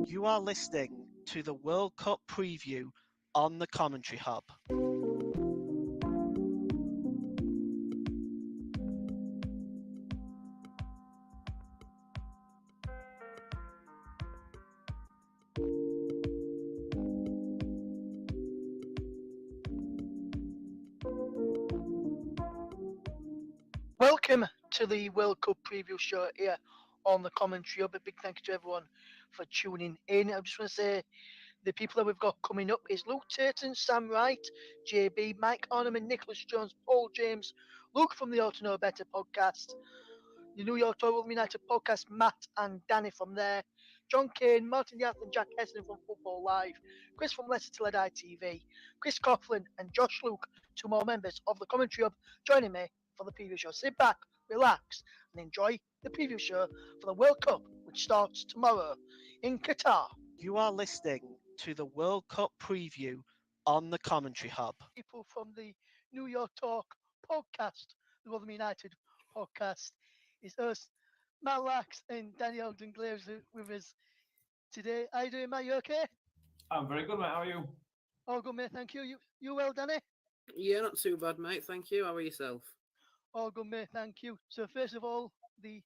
You are listening to the World Cup preview on the Commentary Hub. Welcome to the World Cup preview show here on the Commentary Hub. A big thank you to everyone for tuning in. I just want to say the people that we've got coming up is Luke Turton, Sam Wright, JB, Mike Ornament, Nicholas Jones, Paul James, Luke from the Ought to Know Better podcast, the New York Total United podcast, Matt and Danny from there, John Kane, Martin Yath and Jack Essendon from Football Live, Chris from Leicester Till I Die TV, Chris Coughlin and Josh Luke, two more members of the Commentary Hub, joining me for the preview show. Sit back, relax, and enjoy the preview show for the World Cup, which starts tomorrow in Qatar. You are listening to the World Cup preview on the Commentary Hub. People from the New York Talk podcast, the Rotherham United podcast, is us, Matt Lax and Danny Ogden Glaves with us today. How you doing, Matt? You okay? I'm very good, mate. How are you? All good, mate. Thank you. You well, Danny? Yeah, not too bad, mate. Thank you. How are yourself? All good, mate. Thank you. So first of all, we're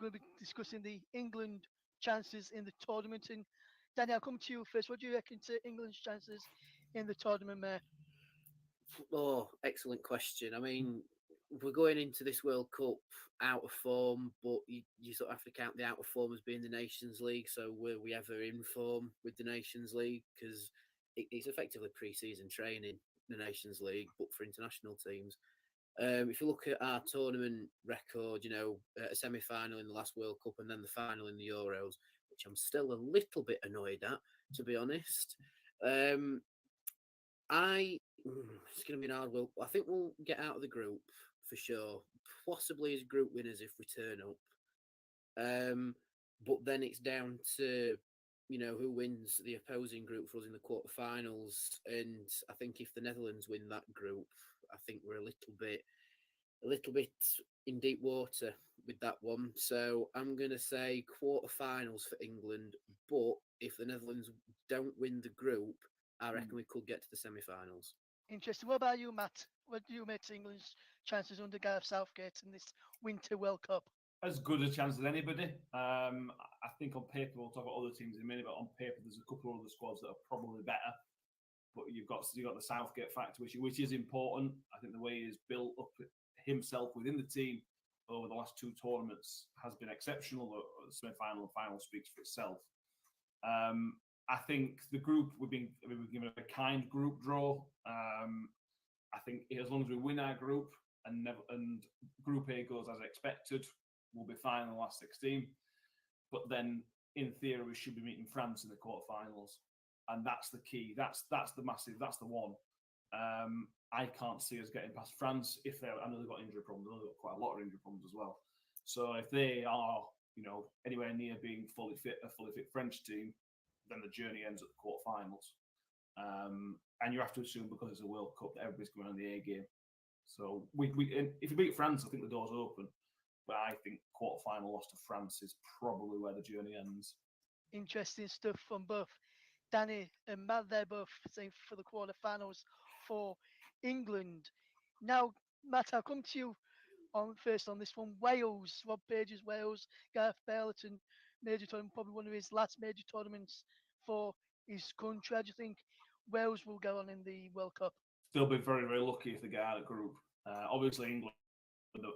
going to be discussing the England chances in the tournament. And Danny, I'll come to you first. What do you reckon to England's chances in the tournament, mate? Oh, excellent question. I mean, we're going into this World Cup out of form, but you sort of have to count the out of form as being the Nations League. So were we ever in form with the Nations League? Because it's effectively pre-season training, the Nations League, but for international teams. If you look at our tournament record, a semi-final in the last World Cup and then the final in the Euros, which I'm still a little bit annoyed at, to be honest. It's going to be an hard work. I think we'll get out of the group for sure, possibly as group winners if we turn up. But then it's down to who wins the opposing group for us in the quarterfinals. And I think if the Netherlands win that group, I think we're a little bit in deep water with that one. So I'm going to say quarterfinals for England. But if the Netherlands don't win the group, I reckon we could get to the semi-finals. Interesting. What about you, Matt? What do you make to England's chances under Gareth Southgate in this Winter World Cup? As good a chance as anybody. I think on paper, we'll talk about other teams in a minute, but on paper, there's a couple of other squads that are probably better. But you've got the Southgate factor, which is important. I think the way he's built up himself within the team over the last two tournaments has been exceptional. The semi-final and final speaks for itself. I think the group we've been given a kind group draw. I think as long as we win our group and Group A goes as expected, we'll be fine in the last 16. But then, in theory, we should be meeting France in the quarterfinals, and that's the key. That's the massive. That's the one. I can't see us getting past France if they're. I know they've got injury problems. I know they've got quite a lot of injury problems as well. So if they are, anywhere near being a fully fit French team, then the journey ends at the quarterfinals. And you have to assume because it's a World Cup that everybody's going on the A game. So if you beat France, I think the door's open. But I think quarterfinal loss to France is probably where the journey ends. Interesting stuff from both Danny and Matt. They're both saying for the quarterfinals for England. Now, Matt, I'll come to you first on this one. Wales, Rob Page's Wales, Gareth Baleton, major tournament, probably one of his last major tournaments for his country. How do you think Wales will go on in the World Cup? They'll be very, very lucky if they get out of the group. Obviously, England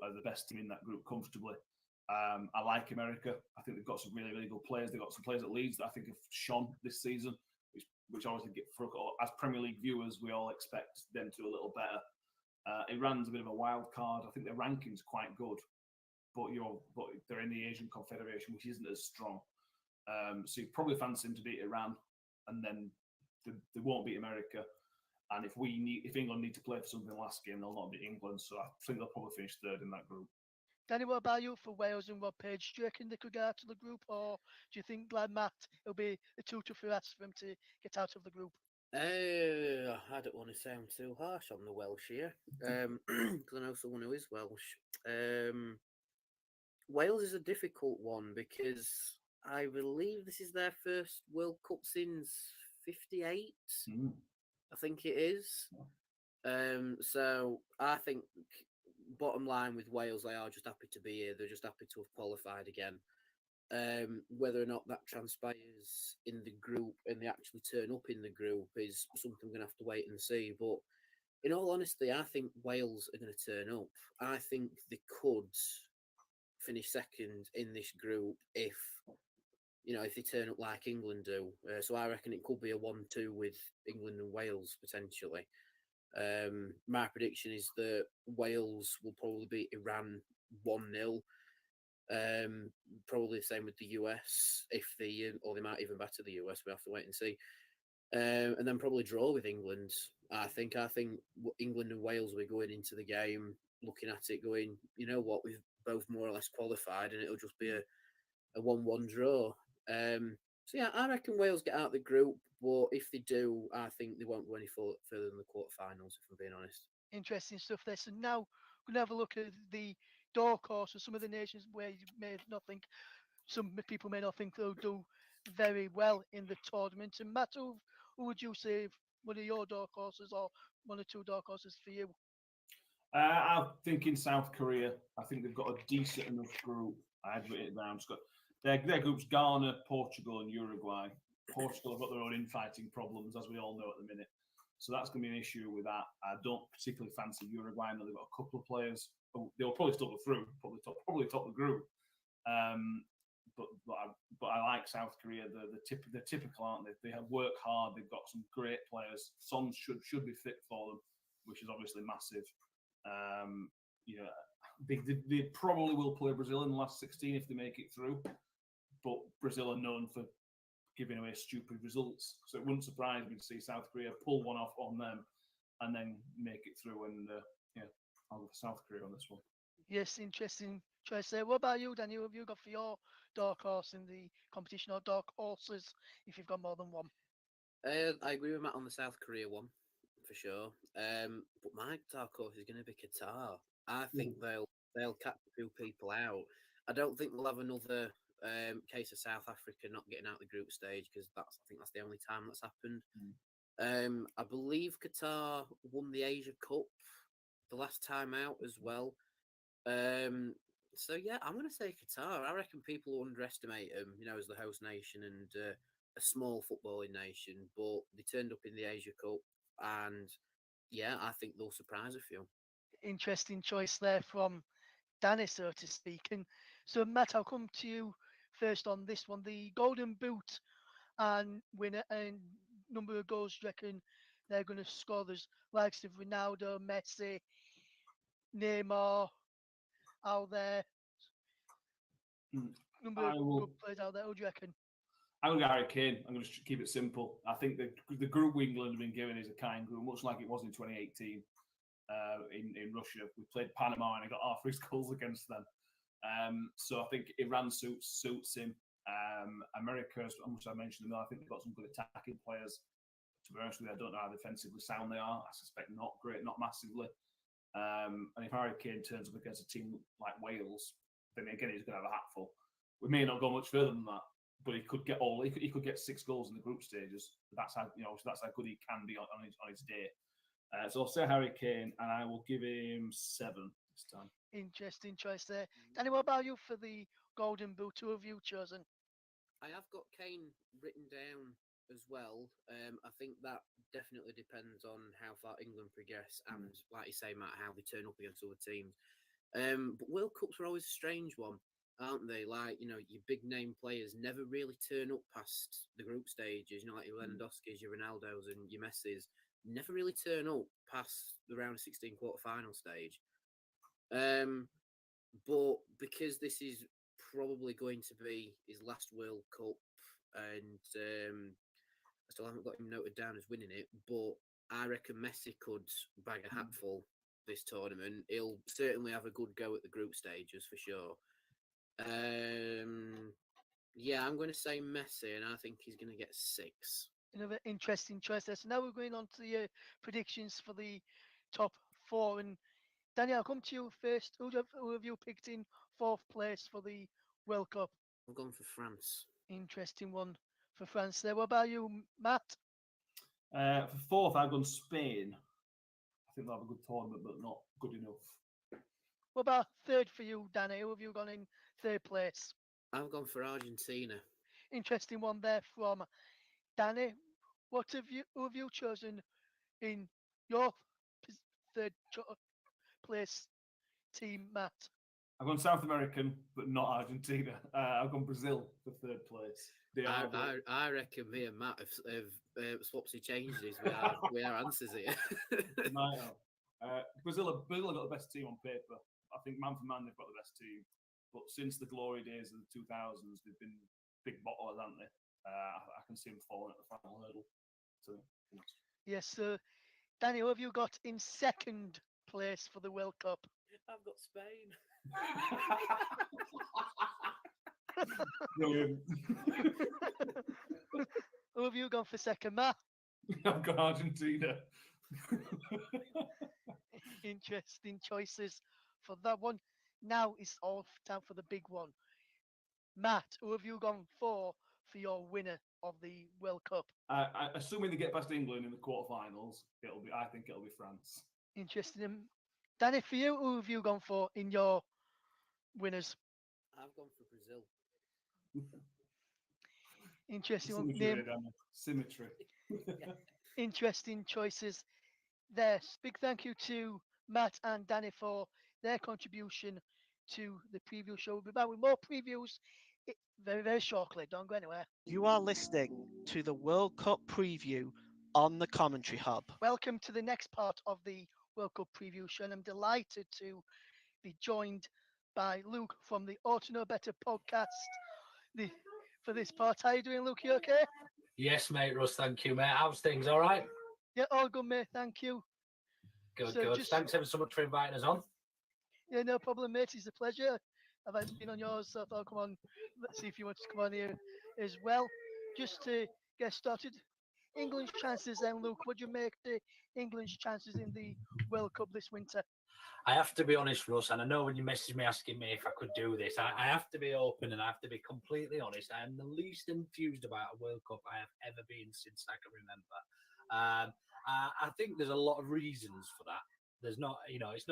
are the best team in that group comfortably. I like America. I think they've got some really, really good players. They've got some players at Leeds that I think have shone this season, which obviously, as Premier League viewers, we all expect them to do a little better. Iran's a bit of a wild card. I think their ranking's quite good, but they're in the Asian Confederation, which isn't as strong. So you probably fancy them to beat Iran, and then they won't beat America. And if England need to play for something last game, they'll not beat England. So I think they'll probably finish third in that group. Danny, what about you for Wales and Rob Page? Do you reckon they could get out of the group, or do you think, like Matt, it'll be a 2-3 race for them to get out of the group? I don't want to sound too harsh on the Welsh here, because I know someone who is Welsh. Wales is a difficult one because I believe this is their first World Cup since '58. Mm. I think it is. So I think bottom line with Wales, they are just happy to be here. They're just happy to have qualified again. Whether or not that transpires in the group and they actually turn up in the group is something we're going to have to wait and see. But in all honesty, I think Wales are going to turn up. I think they could finish second in this group if they turn up like England do. So I reckon it could be a 1-2 with England and Wales potentially. My prediction is that Wales will probably beat Iran 1-0. Probably the same with the US or they might even batter the US. We have to wait and see. And then probably draw with England. I think England and Wales will be going into the game looking at it, going, you know what, we've both more or less qualified, and it'll just be a 1-1 draw. So yeah, I reckon Wales get out of the group, but if they do, I think they won't go any further than the quarterfinals. If I'm being honest. Interesting stuff there. So now we're going to have a look at the dark horse of some of the nations where you may not think, some people may not think they'll do very well in the tournament. And Matt, who would you say one of your dark horses or one or two dark horses for you? I'm thinking South Korea. I think they've got a decent enough group. I'd written it down. It's got their groups: Ghana, Portugal, and Uruguay. Portugal have got their own infighting problems, as we all know at the minute. So that's going to be an issue with that. I don't particularly fancy Uruguay. I know they've got a couple of players. They'll probably still go through, probably top the group. But I like South Korea. They're typical, aren't they? They have worked hard. They've got some great players. Son should be fit for them, which is obviously massive. They probably will play Brazil in the last 16 if they make it through. But Brazil are known for giving away stupid results, so it wouldn't surprise me to see South Korea pull one off on them and then make it through. And I'll go for South Korea on this one. Yes, interesting choice there. What about you, Daniel? Have you got for your dark horse in the competition or dark horses if you've got more than one? I agree with Matt on the South Korea one for sure. But my dark horse is going to be Qatar. I think they'll catch a few people out. I don't think they'll have another case of South Africa not getting out the group stage, because I think that's the only time that's happened. I believe Qatar won the Asia Cup the last time out as well. So yeah, I'm going to say Qatar. I reckon people underestimate them, as the host nation and a small footballing nation, but they turned up in the Asia Cup, and yeah, I think they'll surprise a few. Interesting choice there from Danny, so to speak. And so, Matt, I'll come to you first on this one. The Golden Boot and winner and number of goals, do you reckon they're going to score? There's likes of Ronaldo, Messi, Neymar out there. Number of good players out there. Who do you reckon? I'm going to go Harry Kane. I'm going to keep it simple. I think the group England have been given is a kind group, much like it was in 2018 in Russia. We played Panama and I got half his goals against them. So I think Iran suits him. America, as much as I mentioned them, I think they've got some good attacking players. To be honest with you, I don't know how defensively sound they are. I suspect not great, not massively. And if Harry Kane turns up against a team like Wales, then again he's going to have a hatful. We may not go much further than that, but he could get he could get 6 goals in the group stages. That's how that's how good he can be on his day. So I'll say Harry Kane, and I will give him 7 this time. Interesting choice there. Danny, what about you for the Golden Boot? Who have you chosen? I have got Kane written down as well. I think that definitely depends on how far England progress and, like you say, Matt, how they turn up against other teams. But World Cups are always a strange one, aren't they? Like, your big name players never really turn up past the group stages. Like your Lewandowski's, your Ronaldo's, and your Messi's never really turn up past the round of 16 quarter-final stage. But because this is probably going to be his last World Cup, and I still haven't got him noted down as winning it, but I reckon Messi could bag a hatful this tournament. He'll certainly have a good go at the group stages for sure. Yeah, I'm going to say Messi, and I think he's going to get 6. Another interesting choice there. So now we're going on to the predictions for the top 4. And Danny, I'll come to you first. Who have you picked in 4th place for the World Cup? I've gone for France. Interesting one for France there. What about you, Matt? For fourth, I've gone Spain. I think they'll have a good tournament, but not good enough. What about third for you, Danny? Who have you gone in third place? I've gone for Argentina. Interesting one there from Danny. Who have you chosen in your third place team, Matt? I've gone South American, but not Argentina. I've gone Brazil for third place. I reckon me and Matt have swapsy changes with our answers here. Might have. Brazil have got the best team on paper. I think man for man they've got the best team. But since the glory days of the 2000s, they've been big bottlers, haven't they? I can see them falling at the final hurdle. So, Yes, sir. Danny, who have you got in second place for the World Cup? I've got Spain. Brilliant. Who have you gone for second, Matt? I've got Argentina. Interesting choices for that one. Now it's all time for the big one. Matt, who have you gone for your winner of the World Cup? Assuming they get past England in the quarterfinals, I think it'll be France. Interesting. Danny, for you, who have you gone for in your winners? I've gone for Brazil. Interesting one. Symmetry. Interesting choices there. Big thank you to Matt and Danny for their contribution to the preview show. We'll be back with more previews very, very shortly. Don't go anywhere. You are listening to the World Cup preview on the Commentary Hub. Welcome to the next part of the World Cup preview show, and I'm delighted to be joined by Luke from the Ought to Know Better podcast. For this part, how are you doing, Luke? You okay? Yes, mate, Russ. Thank you, mate. How's things? All right? Yeah, all good, mate. Thank you. Good, so good. Thanks ever so much for inviting us on. Yeah, no problem, mate. It's a pleasure. I've been on yours, so I thought, come on, let's see if you want to come on here as well. Just to get started, England's chances then, Luke. What do you make the England's chances in the World Cup this winter? I have to be honest, Russ, and I know when you messaged me asking me if I could do this, I have to be open and I have to be completely honest. I am the least enthused about a World Cup I have ever been since I can remember. I think there's a lot of reasons for that. There's not, it's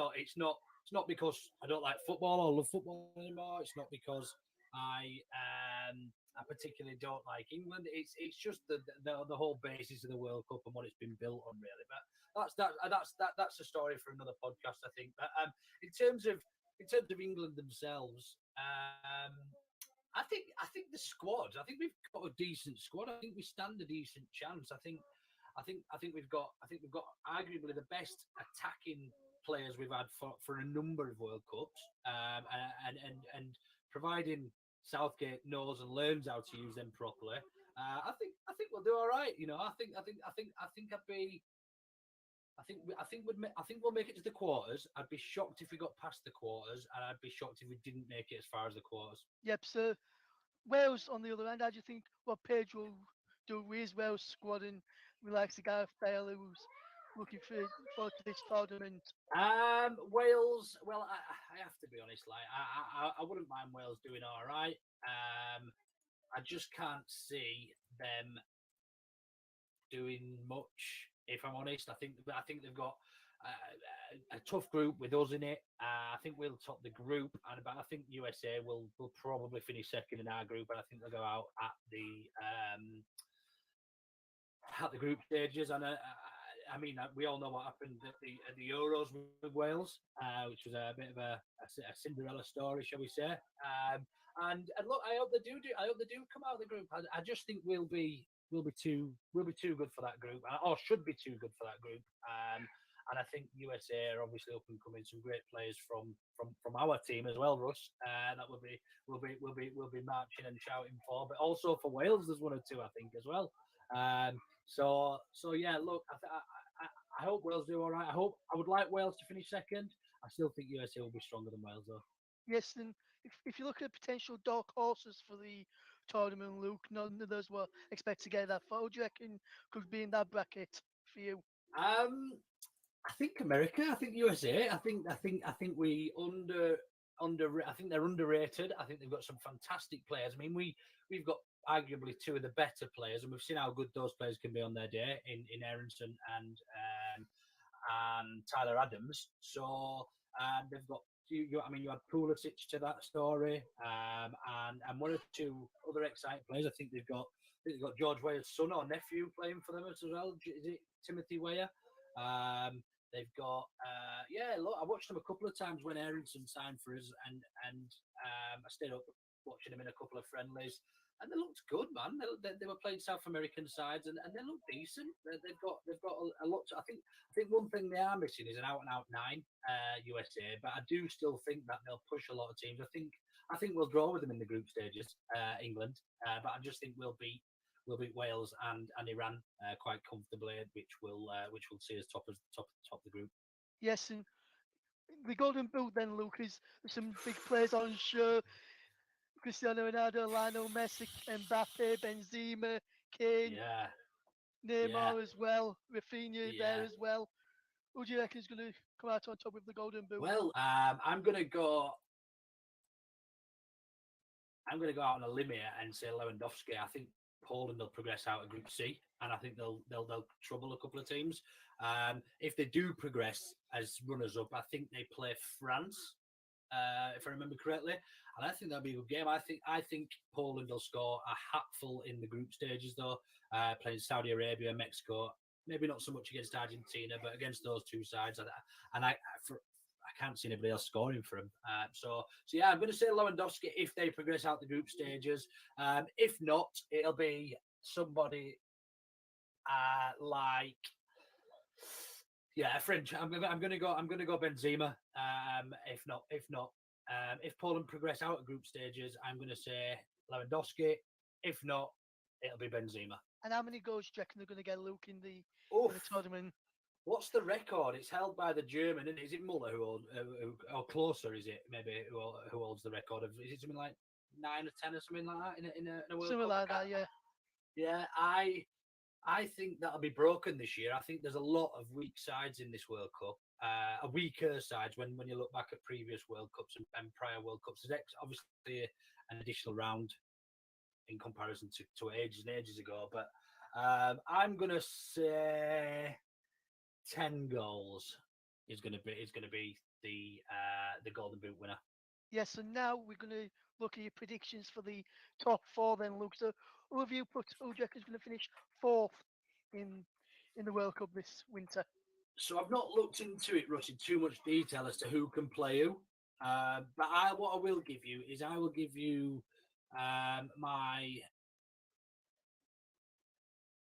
not because I don't like football or love football anymore. It's not because I particularly don't like England. It's just the whole basis of the World Cup and what it's been built on, really. But that's a story for another podcast, I think. But in terms of England themselves, I think the squad. I think we've got a decent squad. I think we stand a decent chance. I think we've got arguably the best attacking players we've had for a number of World Cups, and providing Southgate knows and learns how to use them properly, I think we'll do all right. I think we'll make it to the quarters. I'd be shocked if we got past the quarters, and I'd be shocked if we didn't make it as far as the quarters. Yep. So Wales, on the other hand, how do you think what Page will do with his Wales squad, and relax the Gareth Bale who's looking for this tournament? Wales. Well, I have to be honest. Like, I wouldn't mind Wales doing all right. I just can't see them doing much. If I'm honest, I think they've got a tough group with us in it. I think we'll top the group, but I think USA will probably finish second in our group, and I think they'll go out at the group stages. And I mean, we all know what happened at the Euros with Wales, which was a bit of a Cinderella story, shall we say? And look, I hope they do come out of the group. I just think we'll be too good for that group, or should be too good for that group. And I think USA are obviously up and coming. Some great players from our team as well, Russ. That we'll be marching and shouting for. But also for Wales, there's one or two, I think, as well. So yeah, look, I hope Wales do all right. I would like Wales to finish second. I still think USA will be stronger than Wales, though. Yes, and if you look at potential dark horses for the tournament, Luke, none of those were expected to get that far. Who do you reckon could be in that bracket for you? I think America. I think USA. I think we I think they're underrated. I think they've got some fantastic players. I mean, we've got arguably two of the better players, and we've seen how good those players can be on their day in Aronson and Tyler Adams. So they've got I mean, you had Pulisic to that story, and one or two other exciting players. I think they've got George Weah's son or nephew playing for them as well. Is it Timothy Weah? They've got look, I watched them a couple of times when Aronson signed for us, and I stayed up watching them in a couple of friendlies, and they looked good, man. They were playing South American sides, and they look decent. They've got a lot. I think one thing they are missing is an out and out 9 USA, but I do still think that they'll push a lot of teams. I think we'll draw with them in the group stages, England, but I just think we'll beat Wales and Iran quite comfortably, which will see us top of the group. Yes, and the Golden Boot then, Luke, is there's some big players on show. Cristiano Ronaldo, Lionel Messi, Mbappe, Benzema, Kane, Yeah, Neymar as well, Rafinha there Yeah. as well. Who do you reckon is going to come out on top with the Golden Boot? Well, I'm going to go out on a limb here and say Lewandowski. I think Poland will progress out of Group C, and I think they'll trouble a couple of teams. If they do progress as runners up, I think they play France, if I remember correctly, and I think that'll be a good game. I think Poland will score a hatful in the group stages, though, playing Saudi Arabia, Mexico. Maybe not so much against Argentina, but against those two sides, and I can't see anybody else scoring for him. So yeah, I'm going to say Lewandowski if they progress out the group stages. If not, it'll be somebody like a French. I'm going to go Benzema. If Poland progress out of group stages, I'm going to say Lewandowski. If not, it'll be Benzema. And how many goals do you reckon they're going to get, Luke, in the tournament? What's the record? It's held by the German, and is it Muller or closer? Is it maybe who holds the record of? Is it something like 9 or 10 or something like that in a World Something Cup? like that, yeah. Yeah, I think that'll be broken this year. I think there's a lot of weak sides in this World Cup. Weaker sides when you look back at previous World Cups and prior World Cups. There's obviously an additional round in comparison to ages and ages ago, but I'm gonna say 10 goals is going to be the Golden Boot winner. Yes, so now we're going to look at your predictions for the top 4 then, Luke. So who do you reckon is going to finish 4th in the World Cup this winter? So I've not looked into it, Russ, in too much detail as to who can play who. But what I will give you is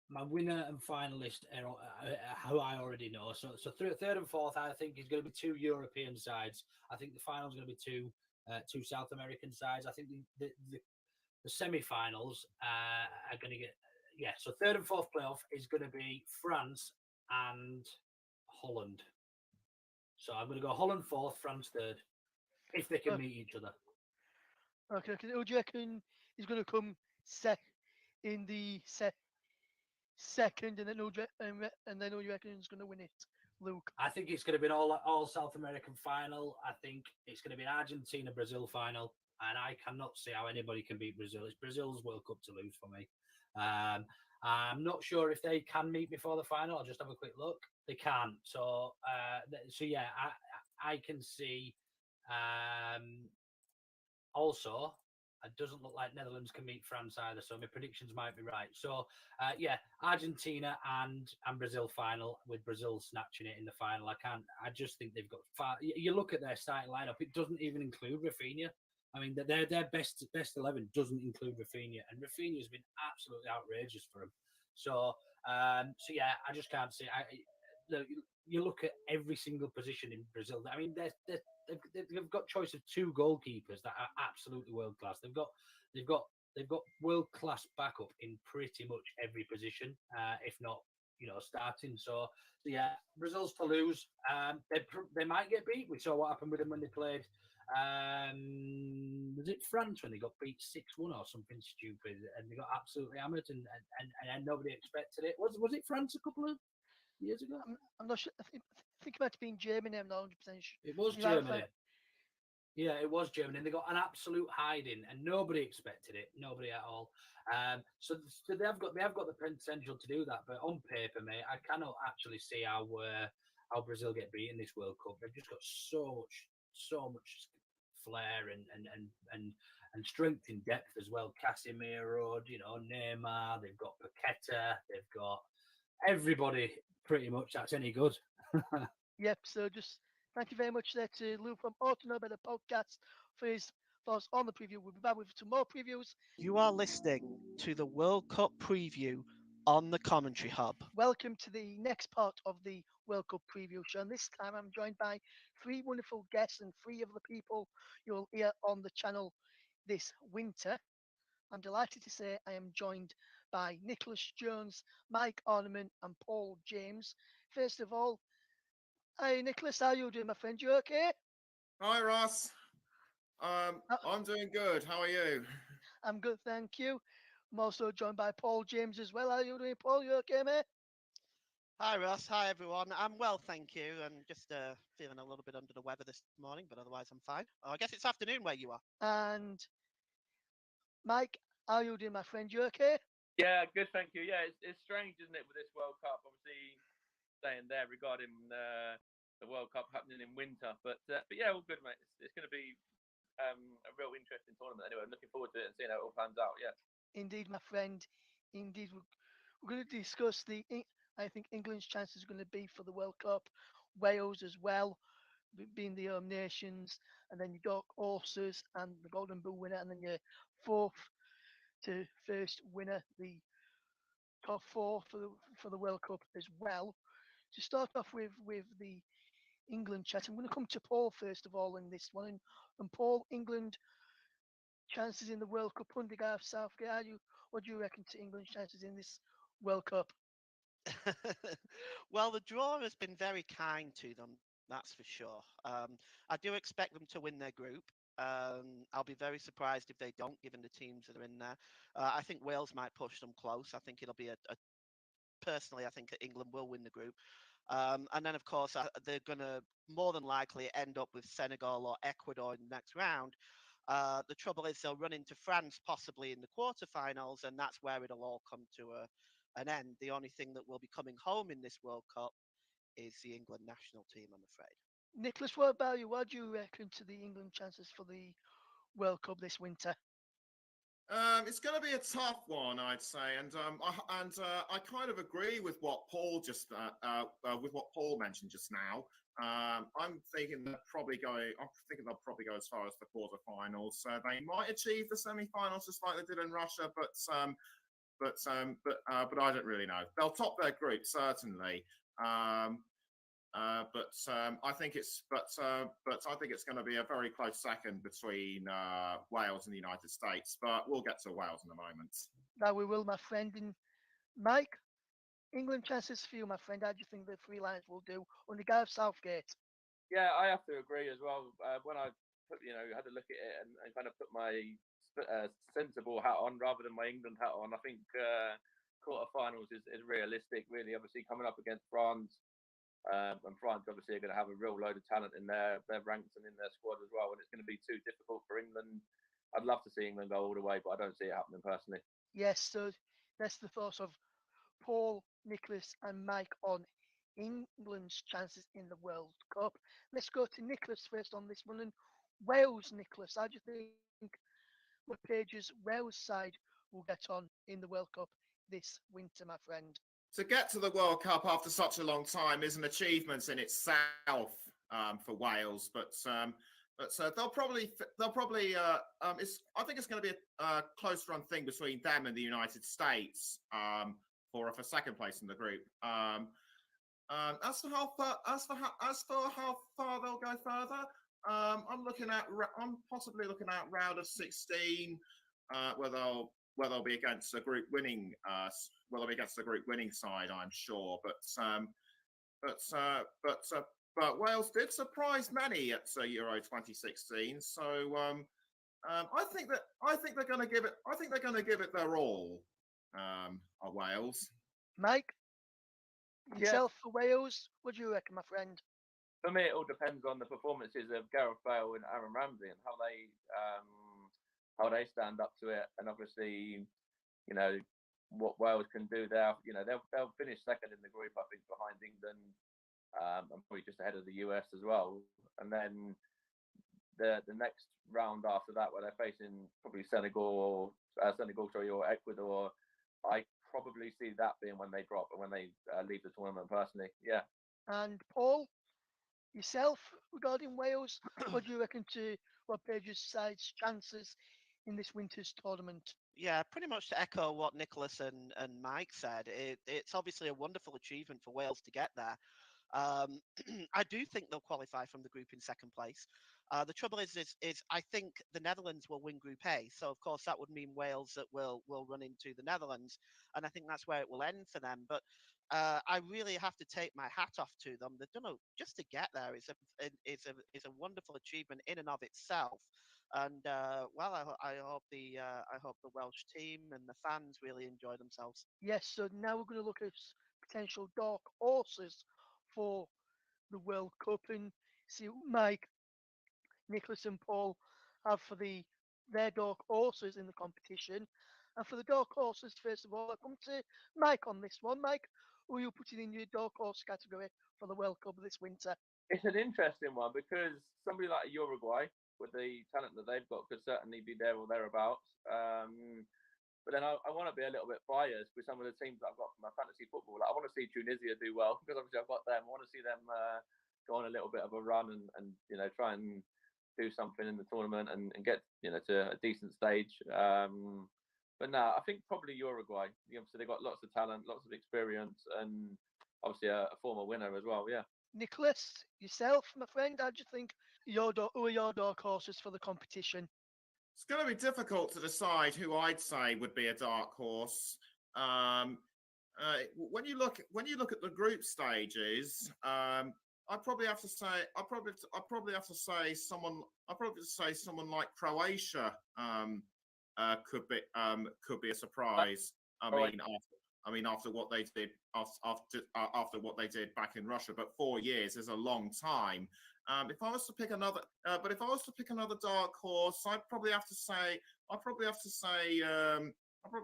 my winner and finalist who I already know. So third and fourth, I think is going to be 2 European sides. I think the final is going to be two South American sides. I think the semi-finals are going to get So third and fourth playoff is going to be France and Holland. So I'm going to go Holland fourth, France third, if they can meet each other. Okay. Who do you reckon is going to come in the second, and then who do you reckon is going to win it, Luke? I think it's going to be an all South American final. I think it's going to be an Argentina-Brazil final, and I cannot see how anybody can beat Brazil. It's Brazil's World Cup to lose for me. I'm not sure if they can meet before the final. I'll just have a quick look. They can't. So yeah, I can see. Also, it doesn't look like Netherlands can meet France either, so my predictions might be right. So, Argentina and Brazil final, with Brazil snatching it in the final. I just think they've got far. You look at their starting lineup; it doesn't even include Rafinha. I mean, their best 11 doesn't include Rafinha, and Rafinha has been absolutely outrageous for them. So yeah, I just can't see. You look at every single position in Brazil. I mean, they've got choice of 2 goalkeepers that are absolutely world class. They've got world class backup in pretty much every position, if not starting. So yeah, Brazil's to lose. They might get beat. We saw what happened with them when they played. Was it France when they got beat 6-1 or something stupid, and they got absolutely hammered, and nobody expected it. Was it France a couple of years ago? I'm not sure. I think it might have been Germany. I'm not 100% sure. It was Germany. Yeah, it was Germany, and they got an absolute hiding, and nobody expected it, nobody at all. So they have got the potential to do that, but on paper, mate, I cannot actually see how Brazil get beaten this World Cup. They've just got so much flair and strength in depth as well. Casemiro, Neymar. They've got Paqueta. They've got everybody pretty much that's any good. Yep. So just thank you very much there to Lou from Ought to Know Better podcast for his thoughts on the preview. We'll be back with some more previews. You are listening to the World Cup preview on the Commentary Hub. Welcome to the next part of the World Cup preview show. And this time I'm joined by three wonderful guests and three of the people you'll hear on the channel this winter. I'm delighted to say I am joined by Nicholas Jones, Mike Ornament, and Paul James. First of all, hi Nicholas, how you doing, my friend? You okay? Hi, Ross. Uh, I'm doing good. How are you? I'm good, thank you. I'm also joined by Paul James as well. How you doing, Paul? You okay, mate? Hi, Ross. Hi, everyone. I'm well, thank you. And just feeling a little bit under the weather this morning, but otherwise I'm fine. Oh, I guess it's afternoon where you are. And Mike, how you doing, my friend? You okay? Yeah, good, thank you. Yeah, it's strange, isn't it, with this World Cup? Obviously, saying there regarding the World Cup happening in winter, but yeah, all good, mate. It's going to be a real interesting tournament. Anyway, I'm looking forward to it and seeing how it all pans out. Yeah. Indeed, my friend. Indeed, we're going to discuss I think England's chances are going to be for the World Cup, Wales as well, being the home nations, and then your dark horses and the Golden Boot winner, and then your fourth to first winner, the top four for the World Cup as well. To start off with the England chat, I'm going to come to Paul first of all in this one. And Paul, England chances in the World Cup under Gareth Southgate. What do you reckon to England's chances in this World Cup? Well, the draw has been very kind to them, that's for sure. I do expect them to win their group. I'll be very surprised if they don't, given the teams that are in there. I think Wales might push them close. I think it'll be personally, I think that England will win the group. And then, of course, they're going to more than likely end up with Senegal or Ecuador in the next round. The trouble is they'll run into France possibly in the quarterfinals, and that's where it'll all come to an end. The only thing that will be coming home in this World Cup is the England national team, I'm afraid. Nicholas, what about you? What do you reckon to the England chances for the World Cup this winter? It's going to be a tough one, I'd say, and I kind of agree with what Paul mentioned just now. I'm thinking they'll probably go as far as the quarterfinals. They might achieve the semi-finals just like they did in Russia, but I don't really know. They'll top their group certainly. I think it's going to be a very close second between Wales and the United States. But we'll get to Wales in a moment. That we will, my friend. And Mike, England chances for you, my friend. How do you think the three lines will do under Gareth Southgate? Yeah, I have to agree as well. When I had a look at it and kind of put my sensible hat on rather than my England hat on, I think quarterfinals is realistic. Really, obviously coming up against France. And France obviously are going to have a real load of talent in their ranks and in their squad as well, and it's going to be too difficult for England. I'd love to see England go all the way, but I don't see it happening personally. Yes, so that's the thoughts of Paul, Nicholas, and Mike on England's chances in the World Cup. Let's go to Nicholas first on this one. And Wales, Nicholas, how do you think what pages Wales side will get on in the World Cup this winter, my friend? To get to the World Cup after such a long time is an achievement in itself for Wales, but they'll probably. I think it's going to be a close run thing between them and the United States for second place in the group. As for how far they'll go further, I'm possibly looking at round of 16, where they'll be against a group winning. They'll be against the group winning side, I'm sure. But Wales did surprise many at Euro 2016. So I think they're going to give it. I think they're going to give it their all. Wales. Mike, yourself for Wales, what do you reckon, my friend? for me, it all depends on the performances of Gareth Bale and Aaron Ramsey and how they stand up to it, and obviously, you know, what Wales can do there. You know, they'll finish second in the group, I think, behind England, and probably just ahead of the US as well. And then the next round after that, where they're facing probably Senegal, sorry, or Ecuador, I probably see that being when they drop and when they leave the tournament. Personally, yeah. And Paul, yourself regarding Wales, what do you reckon to Rob Page's side's chances in this winter's tournament? Yeah, pretty much to echo what Nicholas and Mike said, it's obviously a wonderful achievement for Wales to get there. Um, I do think they'll qualify from the group in second place. The trouble is I think the Netherlands will win Group A, so of course that would mean Wales that will run into the Netherlands, and I think that's where it will end for them. But I really have to take my hat off to them. They've done just to get there is a wonderful achievement in and of itself. And well, I hope the Welsh team and the fans really enjoy themselves. Yes, so now we're going to look at potential dark horses for the World Cup and see what Mike, Nicholas, and Paul have for their dark horses in the competition. And for the dark horses, first of all, I come to Mike on this one. Mike, who are you putting in your dark horse category for the World Cup this winter? It's an interesting one because somebody like Uruguay, with the talent that they've got, could certainly be there or thereabouts. But then I want to be a little bit biased with some of the teams that I've got for my fantasy football. Like, I want to see Tunisia do well because obviously I've got them. I want to see them go on a little bit of a run and try and do something in the tournament and get to a decent stage. But no, I think probably Uruguay. Obviously they've got lots of talent, lots of experience, and obviously a former winner as well. Yeah. Nicholas, yourself, my friend, how do you think who are your dark horses for the competition? It's going to be difficult to decide who I'd say would be a dark horse. When you look at the group stages, I'd probably have to say someone like Croatia could be a surprise. After what they did after what they did back in Russia, but 4 years is a long time. If I was to pick another dark horse, I'd probably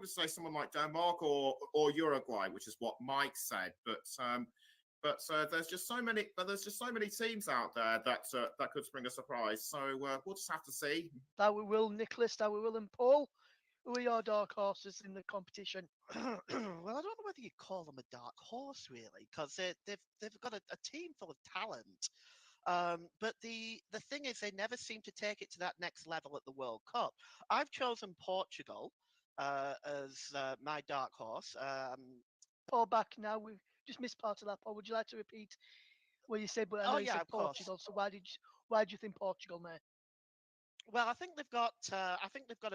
say someone like Denmark or Uruguay, which is what Mike said. But there's just so many teams out there that could spring a surprise. So we'll just have to see. That we will, Nicholas. That we will, and Paul. Who are your dark horses in the competition? Well, I don't know whether you call them a dark horse really, because they've got a team full of talent. But the thing is, they never seem to take it to that next level at the World Cup. I've chosen Portugal as my dark horse. Paul, back now. We've just missed part of that. Paul, would you like to repeat what you said? But I know Oh you yeah, said of course. Portugal. So why do you think Portugal, mate? Well, I think they've got a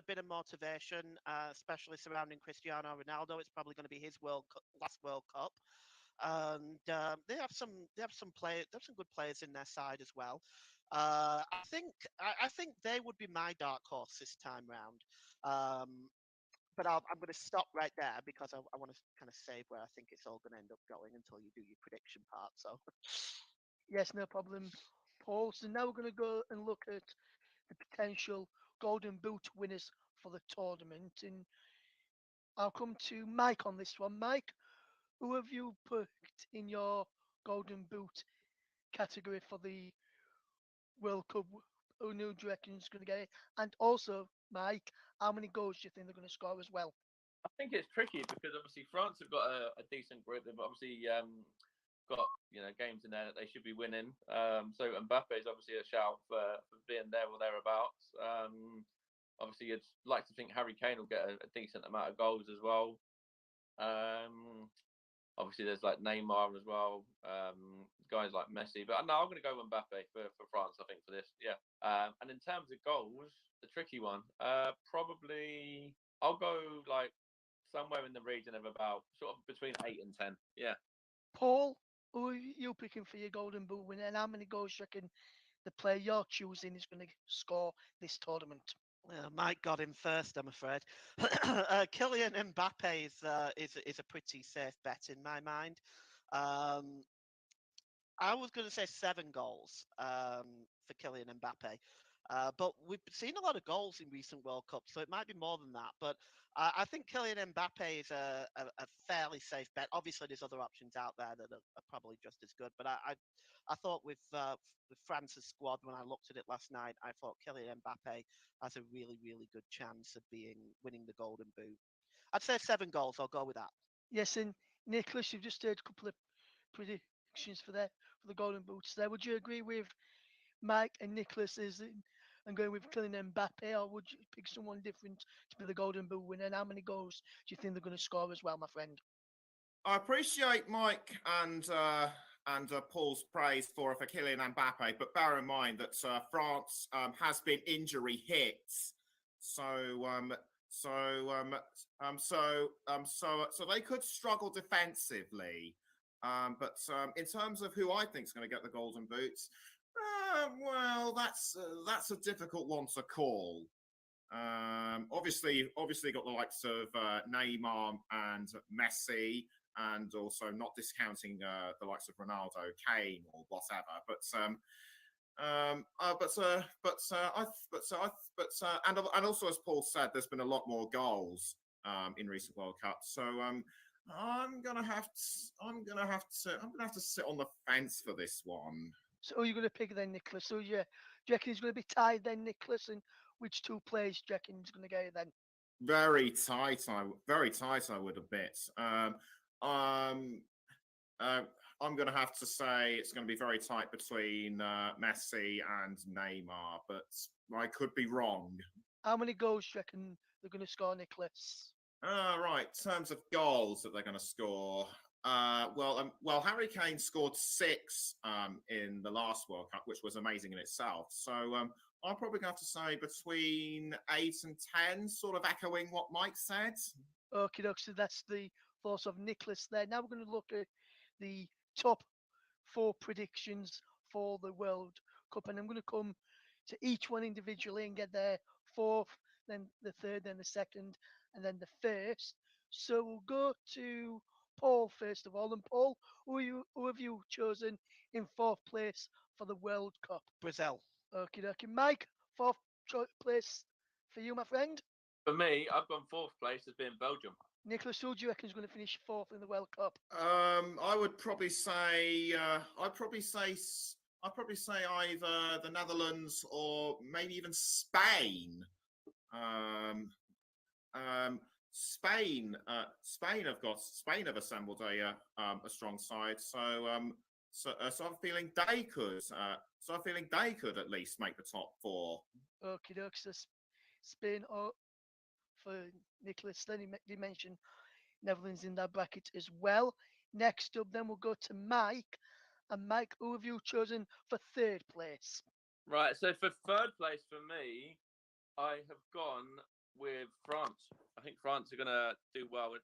bit of motivation, especially surrounding Cristiano Ronaldo. It's probably going to be his last World Cup, and they have some good players in their side as well. I think they would be my dark horse this time round. But I'm going to stop right there because I want to kind of save where I think it's all going to end up going until you do your prediction part. So Yes, no problem, Paul. So now we're going to go and look at the potential Golden Boot winners for the tournament, and I'll come to Mike on this one. Mike, who have you picked in your Golden Boot category for the World Cup? Who do you reckon is going to get it? And also, Mike, how many goals do you think they're going to score as well? I think it's tricky because obviously France have got a decent group. They've obviously got games in there that they should be winning. So Mbappe is obviously a shout for being there or thereabouts. Obviously, you'd like to think Harry Kane will get a decent amount of goals as well. Obviously, there's like Neymar as well. Guys like Messi, but no, I'm going to go with Mbappe for France. I think for this, yeah. And in terms of goals, the tricky one, probably I'll go like somewhere in the region of about sort of between 8 and 10. Yeah. Paul, who are you picking for your Golden Boot winner? And how many goals do you reckon the player you're choosing is going to score this tournament? Mike got him first, I'm afraid. Kylian Mbappe is a pretty safe bet in my mind. Um, I was going to say 7 goals for Kylian Mbappe. But we've seen a lot of goals in recent World Cups, so it might be more than that. But I think Kylian Mbappe is a fairly safe bet. Obviously, there's other options out there that are probably just as good. But I thought with France's squad, when I looked at it last night, I thought Kylian Mbappe has a really, really good chance of winning the Golden Boot. I'd say 7 goals. I'll go with that. Yes, and Nicholas, you've just heard a couple of predictions for the Golden Boots there. Would you agree with Mike and Nicholas and going with Kylian Mbappe, or would you pick someone different to be the Golden Boot winner? And how many goals do you think they're going to score as well, my friend? I appreciate Mike and Paul's praise for Kylian Mbappe, but bear in mind that France has been injury hit, so they could struggle defensively. But in terms of who I think is going to get the Golden Boots, well, that's a difficult one to call. Obviously, got the likes of Neymar and Messi, and also not discounting the likes of Ronaldo, Kane, or whatever. And also, as Paul said, there's been a lot more goals in recent World Cups. So I'm gonna have to sit on the fence for this one. So who are you going to pick then, Nicholas? So do you reckon he's going to be tied then, Nicholas? And which 2 players do you reckon he's going to get it then? Very tight. I would admit. I'm going to have to say it's going to be very tight between Messi and Neymar, but I could be wrong. How many goals do you reckon they're going to score, Nicholas? Right. In terms of goals that they're going to score, well, Harry Kane scored 6 in the last World Cup, which was amazing in itself. So I'm probably going to have to say between 8 and 10, sort of echoing what Mike said. Okay, so that's the thoughts of Nicholas there. Now we're going to look at the top 4 predictions for the World Cup, and I'm going to come to each one individually and get their 4th, then the 3rd, then the 2nd, and then the 1st. So we'll go to Paul first of all. And Paul, who have you chosen in 4th place for the World Cup? Brazil. Okay, Mike, 4th place for you, my friend. For me, I've gone 4th place as being Belgium. Nicholas, who do you reckon is going to finish 4th in the World Cup? I would probably say I'd probably say either the Netherlands or maybe even Spain. Spain have assembled a strong side, so I'm feeling they could at least make the top 4. Okay, so Spain or for Nicholas. Then he mentioned Netherlands in that bracket as well. Next up, then we'll go to Mike. And Mike, who have you chosen for 3rd place? Right, so for 3rd place for me, I have gone with France. I think France are going to do well with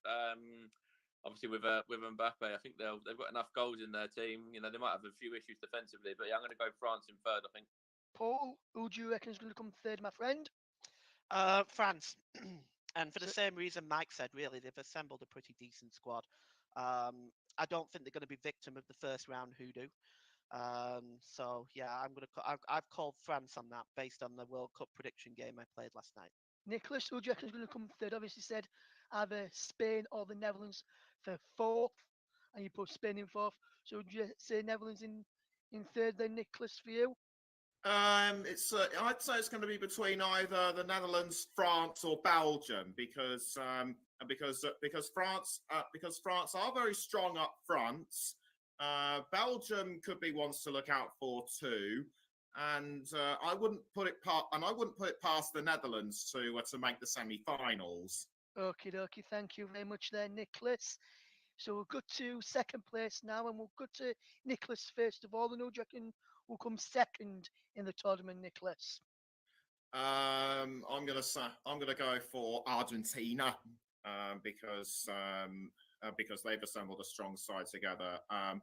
obviously with Mbappe. I think they've got enough goals in their team. You know, they might have a few issues defensively, but yeah, I'm going to go France in 3rd. I think. Paul, who do you reckon is going to come 3rd, my friend? France. And for the same reason Mike said, really, they've assembled a pretty decent squad. I don't think they're going to be victim of the first round hoodoo. So yeah, I've called France on that based on the World Cup prediction game I played last night. Nicholas, who do you reckon is going to come 3rd? Obviously said either Spain or the Netherlands for 4th, and you put Spain in 4th. So would you say Netherlands in 3rd then, Nicholas, for you? I'd say it's going to be between either the Netherlands, France, or Belgium because France are very strong up front. Belgium could be ones to look out for too, and I wouldn't put it past the Netherlands to make the semi-finals. Okay, thank you very much there, Nicholas. So we'll go to 2nd place now, and we'll go to Nicholas first of all. And who do you reckon will come 2nd in the tournament, Nicholas? I'm gonna go for Argentina because they've assembled a strong side together. I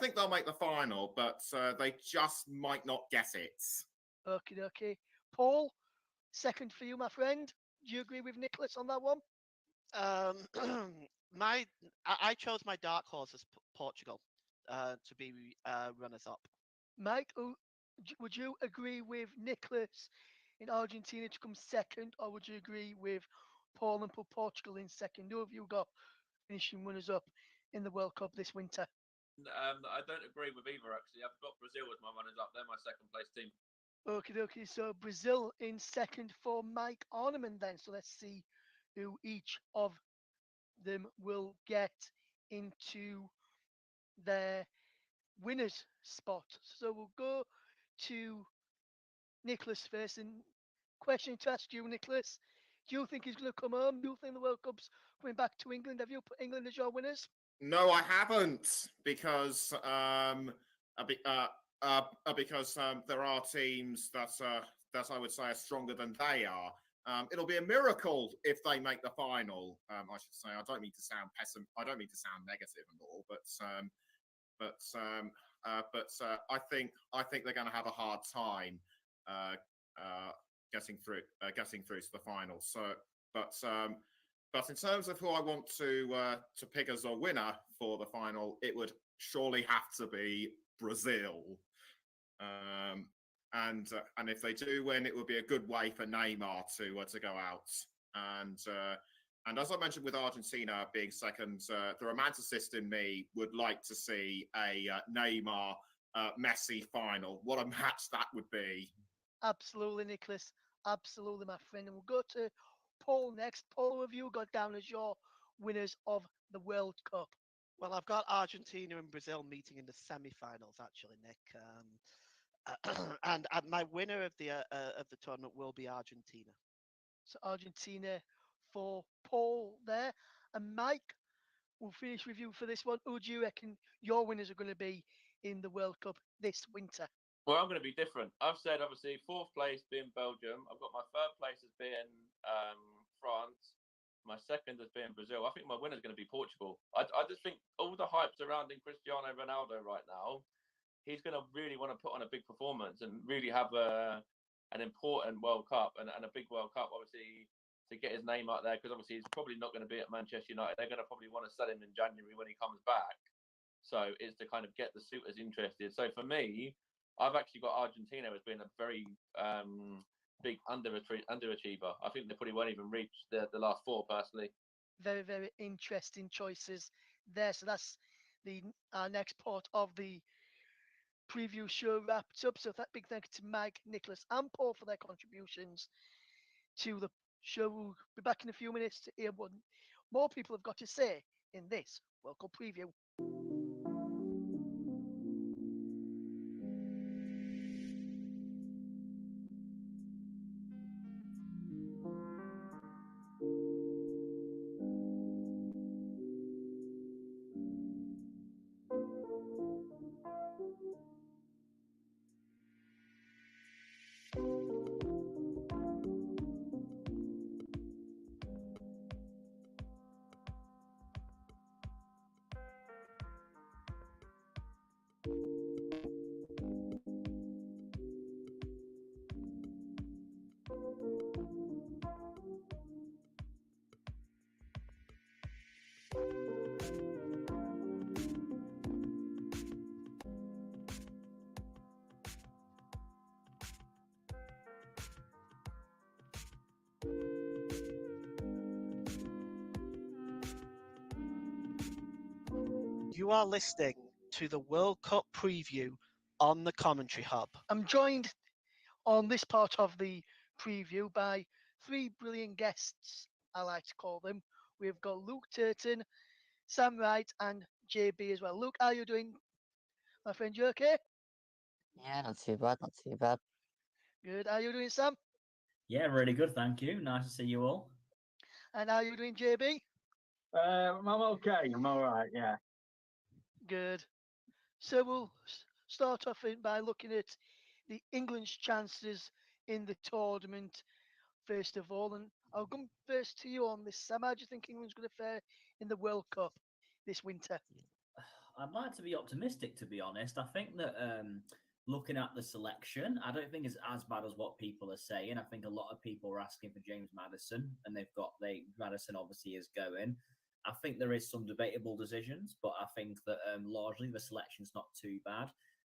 think they'll make the final, but they just might not get it. Okay. Paul, 2nd for you, my friend. Do you agree with Nicholas on that one? I chose my dark horse as Portugal. to be runners up. Mike, would you agree with Nicholas in Argentina to come second, or would you agree with Paul and put Portugal in second? Who have you got finishing runners up in the World Cup this winter? I don't agree with either, actually. I've got Brazil as my runners up. They're my second place team. Okay, so Brazil in second for Mike Ornament then. So let's see who each of them will get into their winners spot. So we'll go to Nicholas first. And question to ask you, Nicholas, do you think he's going to come home? Do you think the World Cup's coming back to England? Have you put England as your winners? No, I haven't, because there are teams that I would say are stronger than they are. It'll be a miracle if they make the final. I should say. I don't mean to sound I don't mean to sound negative at all, but I think they're going to have a hard time getting through to the final. So, but in terms of who I want to pick as a winner for the final, it would surely have to be Brazil. And if they do win, it would be a good way for Neymar to go out. And as I mentioned with Argentina being second, the romanticist in me would like to see a Neymar Messi final. What a match that would be! Absolutely, Nicholas. Absolutely, my friend. And we'll go to Paul next. Paul, who have you got down as your winners of the World Cup? Well, I've got Argentina and Brazil meeting in the semi-finals, actually, Nick. And my winner of the tournament will be Argentina. So Argentina for Paul there. And Mike, we'll finish with you for this one. Who do you reckon your winners are going to be in the World Cup this winter? Well, I'm going to be different. I've said, obviously, fourth place being Belgium. I've got my third place as being France. My second as being Brazil. I think my winner is going to be Portugal. I just think all the hype surrounding Cristiano Ronaldo right now, he's going to really want to put on a big performance and really have an important World Cup and a big World Cup, obviously, to get his name out there, because obviously he's probably not going to be at Manchester United. They're going to probably want to sell him in January when he comes back. So it's to kind of get the suitors interested. So for me, I've actually got Argentina as being a very big underachiever. I think they probably won't even reach the last four, personally. Very, very interesting choices there. So that's the next part of the preview show wrapped up. So that big thank you to Mike, Nicholas, and Paul for their contributions to the show. We'll be back in a few minutes to hear what more people have got to say in this World Cup preview. You are listening to the World Cup preview on the Commentary Hub. I'm joined on this part of the preview by three brilliant guests, I like to call them. We've got Luke Turton, Sam Wright, and JB as well. Luke, how are you doing, my friend? You okay? Yeah, not too bad, not too bad. Good. How are you doing, Sam? Yeah, really good, thank you. Nice to see you all. And how are you doing, JB? I'm okay. I'm all right. Yeah. Good. So we'll start off by looking at the England's chances in the tournament first of all, and I'll come first to you on this. Sam, how do you think England's going to fare in the World Cup this winter? I'd like to be optimistic, to be honest. I think that looking at the selection, I don't think it's as bad as what people are saying. I think a lot of people are asking for James Maddison, and Madison obviously is going. I think there is some debatable decisions, but I think that largely the selection's not too bad.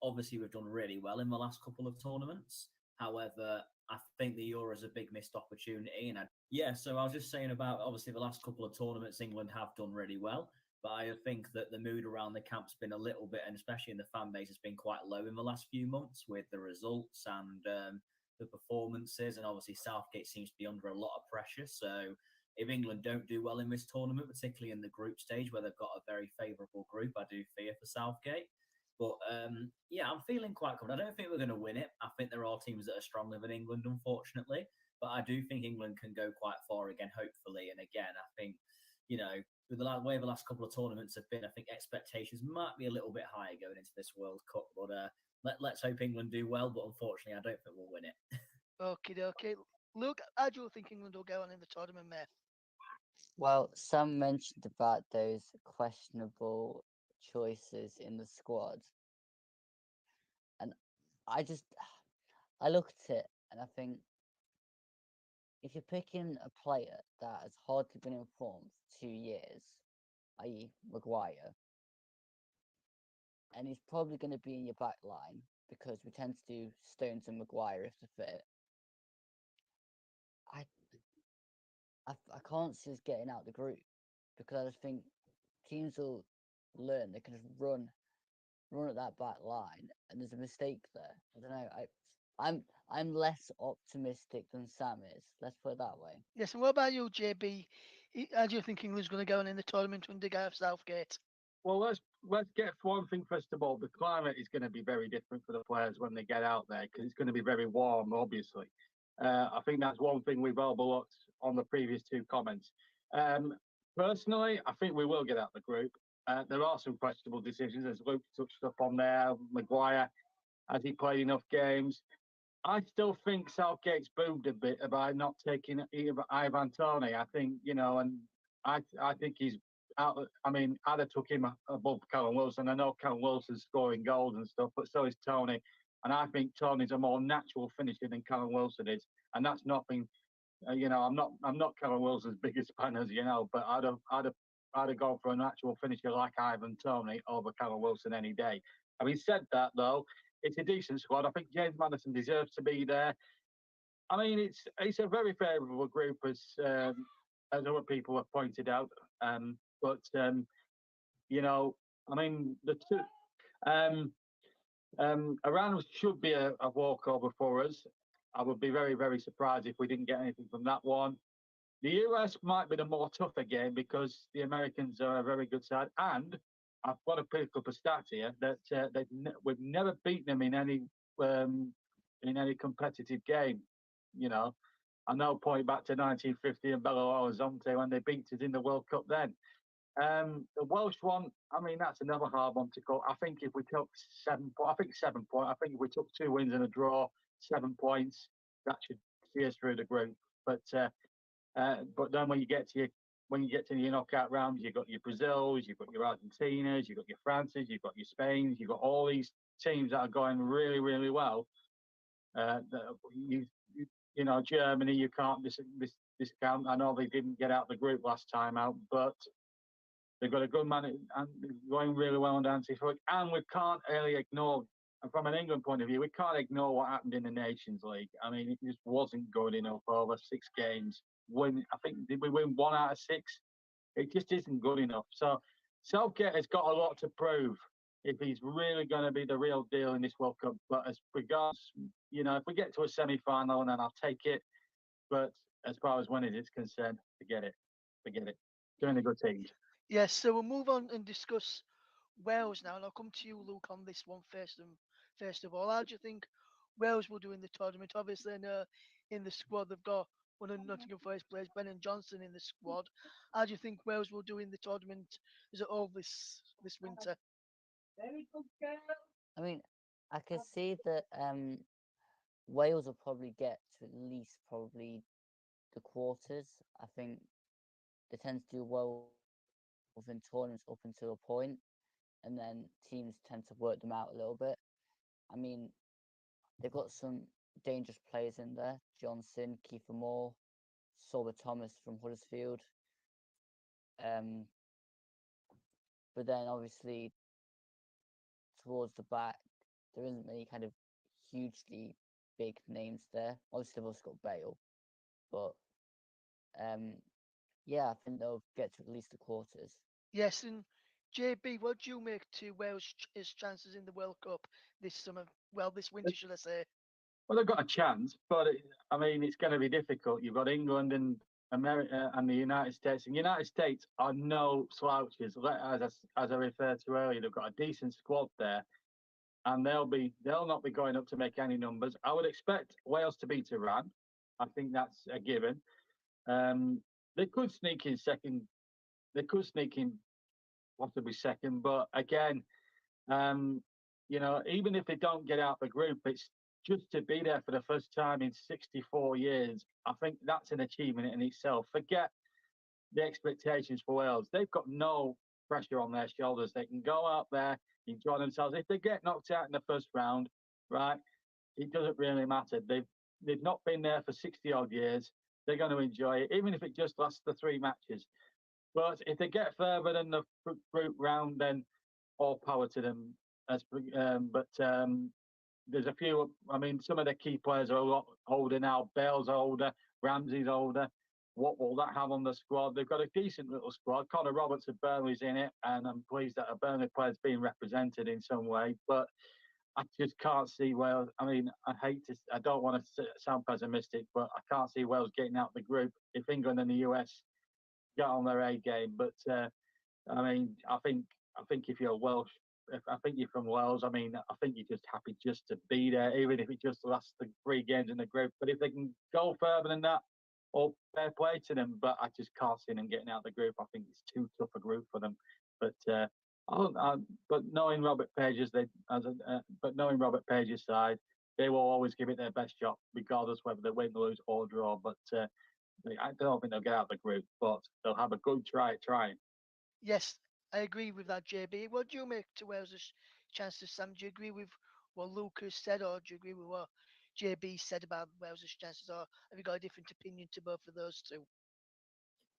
Obviously, we've done really well in the last couple of tournaments. However, I think the Euro is a big missed opportunity. Yeah, so I was just saying about obviously the last couple of tournaments, England have done really well. But I think that the mood around the camp's been a little bit, and especially in the fan base, has been quite low in the last few months with the results and the performances. And obviously, Southgate seems to be under a lot of pressure. So if England don't do well in this tournament, particularly in the group stage where they've got a very favourable group, I do fear for Southgate. But yeah, I'm feeling quite confident. I don't think we're going to win it. I think there are teams that are stronger than England, unfortunately. But I do think England can go quite far again, hopefully. And again, I think, you know, with the way the last couple of tournaments have been, I think expectations might be a little bit higher going into this World Cup. But let's hope England do well. But unfortunately, I don't think we'll win it. Okay. Luke, how do you think England will go on in the tournament, mate? Well, Sam mentioned about those questionable choices in the squad, and I look at it and I think if you're picking a player that has hardly been in form for 2 years, i.e. Maguire, and he's probably going to be in your back line because we tend to do Stones and Maguire if they're fit. I can't see us getting out the group because I just think teams will learn they can just run at that back line, and there's a mistake there. I don't know. I'm less optimistic than Sam is. Let's put it that way. Yes, and what about you, JB? How do you think England's going to go on in the tournament under Gareth Southgate? Well, let's get one thing first of all. The climate is going to be very different for the players when they get out there because it's going to be very warm, obviously. I think that's one thing we've overlooked on the previous two comments. Personally, I think we will get out the group. There are some questionable decisions, as Luke touched up on there. Maguire, has he played enough games? I still think Southgate's boomed a bit by not taking Ivan Toney. I think, and I think he's out. I mean, I'd have took him above Callum Wilson. I know Callum Wilson's scoring goals and stuff, but so is Toney. And I think Tony's a more natural finisher than Callum Wilson is. And that's nothing, I'm not Callum Wilson's biggest fan, as you know, but I'd have gone for a natural finisher like Ivan Toney over Callum Wilson any day. Having said that, though, it's a decent squad. I think James Maddison deserves to be there. I mean, it's a very favourable group, as other people have pointed out. But I mean, the two. Iran should be a walkover for us. I would be very, very surprised if we didn't get anything from that one. The US might be the more tougher game because the Americans are a very good side, and I've got to pick up a stat here that we've never beaten them in any competitive game. I know point back to 1950 and Belo Horizonte when they beat us in the World Cup then. The Welsh one, I mean, that's another hard one to call. I think if we took 7 points, I think if we took 2 wins and a draw, 7 points, that should see us through the group. But then when you get to your knockout rounds, you've got your Brazils, you've got your Argentinas, you've got your Frances, you've got your Spains, you've got all these teams that are going really, really well. Germany, you can't discount. I know they didn't get out the group last time out, but they've got a good man and going really well on Andy Flick. And we can't really ignore, from an England point of view, we can't ignore what happened in the Nations League. I mean, it just wasn't good enough over 6 games. I think, did we win 1 out of 6? It just isn't good enough. So Southgate has got a lot to prove if he's really going to be the real deal in this World Cup. But as regards, if we get to a semi-final, then I'll take it. But as far as winning is concerned, forget it. Doing a good teams. Yes, so we'll move on and discuss Wales now, and I'll come to you, Luke, on this one first of all. How do you think Wales will do in the tournament? Obviously, in the squad, they've got one of Nottingham Forest players, Brennan Johnson, in the squad. How do you think Wales will do in the tournament as a whole this winter? Very good girl. I mean, I can see that Wales will probably get to at least probably the quarters. I think they tend to do well within tournaments up until a point, and then teams tend to work them out a little bit. I mean, they've got some dangerous players in there: Johnson, Kiefer Moore, Solver Thomas from Huddersfield. but then obviously towards the back, there isn't many kind of hugely big names there. Obviously, they've also got Bale, but yeah, I think they'll get to at least the quarters. Yes, and JB, what do you make to Wales' chances in the World Cup this summer? Well, this winter, should I say? Well, they've got a chance, but I mean, it's going to be difficult. You've got England and America and the United States. And the United States are no slouches. As I referred to earlier, they've got a decent squad there, and they'll not be going up to make any numbers. I would expect Wales to beat Iran. I think that's a given. They could sneak in second. They could sneak in possibly second, but again, even if they don't get out the group, it's just to be there for the first time in 64 years. I think that's an achievement in itself. Forget the expectations for Wales. They've got no pressure on their shoulders. They can go out there, enjoy themselves. If they get knocked out in the first round, right, it doesn't really matter. They've not been there for 60 odd years. They're going to enjoy it, even if it just lasts the 3 matches. But if they get further than the group round, then all power to them. There's a few. I mean, some of the key players are a lot older now. Bale's older, Ramsey's older. What will that have on the squad? They've got a decent little squad. Connor Roberts of Burnley's in it, and I'm pleased that a Burnley player's being represented in some way. But I just can't see Wales. I mean, I don't want to sound pessimistic, but I can't see Wales getting out the group if England and the US get on their A game. But I mean, I think if you're Welsh, I think you're from Wales. I mean, I think you're just happy just to be there, even if it just lasts the 3 games in the group. But if they can go further than that, all fair play to them. But I just can't see them getting out of the group. I think it's too tough a group for them. But but knowing Robert Page's side, they will always give it their best shot, regardless whether they win, lose, or draw. But I don't think they'll get out of the group, but they'll have a good try at trying. Yes, I agree with that, JB. What do you make to Wales' chances, Sam? Do you agree with what Lucas said, or do you agree with what JB said about Wales' chances, or have you got a different opinion to both of those two?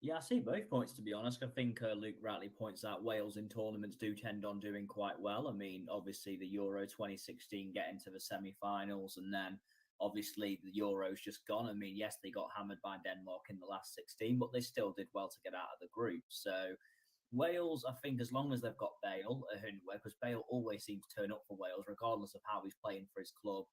Yeah, I see both points, to be honest. I think Luke rightly points out Wales in tournaments do tend on doing quite well. I mean, obviously, the Euro 2016 getting to the semi-finals, and then obviously the Euro's just gone. I mean, yes, they got hammered by Denmark in the last 16, but they still did well to get out of the group. So Wales, I think, as long as they've got Bale, because Bale always seems to turn up for Wales, regardless of how he's playing for his club,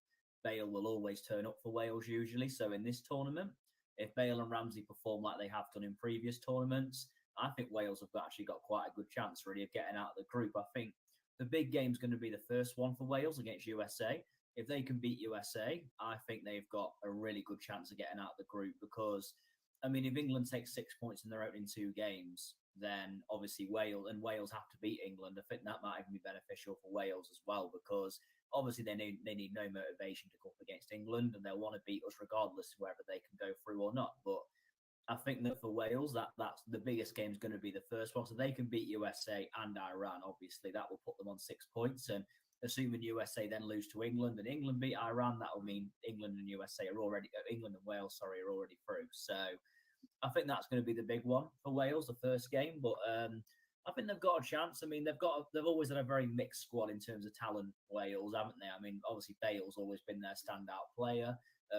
Bale will always turn up for Wales usually. So in this tournament, if Bale and Ramsey perform like they have done in previous tournaments, I think Wales have actually got quite a good chance, really, of getting out of the group. I think the big game's going to be the first one for Wales against USA. If they can beat USA, I think they've got a really good chance of getting out of the group because, I mean, if England takes 6 points in their opening 2 games, then obviously Wales have to beat England. I think that might even be beneficial for Wales as well because obviously they need no motivation to go up against England and they'll want to beat us regardless of whether they can go through or not. But I think that for Wales, that's the biggest game is going to be the first one. So they can beat USA and Iran. Obviously, that will put them on 6 points. And assuming USA then lose to England and England beat Iran, that will mean England and Wales are already through. So I think that's going to be the big one for Wales, the first game. But I think they've got a chance. I mean, they've always had a very mixed squad in terms of talent, Wales, haven't they? I mean, obviously Bale's always been their standout player.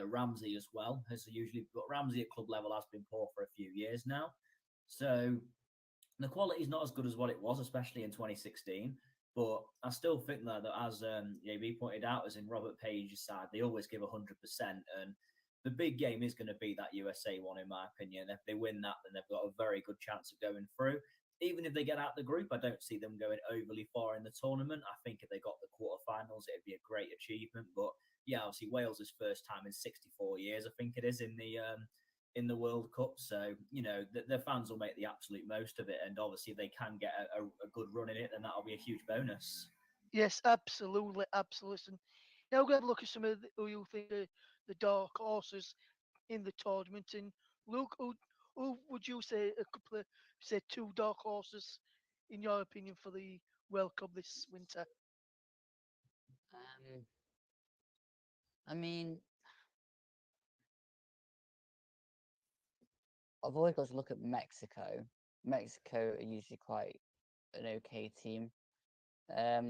Ramsey as well has usually, but Ramsey at club level has been poor for a few years now. So the quality is not as good as what it was, especially in 2016. But I still think that as JB pointed out, as in Robert Page's side, they always give 100%. And the big game is going to be that USA one, in my opinion. If they win that, then they've got a very good chance of going through. Even if they get out the group, I don't see them going overly far in the tournament. I think if they got the quarterfinals, it'd be a great achievement. But yeah, obviously Wales' first time in 64 years, I think it is in the World Cup. So the fans will make the absolute most of it, and obviously if they can get a good run in it, then that'll be a huge bonus. Yes, absolutely, absolutely. Now we're going to look at some of who you think are the dark horses in the tournament. And Luke, who would you say a couple of, say, 2 dark horses, in your opinion, for the World Cup this winter? I mean, I've always got to look at Mexico. Mexico are usually quite an okay team. I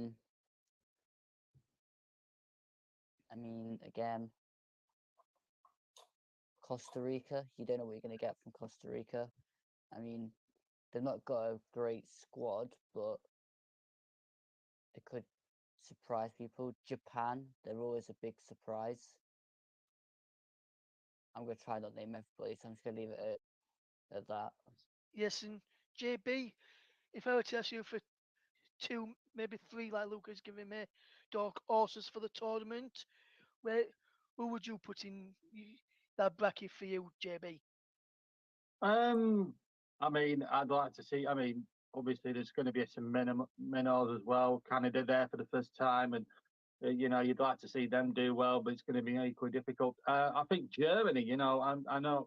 mean, again, Costa Rica, you don't know what you're going to get from Costa Rica. I mean, they've not got a great squad, but they could surprise people. Japan, they're always a big surprise. I'm going to try not name everybody, so I'm just going to leave it at that. Yes, and JB, if I were to ask you for 2, maybe 3, like Lucas giving me, dark horses for the tournament, where who would you put in that bracket for you, JB? I mean, I'd like to see. I mean, obviously, there's going to be some minnows as well. Canada there for the first time, and you'd like to see them do well, but it's going to be equally difficult. I think Germany. I know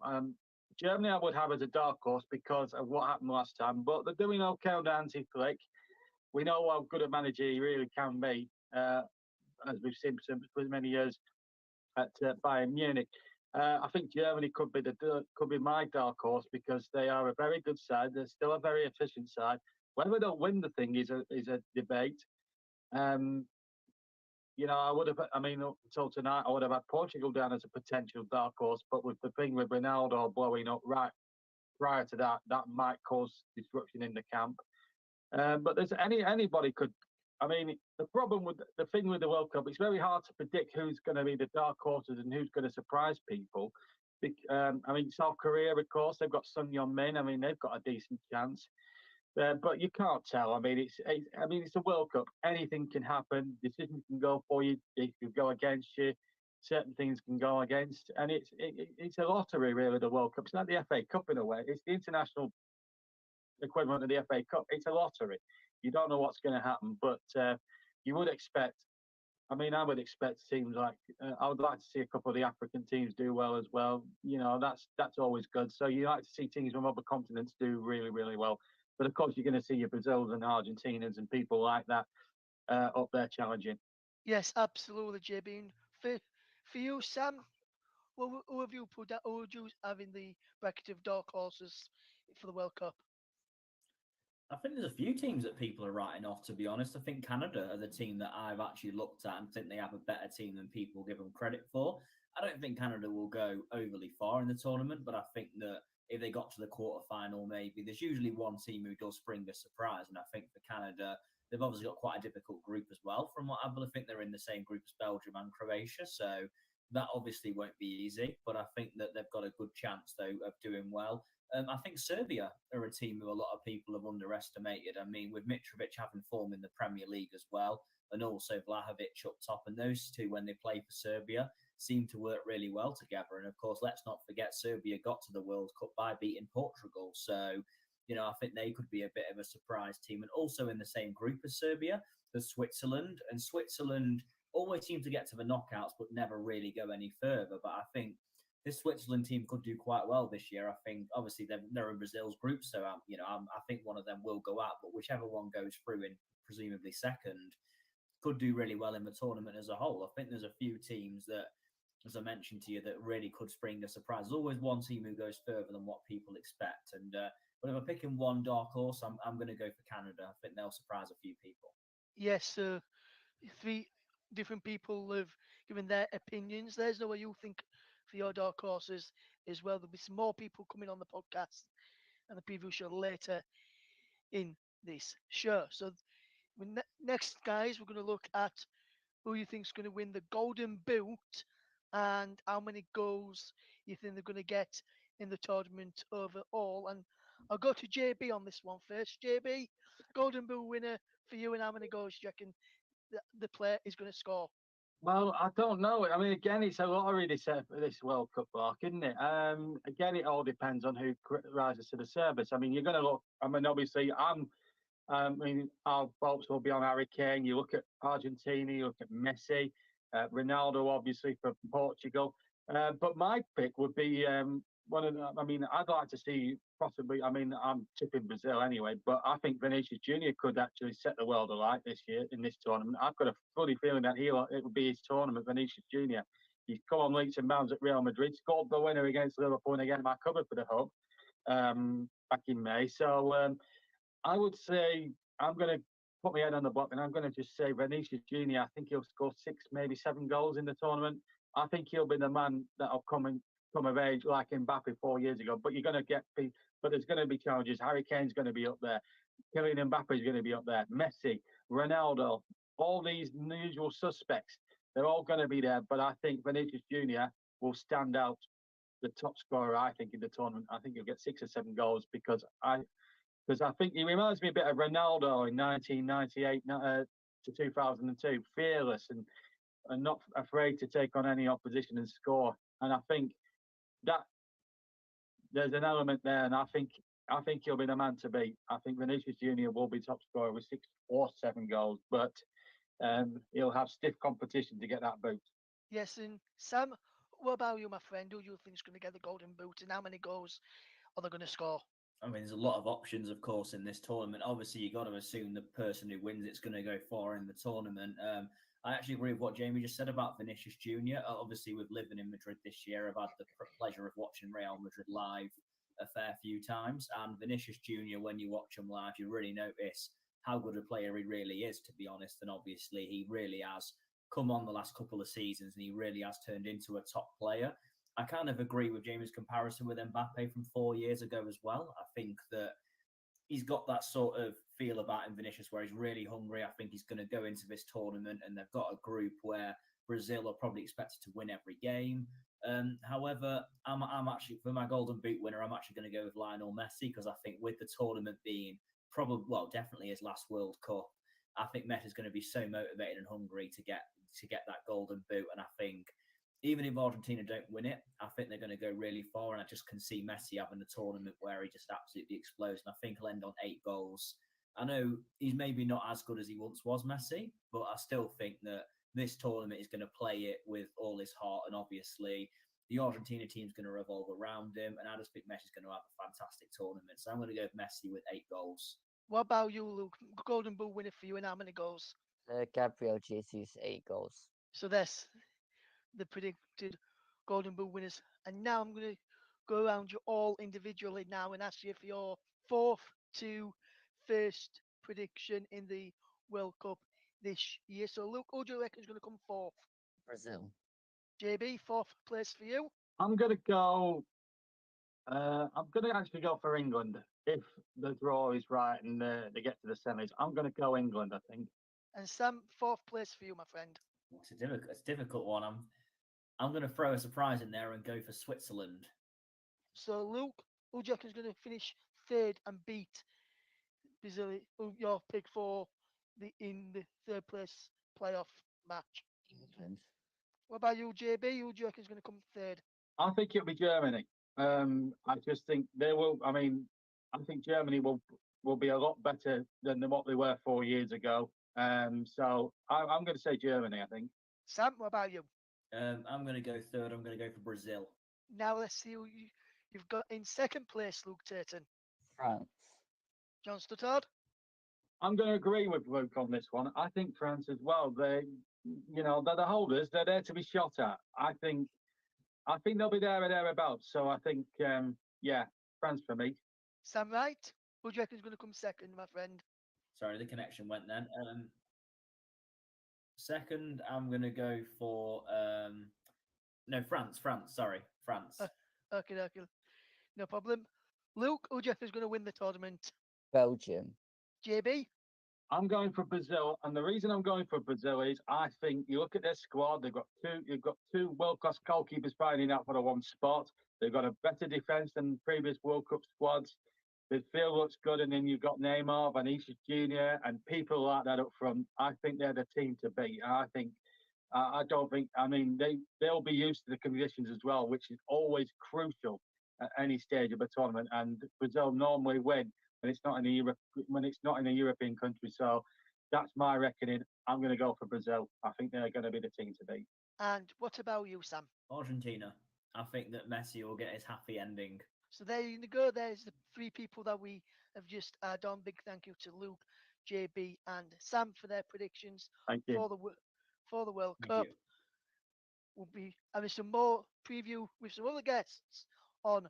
Germany I would have as a dark horse because of what happened last time, but they're doing okay under Hansi Flick. We know how good a manager he really can be, as we've seen for many years at Bayern Munich. I think Germany could be my dark horse because they are a very good side. They're still a very efficient side. Whether they'll win the thing is a debate. I would have. I mean, until tonight, I would have had Portugal down as a potential dark horse, but with the thing with Ronaldo blowing up right prior to that, that might cause disruption in the camp. But there's anybody could. I mean, the problem with the thing with the World Cup, it's very hard to predict who's going to be the dark horses and who's going to surprise people. I mean, South Korea, of course, they've got Sun Yeon-min. I mean, they've got a decent chance, but you can't tell. I mean, it's a World Cup. Anything can happen. Decisions can go for you. It can go against you. Certain things can go against, and it's a lottery, really. The World Cup. It's not the FA Cup in a way. It's the international equivalent of the FA Cup. It's a lottery. You don't know what's going to happen, but you would expect. I mean, I would expect teams like I would like to see a couple of the African teams do well as well. That's always good. So you like to see teams from other continents do really, really well. But of course, you're going to see your Brazils and Argentinas and people like that up there challenging. Yes, absolutely, JB. And for you, Sam, who have you put that? Who would you have in the bracket of dark horses for the World Cup? I think there's a few teams that people are writing off, to be honest. I think Canada are the team that I've actually looked at and think they have a better team than people give them credit for. I don't think Canada will go overly far in the tournament, but I think that if they got to the quarterfinal, maybe there's usually one team who does spring a surprise. And I think for Canada, they've obviously got quite a difficult group as well. From what I think they're in the same group as Belgium and Croatia. So that obviously won't be easy, but I think that they've got a good chance, though, of doing well. I think Serbia are a team who a lot of people have underestimated. I mean, with Mitrovic having form in the Premier League as well, and also Vlahovic up top, and those two, when they play for Serbia, seem to work really well together. And of course, let's not forget Serbia got to the World Cup by beating Portugal. So, I think they could be a bit of a surprise team. And also in the same group as Serbia, there's Switzerland. And Switzerland always seem to get to the knockouts, but never really go any further. But I think this Switzerland team could do quite well this year. I think obviously they're in Brazil's group, so I think one of them will go out, but whichever one goes through in presumably second could do really well in the tournament as a whole. I think there's a few teams that, as I mentioned to you, that really could spring a surprise. There's always one team who goes further than what people expect, and but if I'm picking one dark horse, I'm going to go for Canada. I think they'll surprise a few people. Yes, 3 different people have given their opinions. There's no way you think for your dark horses as well. There'll be some more people coming on the podcast and the preview show later in this show. So next, guys, we're going to look at who you think is going to win the Golden Boot and how many goals you think they're going to get in the tournament overall. And I'll go to JB on this one first. JB, Golden Boot winner for you, and how many goals do you reckon the player is going to score? Well, I don't know. I mean, again, it's a lottery this World Cup, Mark, isn't it? Again, it all depends on who rises to the surface. I mean, you're going to look. I mean, obviously, our folks will be on Harry Kane. You look at Argentina, you look at Messi, Ronaldo, obviously for Portugal. But my pick would be one of the. I mean, I'd like to see possibly. I mean, I'm tipping Brazil anyway, but I think Vinicius Junior could actually set the world alight this year in this tournament. I've got a funny feeling that it will be his tournament, Vinicius Junior. He's come on leaps and bounds at Real Madrid, scored the winner against Liverpool, and again, my cover for the hub back in May. So I would say I'm going to put my head on the block and I'm going to just say Vinicius Junior. I think he'll score 6, maybe 7 goals in the tournament. I think he'll be the man that'll come of age like Mbappe 4 years ago. But you're going to get people, but there's going to be challenges. Harry Kane's going to be up there. Kylian Mbappe is going to be up there. Messi, Ronaldo, all these usual suspects. They're all going to be there. But I think Vinicius Junior will stand out, the top scorer, I think, in the tournament. I think he'll get 6 or 7 goals because I think he reminds me a bit of Ronaldo in 1998 to 2002, fearless and not afraid to take on any opposition and score. And I think that there's an element there, and I think he'll be the man to beat. I think Vinicius Junior will be top scorer with 6 or 7 goals, but he'll have stiff competition to get that boot. Yes, and Sam, what about you, my friend? Who do you think is going to get the golden boot, and how many goals are they going to score? I mean, there's a lot of options, of course, in this tournament. Obviously, you got to assume the person who wins it's going to go far in the tournament. I actually agree with what Jamie just said about Vinicius Junior. Obviously, with living in Madrid this year, I've had the pleasure of watching Real Madrid live a fair few times. And Vinicius Junior, when you watch him live, you really notice how good a player he really is, to be honest. And obviously, he really has come on the last couple of seasons and he really has turned into a top player. I kind of agree with Jamie's comparison with Mbappe from 4 years ago as well. I think that he's got that sort of feel about him, Vinicius, where he's really hungry. I think he's going to go into this tournament and they've got a group where Brazil are probably expected to win every game. However, I'm actually, for my golden boot winner, I'm actually going to go with Lionel Messi because I think with the tournament being probably, well, definitely his last World Cup, I think Messi's going to be so motivated and hungry to get that golden boot. And I think even if Argentina don't win it, I think they're going to go really far. And I just can see Messi having a tournament where he just absolutely explodes. And I think he'll end on 8 goals. I know he's maybe not as good as he once was, Messi, but I still think that this tournament is going to play it with all his heart. And obviously, the Argentina team's going to revolve around him. And I just think Messi's going to have a fantastic tournament. So I'm going to go with Messi with 8 goals. What about you, Luke? Golden boot winner for you, and how many goals? Gabriel Jesus, 8 goals. So that's the predicted golden boot winners. And now I'm going to go around you all individually now and ask you for your 4th to 1st prediction in the World Cup this year. So, Luke, who do you reckon is going to come 4th? Brazil. JB, 4th place for you. I'm going to go. I'm going to actually go for England if the draw is right and they get to the semis. I'm going to go England, I think. And Sam, 4th place for you, my friend. It's a difficult one. I'm going to throw a surprise in there and go for Switzerland. So, Luke, who do you reckon is going to finish 3rd and beat Brazil? Your pick for in the 3rd place playoff match? England. What about you, JB? Who do you reckon is going to come 3rd? I think it'll be Germany. I just think they will. I mean, I think Germany will be a lot better than what they were 4 years ago. So I'm going to say Germany, I think. Sam, what about you? I'm going to go 3rd. I'm going to go for Brazil. Now let's see who you've got in 2nd place, Luke Turton. France. John Stuttard. I'm going to agree with Luke on this one. I think France as well. They're the holders. They're there to be shot at. I think they'll be there or thereabouts. So I think, France for me. Sam Wright. Who do you reckon is going to come 2nd, my friend? Sorry, the connection went then. 2nd, I'm going to go for France. Sorry, France. Okay. No problem. Luke, who do you reckon is going to win the tournament? Belgium. JB. I'm going for Brazil, and the reason I'm going for Brazil is I think you look at their squad. You've got two world-class goalkeepers fighting out for the one spot. They've got a better defense than previous World Cup squads. The field looks good, and then you've got Neymar, Vinicius Junior, and people like that up front. I think they're the team to beat. I don't think. I mean, they'll be used to the conditions as well, which is always crucial at any stage of a tournament. And Brazil normally win when it's not in a European country. So that's my reckoning. I'm going to go for Brazil. I think they're going to be the team to beat. And what about you, Sam? Argentina. I think that Messi will get his happy ending. So there you go. There's the 3 people that we have just done. Big thank you to Luke, JB, and Sam for their predictions Thank you. for the World Thank Cup. you. We'll be having some more preview with some other guests on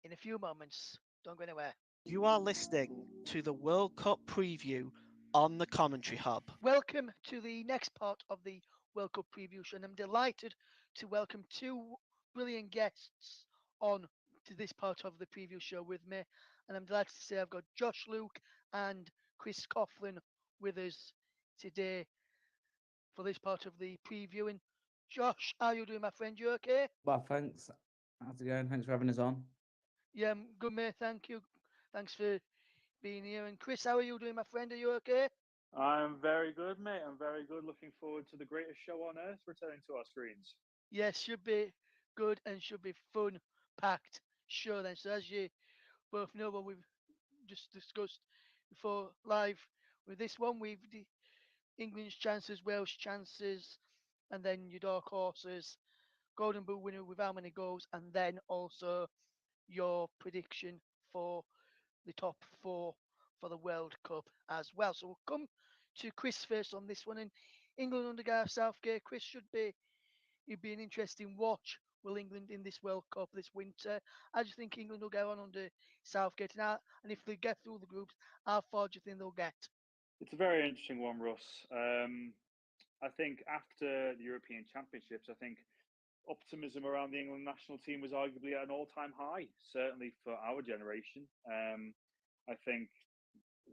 in a few moments. Don't go anywhere. You are listening to the World Cup preview on the Commentary Hub. Welcome to the next part of the World Cup preview show, and I'm delighted to welcome two brilliant guests on to this part of the preview show with me. And I'm delighted to say I've got Josh Luke and Chris Coughlin with us today for this part of the preview. And Josh, how are you doing, my friend? You okay? Well, thanks. How's it going? Thanks for having us on. Yeah, I'm good, mate. Thank you. Thanks for being here. And Chris, how are you doing, my friend? Are you okay? I'm very good, mate. I'm very good. Looking forward to the greatest show on earth returning to our screens. Yes, should be good and should be fun packed show then. So as you both know what we've just discussed before live with this one, we've the England's chances, Wales' chances, and then your dark horses, Golden Boot winner with how many goals, and then also your prediction for the top four for the World Cup as well. So we'll come to Chris first on this one. And England under Gareth Southgate, Chris it'd be an interesting watch. Will England in this World Cup this winter? How do you think England will go on under Southgate? And if they get through the groups, how far do you think they'll get? It's a very interesting one, Russ. I think after the European Championships, I think optimism around the England national team was arguably at an all-time high, certainly for our generation. I think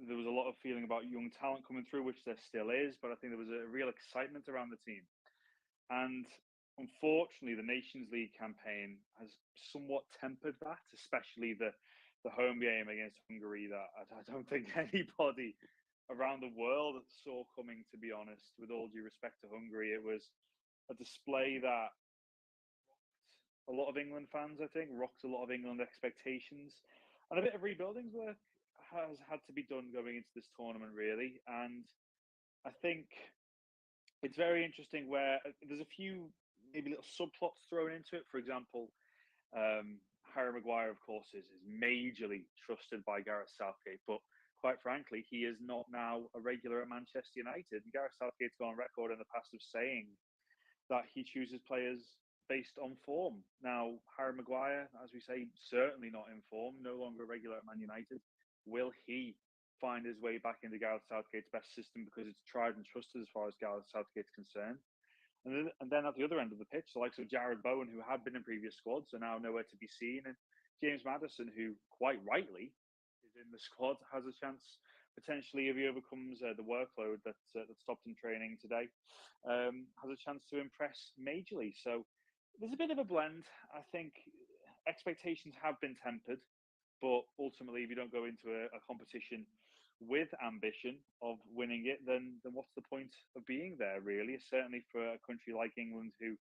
there was a lot of feeling about young talent coming through, which there still is, but I think there was a real excitement around the team. And unfortunately, the Nations League campaign has somewhat tempered that, especially the home game against Hungary that I don't think anybody around the world saw coming, to be honest. With all due respect to Hungary, it was a display that a lot of England fans, I think, rocked a lot of England expectations. And a bit of rebuilding work has had to be done going into this tournament, really. And I think it's very interesting where there's a few maybe little subplots thrown into it. For example, Harry Maguire, of course, is majorly trusted by Gareth Southgate, but quite frankly, he is not now a regular at Manchester United. And Gareth Southgate's gone on record in the past of saying that he chooses players based on form. Now, Harry Maguire, as we say, certainly not in form, no longer a regular at Man United. Will he find his way back into Gareth Southgate's best system because it's tried and trusted as far as Gareth Southgate's concerned? And then at the other end of the pitch, the likes of Jared Bowen, who had been in previous squads, are now nowhere to be seen. And James Maddison, who quite rightly is in the squad, has a chance potentially, if he overcomes the workload that stopped him training today, has a chance to impress majorly. So there's a bit of a blend. I think expectations have been tempered, but ultimately, if you don't go into a competition with ambition of winning it, then what's the point of being there? Really, certainly for a country like England who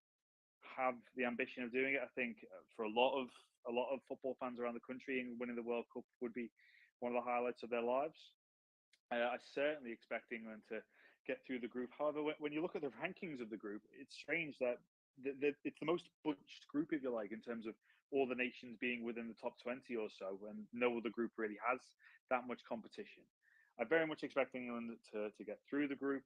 have the ambition of doing it. I think for a lot of football fans around the country, England winning the World Cup would be one of the highlights of their lives. I certainly expect England to get through the group. However, when you look at the rankings of the group, it's strange that it's the most bunched group, if you like, in terms of all the nations being within the top 20 or so, and no other group really has that much competition. I very much expect England to get through the group.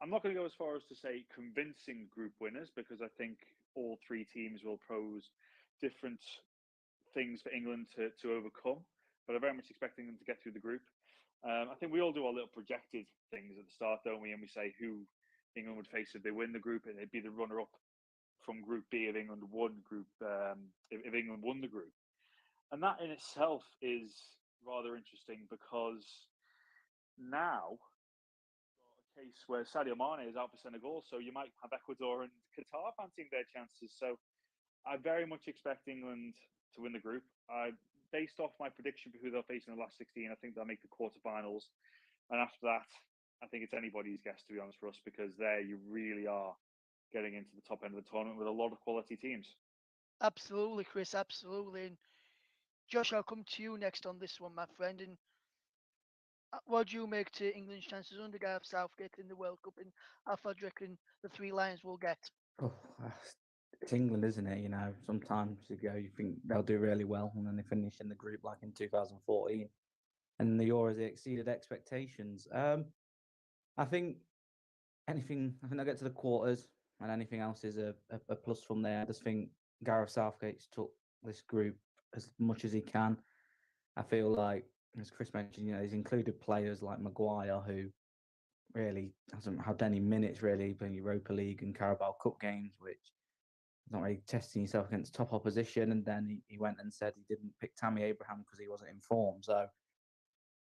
I'm not going to go as far as to say convincing group winners, because I think all three teams will pose different things for England to overcome, but I'm very much expecting them to get through the group. I think we all do our little projected things at the start, don't we? And we say who England would face if they win the group, and they'd be the runner-up from Group B if England won if England won the group. And that in itself is rather interesting, because now a case where Sadio Mane is out for Senegal, so you might have Ecuador and Qatar fancying their chances. So I very much expect England to win the group. Based off my prediction for who they'll face in the last 16, I think they'll make the quarterfinals. And after that, I think it's anybody's guess, to be honest, Russ, because there you really are getting into the top end of the tournament with a lot of quality teams. Absolutely, Chris, absolutely. And Josh, I'll come to you next on this one, my friend. And what do you make to England's chances under Gareth Southgate in the World Cup? And how far do you reckon the Three Lions will get? Oh, it's England, isn't it? You know, sometimes you think they'll do really well, and then they finish in the group like in 2014, and the Euros they exceeded expectations. I think they'll get to the quarters, and anything else is a plus from there. I just think Gareth Southgate's took this group as much as he can. I feel like as Chris mentioned, he's included players like Maguire, who really hasn't had any minutes really playing Europa League and Carabao Cup games, which is not really testing yourself against top opposition. And then he went and said he didn't pick Tammy Abraham because he wasn't in form. So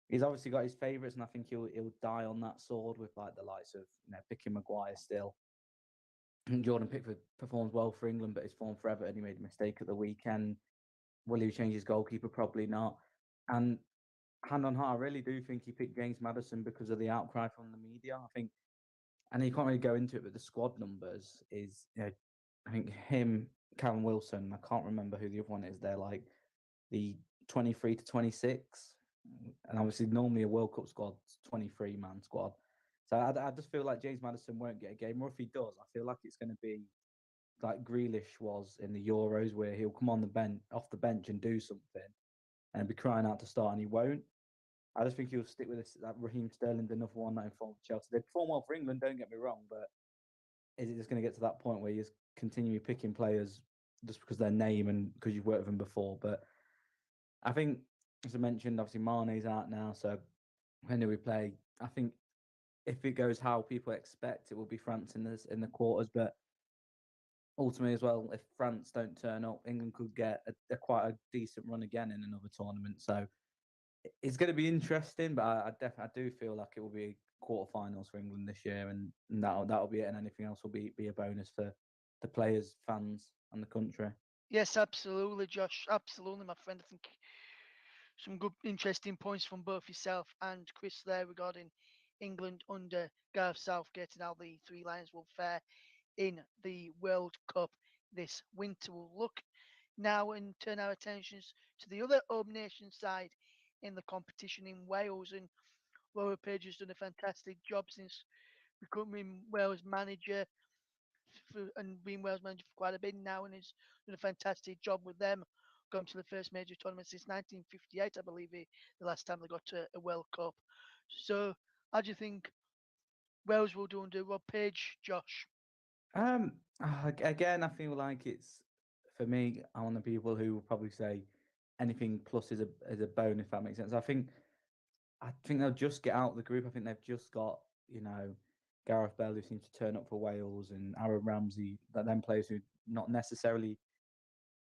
he's obviously got his favourites, and I think he'll die on that sword with like the likes of picking Maguire still. And Jordan Pickford performs well for England, but his form for Everton, he made a mistake at the weekend. Will he change his goalkeeper? Probably not. And hand on heart, I really do think he picked James Maddison because of the outcry from the media. I think, and you can't really go into it, but the squad numbers is, I think him, Callum Wilson, I can't remember who the other one is. They're like the 23 to 26. And obviously, normally a World Cup squad's 23-man squad. So I just feel like James Maddison won't get a game, or if he does, I feel like it's going to be like Grealish was in the Euros, where he'll come on the bench, off the bench, and do something, and be crying out to start, and he won't. I just think he'll stick with this. That Raheem Sterling's another one that informed Chelsea. They perform well for England, don't get me wrong, but is it just going to get to that point where you just continue picking players just because their name and because you've worked with them before? But I think, as I mentioned, obviously Mane's out now, so when do we play? I think if it goes how people expect, it will be France in the quarters. But ultimately, as well, if France don't turn up, England could get a quite a decent run again in another tournament. So it's going to be interesting, but I do feel like it will be quarterfinals for England this year, and that'll be it. And anything else will be a bonus for the players, fans, and the country. Yes, absolutely, Josh. Absolutely, my friend. I think some good, interesting points from both yourself and Chris there regarding England under Gareth Southgate and how the Three Lions will fare in the World Cup this winter. We'll look now and turn our attentions to the other home nation side in the competition in Wales. And Laura Page has done a fantastic job since becoming Wales manager and been Wales manager for quite a bit now, and has done a fantastic job with them. Gone to the first major tournament since 1958, I believe, the last time they got to a World Cup. So, how do you think Wales will do under Rob Page, Josh? Again, I feel like it's, for me, I'm one of the people who will probably say anything plus is a bone, if that makes sense. I think they'll just get out of the group. I think they've just got, Gareth Bale, who seems to turn up for Wales, and Aaron Ramsey, that them players who not necessarily,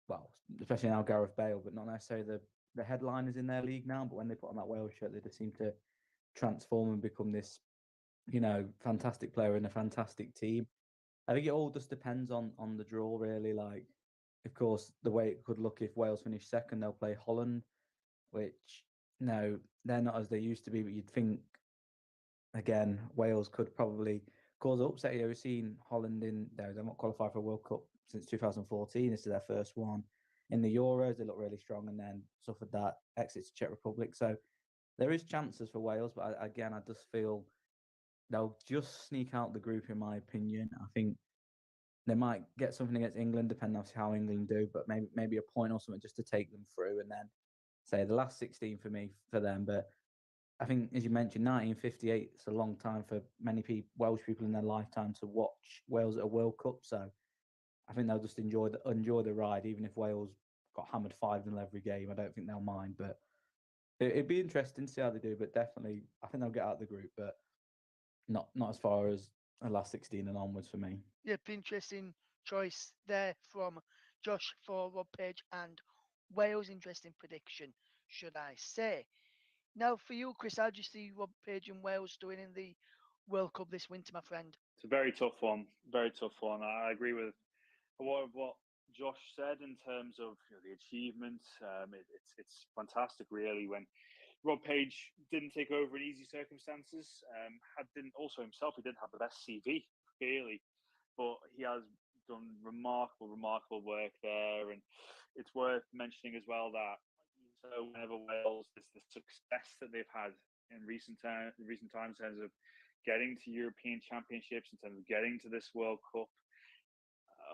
well, especially now Gareth Bale, but not necessarily the headliners in their league now. But when they put on that Wales shirt, they just seem to transform and become this, fantastic player and a fantastic team. I think it all just depends on the draw, really. Like, of course, the way it could look if Wales finish second, they'll play Holland, which, no, they're not as they used to be. But you'd think, again, Wales could probably cause upset. We've seen Holland they're not qualified for a World Cup since 2014. This is their first one. In the Euros, they look really strong and then suffered that exit to Czech Republic. So there is chances for Wales, but I just feel they'll just sneak out the group, in my opinion. I think they might get something against England, depending on how England do, but maybe a point or something just to take them through, and then say the last 16 for them. But I think, as you mentioned, 1958 is a long time for many Welsh people in their lifetime to watch Wales at a World Cup. So I think they'll just enjoy the ride, even if Wales got hammered 5-0 every game. I don't think they'll mind, but it'd be interesting to see how they do. But definitely, I think they'll get out of the group, but not as far as the last 16 and onwards for me. Yep, interesting choice there from Josh for Rob Page and Wales. Interesting prediction, should I say. Now, for you, Chris, how do you see Rob Page and Wales doing in the World Cup this winter, my friend? It's a very tough one. Very tough one. I agree with a lot of what Josh said in terms of the achievements. It's fantastic, really, when Rob Page didn't take over in easy circumstances. Didn't also himself. He didn't have the best CV, really, but he has done remarkable work there. And it's worth mentioning as well that whenever Wales, there's the success that they've had in recent times in terms of getting to European Championships, in terms of getting to this World Cup.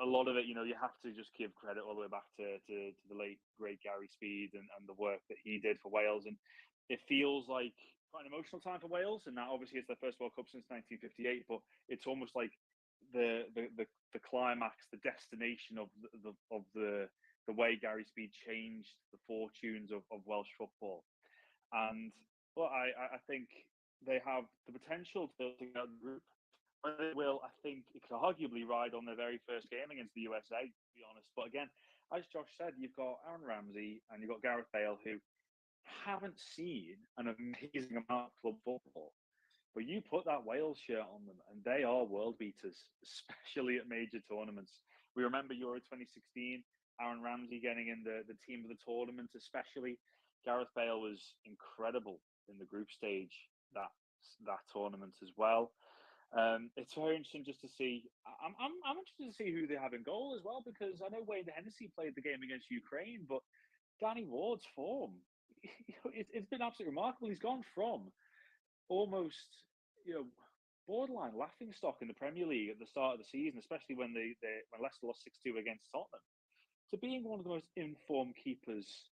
A lot of it, you have to just give credit all the way back to the late great Gary Speed and the work that he did for Wales. And it feels like quite an emotional time for Wales, and that obviously is their first World Cup since 1958. But it's almost like the climax, the destination of the way Gary Speed changed the fortunes of Welsh football. And well, I think they have the potential to get out of the group. But they will, I think, it could arguably ride on their very first game against the USA, to be honest. But again, as Josh said, you've got Aaron Ramsey and you've got Gareth Bale, who haven't seen an amazing amount of club football. But you put that Wales shirt on them, and they are world beaters, especially at major tournaments. We remember Euro 2016, Aaron Ramsey getting in the team of the tournament, especially. Gareth Bale was incredible in the group stage that tournament as well. It's very interesting just to see. I'm interested to see who they have in goal as well, because I know Wayne Hennessy played the game against Ukraine, but Danny Ward's form, it's been absolutely remarkable. He's gone from almost, borderline laughing stock in the Premier League at the start of the season, especially when when Leicester lost 6-2 against Tottenham, to being one of the most informed keepers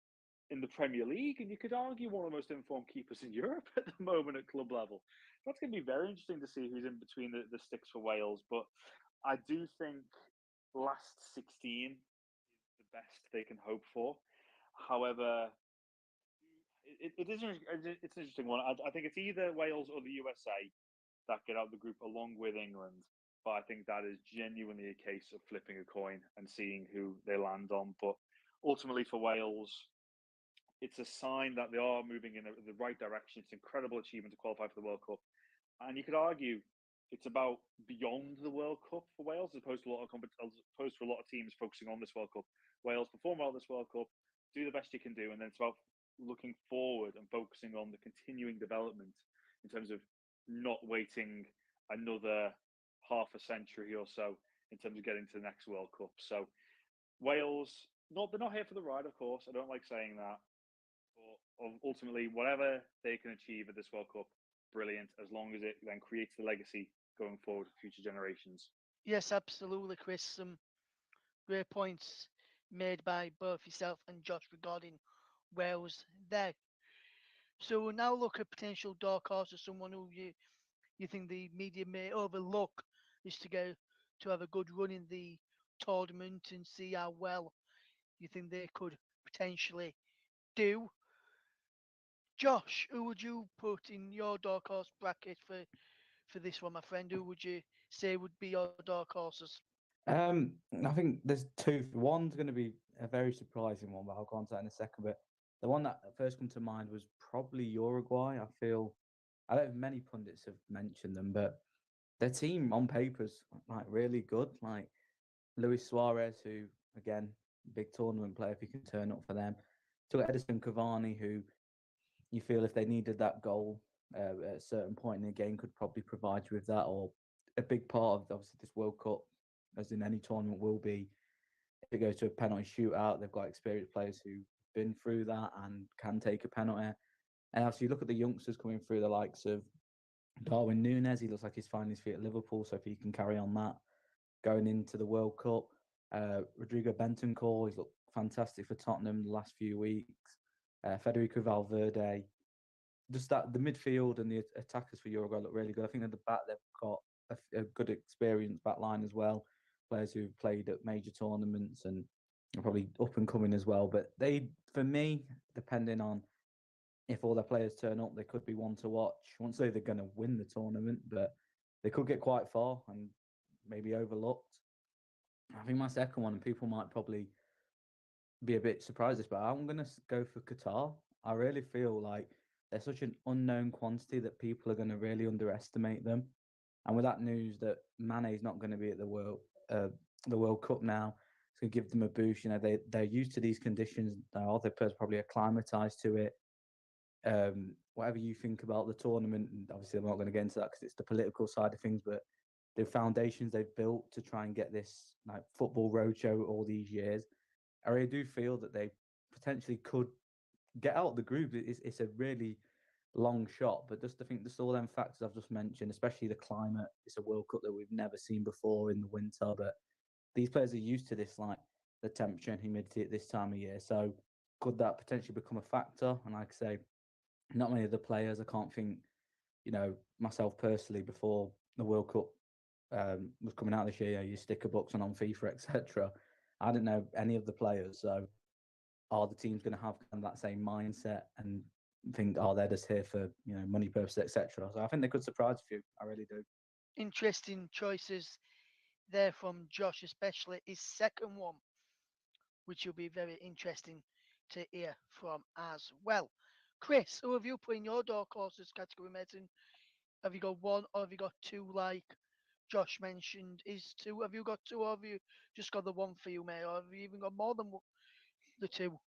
in the Premier League, and you could argue one of the most informed keepers in Europe at the moment at club level. That's going to be very interesting to see who's in between the sticks for Wales. But I do think last 16 is the best they can hope for. However, it's an interesting one. I think it's either Wales or the USA that get out of the group along with England. But I think that is genuinely a case of flipping a coin and seeing who they land on. But ultimately for Wales, it's a sign that they are moving in the right direction. It's an incredible achievement to qualify for the World Cup. And you could argue it's about beyond the World Cup for Wales, as opposed to a lot of teams focusing on this World Cup. Wales perform well at this World Cup, do the best you can do, and then it's about looking forward and focusing on the continuing development in terms of not waiting another half a century or so in terms of getting to the next World Cup. So Wales, they're not here for the ride, of course. I don't like saying that. But ultimately, whatever they can achieve at this World Cup, brilliant, as long as it then creates the legacy going forward for future generations. Yes, absolutely, Chris. Some great points made by both yourself and Josh regarding Wales there. So we'll now look at potential dark horse as someone who you think the media may overlook is to have a good run in the tournament and see how well you think they could potentially do. Josh, who would you put in your dark horse bracket for this one, my friend? Who would you say would be your dark horses? I think there's two. One's going to be a very surprising one, but I'll go on to that in a second. But the one that first come to mind was probably Uruguay. I don't think many pundits have mentioned them, but their team on paper's like really good. Like Luis Suarez, who again, big tournament player if he can turn up for them. To Edison Cavani, who you feel if they needed that goal at a certain point in the game could probably provide you with that, or a big part of obviously this World Cup, as in any tournament, will be if it goes to a penalty shootout. They've got experienced players who've been through that and can take a penalty. And as you look at the youngsters coming through, the likes of Darwin Núñez, he looks like he's finding his feet at Liverpool. So if he can carry on that going into the World Cup, Rodrigo Bentancur, he's looked fantastic for Tottenham the last few weeks. Federico Valverde, just that the midfield and the attackers for Uruguay look really good. I think at the back they've got a good experienced back line as well. Players who've played at major tournaments and are probably up and coming as well. But they, for me, depending on if all their players turn up, they could be one to watch. I won't say they're going to win the tournament, but they could get quite far and maybe overlooked. I think my second one, and people might probably be a bit surprised this, but I'm going to go for Qatar. I really feel like they're such an unknown quantity that people are going to really underestimate them. And with that news that Mane's not going to be at the World Cup now, it's going to give them a boost. You know, they're used to these conditions now. They're probably acclimatized to it. Whatever you think about the tournament, and obviously I'm not going to get into that because it's the political side of things, but the foundations they've built to try and get this like football roadshow all these years, I really do feel that they potentially could get out of the group. It's a really long shot, but just I think there's all them factors I've just mentioned, especially the climate. It's a World Cup that we've never seen before in the winter, but these players are used to this, like the temperature and humidity at this time of year. So could that potentially become a factor? And like I say, not many of the players, I can't think, myself personally, before the World Cup was coming out this year, your sticker books and on FIFA, etc. I didn't know any of the players. So are the teams going to have kind of that same mindset and think, oh, they're just here for money purposes, etc. So I think they could surprise a few. I really do. Interesting choices there from Josh, especially his second one, which will be very interesting to hear from as well. Chris, who have you put in your dark horses category, mate? And have you got one or have you got two, like Josh mentioned? Is two? Have you got two, or have you just got the one for you, mate? Or have you even got more than the two?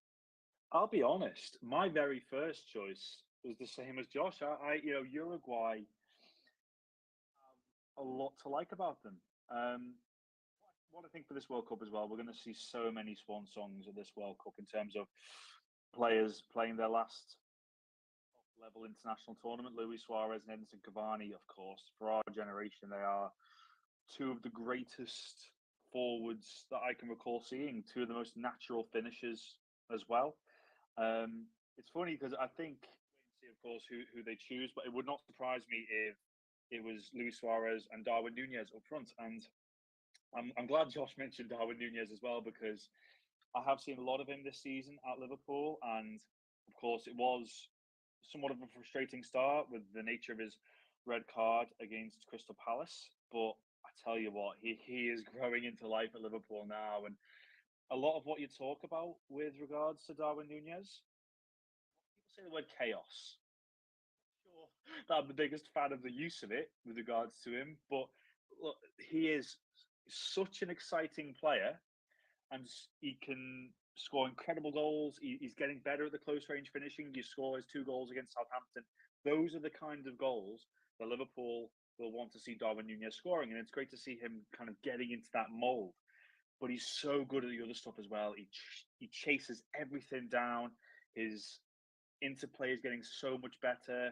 I'll be honest. My very first choice was the same as Josh. Uruguay, a lot to like about them. Um, what I think for this World Cup as well, we're going to see so many swan songs at this World Cup in terms of players playing their last level international tournament. Luis Suarez and Edinson Cavani, of course, for our generation, they are two of the greatest forwards that I can recall seeing. Two of the most natural finishers as well. It's funny because I think, of course, who they choose, but it would not surprise me if it was Luis Suarez and Darwin Nunez up front. And I'm glad Josh mentioned Darwin Nunez as well, because I have seen a lot of him this season at Liverpool, and of course, it was somewhat of a frustrating start with the nature of his red card against Crystal Palace. But I tell you what, he is growing into life at Liverpool now, and a lot of what you talk about with regards to Darwin Nunez, people say the word chaos. Sure, that I'm the biggest fan of the use of it with regards to him, but look, he is such an exciting player, and he can score incredible goals. He's getting better at the close range finishing. You score his 2 goals against Southampton. Those are the kind of goals that Liverpool will want to see Darwin Nunez scoring, and it's great to see him kind of getting into that mold. But he's so good at the other stuff as well. He chases everything down. His interplay is getting so much better.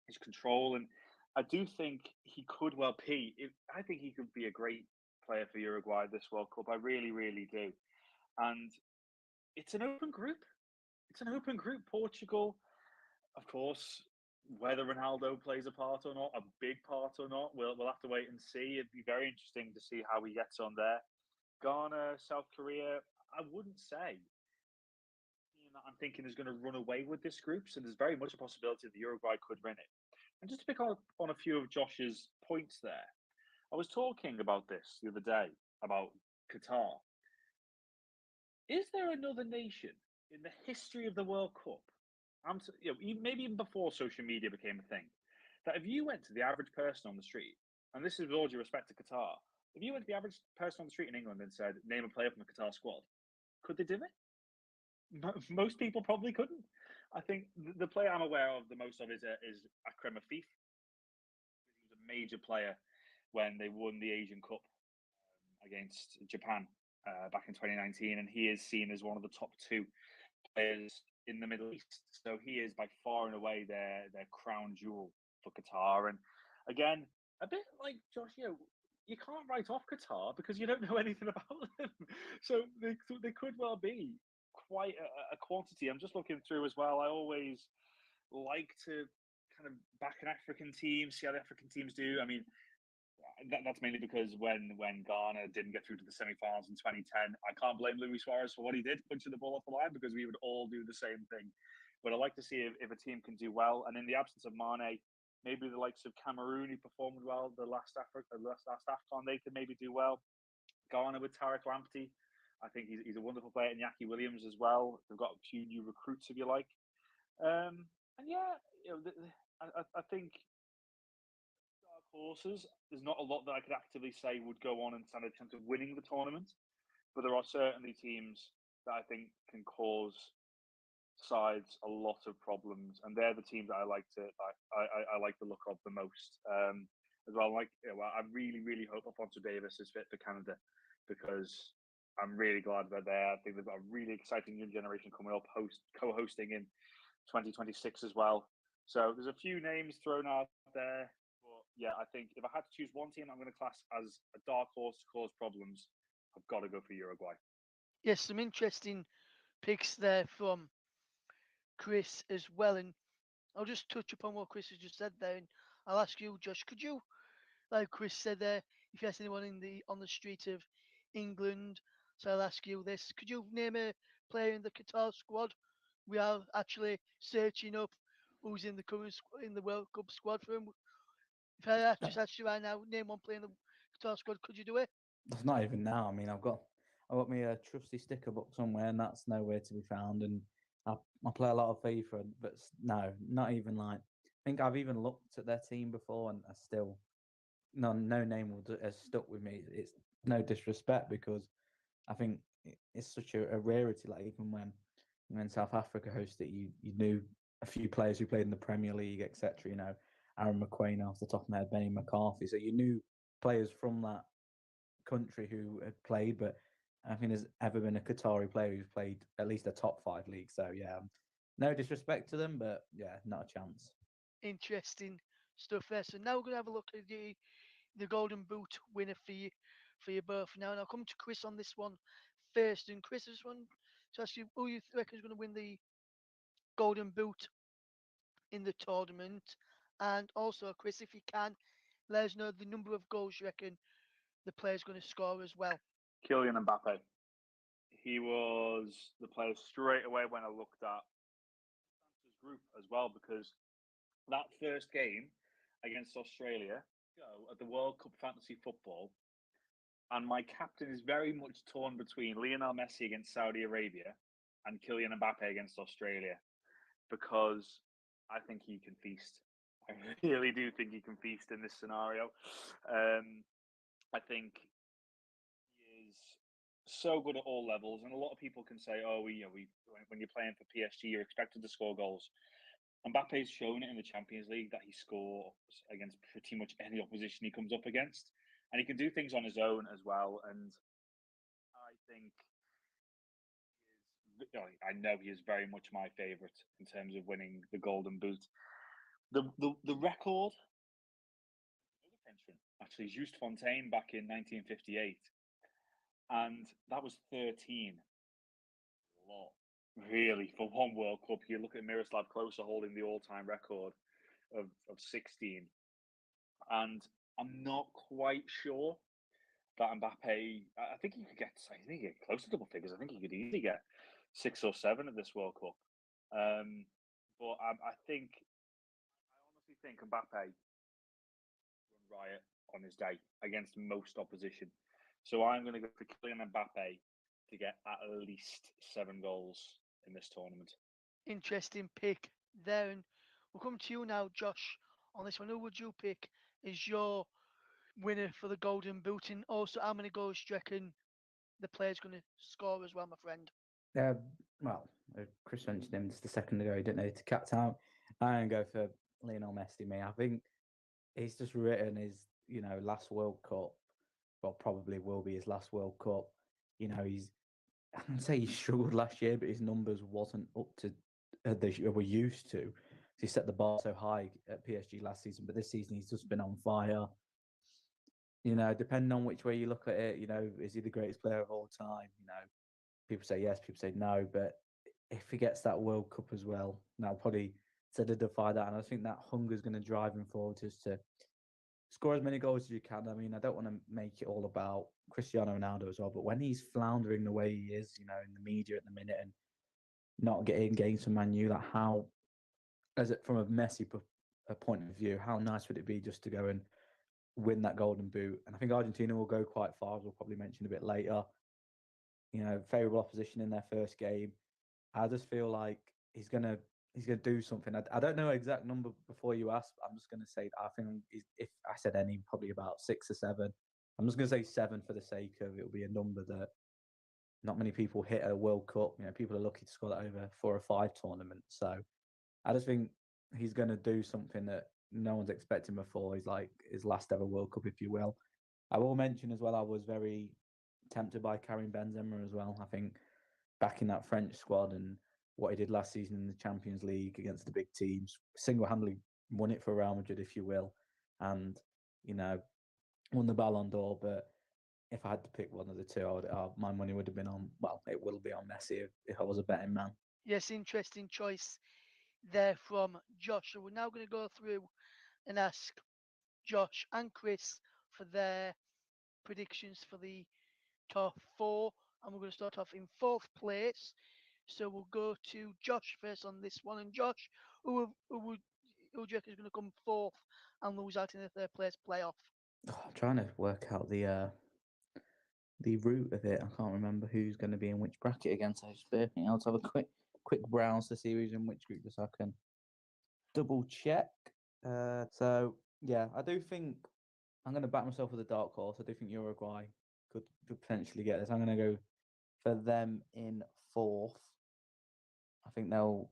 His control, and I do think he could well be. I think he could be a great player for Uruguay this World Cup. I really, really do. And it's an open group. It's an open group. Portugal, of course, whether Ronaldo plays a part or not, a big part or not, we'll have to wait and see. It'd be very interesting to see how he gets on there. Ghana, South Korea, I wouldn't say that I'm thinking is going to run away with this group. So there's very much a possibility that Uruguay could win it. And just to pick on a few of Josh's points there, I was talking about this the other day about Qatar. Is there another nation in the history of the World Cup, maybe even before social media became a thing, that if you went to the average person on the street, and this is with all due respect to Qatar, if you went to the average person on the street in England and said, name a player from the Qatar squad, could they do it? Most people probably couldn't. I think the player I'm aware of the most of is Akrem Afif. He was a major player when they won the Asian Cup against Japan back in 2019, and he is seen as one of the top 2 players in the Middle East. So he is by far and away their crown jewel for Qatar. And again, a bit like Josh, you can't write off Qatar because you don't know anything about them. So they could well be quite a quantity. I'm just looking through as well. I always like to kind of back an African team, see how the African teams do. I mean, that's mainly because when Ghana didn't get through to the semi-finals in 2010, I can't blame Luis Suarez for what he did, punching the ball off the line, because we would all do the same thing. But I like to see if a team can do well. And in the absence of Mane, maybe the likes of Cameroon, who performed well the last AFCON, they could maybe do well. Ghana with Tarek Lamptey, I think he's a wonderful player. And Yaki Williams as well. They've got a few new recruits, if you like. And yeah, I think horses, there's not a lot that I could actively say would go on and stand a chance of winning the tournament, but there are certainly teams that I think can cause sides a lot of problems, and they're the teams that I like the look of the most. As well, I really, really hope Alfonso Davis is fit for Canada, because I'm really glad they're there. I think they've got a really exciting young generation coming up, co-hosting in 2026 as well. So there's a few names thrown out there. Yeah, I think if I had to choose one team I'm going to class as a dark horse to cause problems, I've got to go for Uruguay. Yes, some interesting picks there from Chris as well. And I'll just touch upon what Chris has just said there. And I'll ask you, Josh, could you, like Chris said there, if you ask anyone on the street of England, so I'll ask you this, could you name a player in the Qatar squad? We are actually searching up who's in the in the World Cup squad for him. If I just asked you right now, name one player in the Qatar squad, could you do it? That's not even now. I mean, I've got me a trusty sticker book somewhere, and that's nowhere to be found. And I play a lot of FIFA, but no, not even like. I think I've even looked at their team before, and I still no name has stuck with me. It's no disrespect because I think it's such a rarity. Like even when South Africa hosted, you knew a few players who played in the Premier League, etc. You know, Aaron McQueen off the top of my head, Benny McCarthy. So you knew players from that country who had played, but I don't think there's ever been a Qatari player who's played at least a top 5 league. So yeah, no disrespect to them, but yeah, not a chance. Interesting stuff there. So now we're gonna have a look at the Golden Boot winner for you both now, and I'll come to Chris on this one first. And Chris, I just want to ask you who you reckon is going to win the Golden Boot in the tournament, and also Chris, if you can, let us know the number of goals you reckon the player's going to score as well. Kylian Mbappe. He was the player straight away when I looked at his group as well, because that first game against Australia at the World Cup Fantasy Football, and my captain is very much torn between Lionel Messi against Saudi Arabia and Kylian Mbappe against Australia, because I think he can feast. I really do think he can feast in this scenario. I think he is so good at all levels, and a lot of people can say, "Oh, when you're playing for PSG, you're expected to score goals." Mbappe's shown it in the Champions League that he scores against pretty much any opposition he comes up against, and he can do things on his own as well. And I think I know he is very much my favourite in terms of winning the Golden Boot. The record, another Frenchman actually, Just Fontaine back in 1958, and that was 13. A lot, really, for one World Cup. You look at Miroslav Klose holding the all-time record of 16, and I'm not quite sure that Mbappe. I think he could get. I think he could get close to double figures. I think he could easily get 6 or 7 at this World Cup. But I honestly think Mbappe run riot on his day against most opposition. So I'm going to go for Kylian Mbappe to get at least 7 goals in this tournament. Interesting pick there, and we'll come to you now, Josh, on this one. Who would you pick as your winner for the Golden Boot? And also, how many goals do you reckon the player's going to score as well, my friend? Yeah, well, Chris mentioned him just a second ago. He didn't know to cat out. I'm gonna go for Lionel Messi. Me, I think he's just written his, last World Cup. Well, probably will be his last World Cup. I can say he struggled last year, but his numbers wasn't up to they were used to. He set the bar so high at PSG last season, but this season he's just been on fire. Depending on which way you look at it, is he the greatest player of all time? People say yes, people say no, but if he gets that World Cup as well, that'll probably solidify that. And I think that hunger is going to drive him forward just to score as many goals as you can. I mean, I don't want to make it all about Cristiano Ronaldo as well, but when he's floundering the way he is, in the media at the minute and not getting games from Man U, like how, from a Messi point of view, how nice would it be just to go and win that Golden Boot? And I think Argentina will go quite far, as we'll probably mention a bit later. Favourable opposition in their first game. I just feel like he's gonna do something. I don't know exact number before you ask. I'm just gonna say I think if I said any, probably about 6 or 7. I'm just gonna say 7 for the sake of it'll be a number that not many people hit at a World Cup. People are lucky to score that over 4 or 5 tournaments. So I just think he's gonna do something that no one's expecting before. He's like his last ever World Cup, if you will. I will mention as well, I was very tempted by Karim Benzema as well. I think back in that French squad and what he did last season in the Champions League against the big teams, single-handedly won it for Real Madrid, if you will, and won the Ballon d'Or. But if I had to pick one of the two, my money would have been on. Well, it will be on Messi if I was a betting man. Yes, interesting choice there from Josh. So we're now going to go through and ask Josh and Chris for their predictions for the top 4, and we're going to start off in 4th place. So we'll go to Josh first on this one. And Josh, who do you reckon is going to come fourth and lose out in the third place playoff? I'm trying to work out the route of it. I can't remember who's going to be in which bracket again. So just bear with me. I'll have a quick browse to see who's in which group, just so I can double check. So yeah, I do think I'm going to back myself with a dark horse. I do think Uruguay could potentially get this. I'm going to go for them in fourth. I think they'll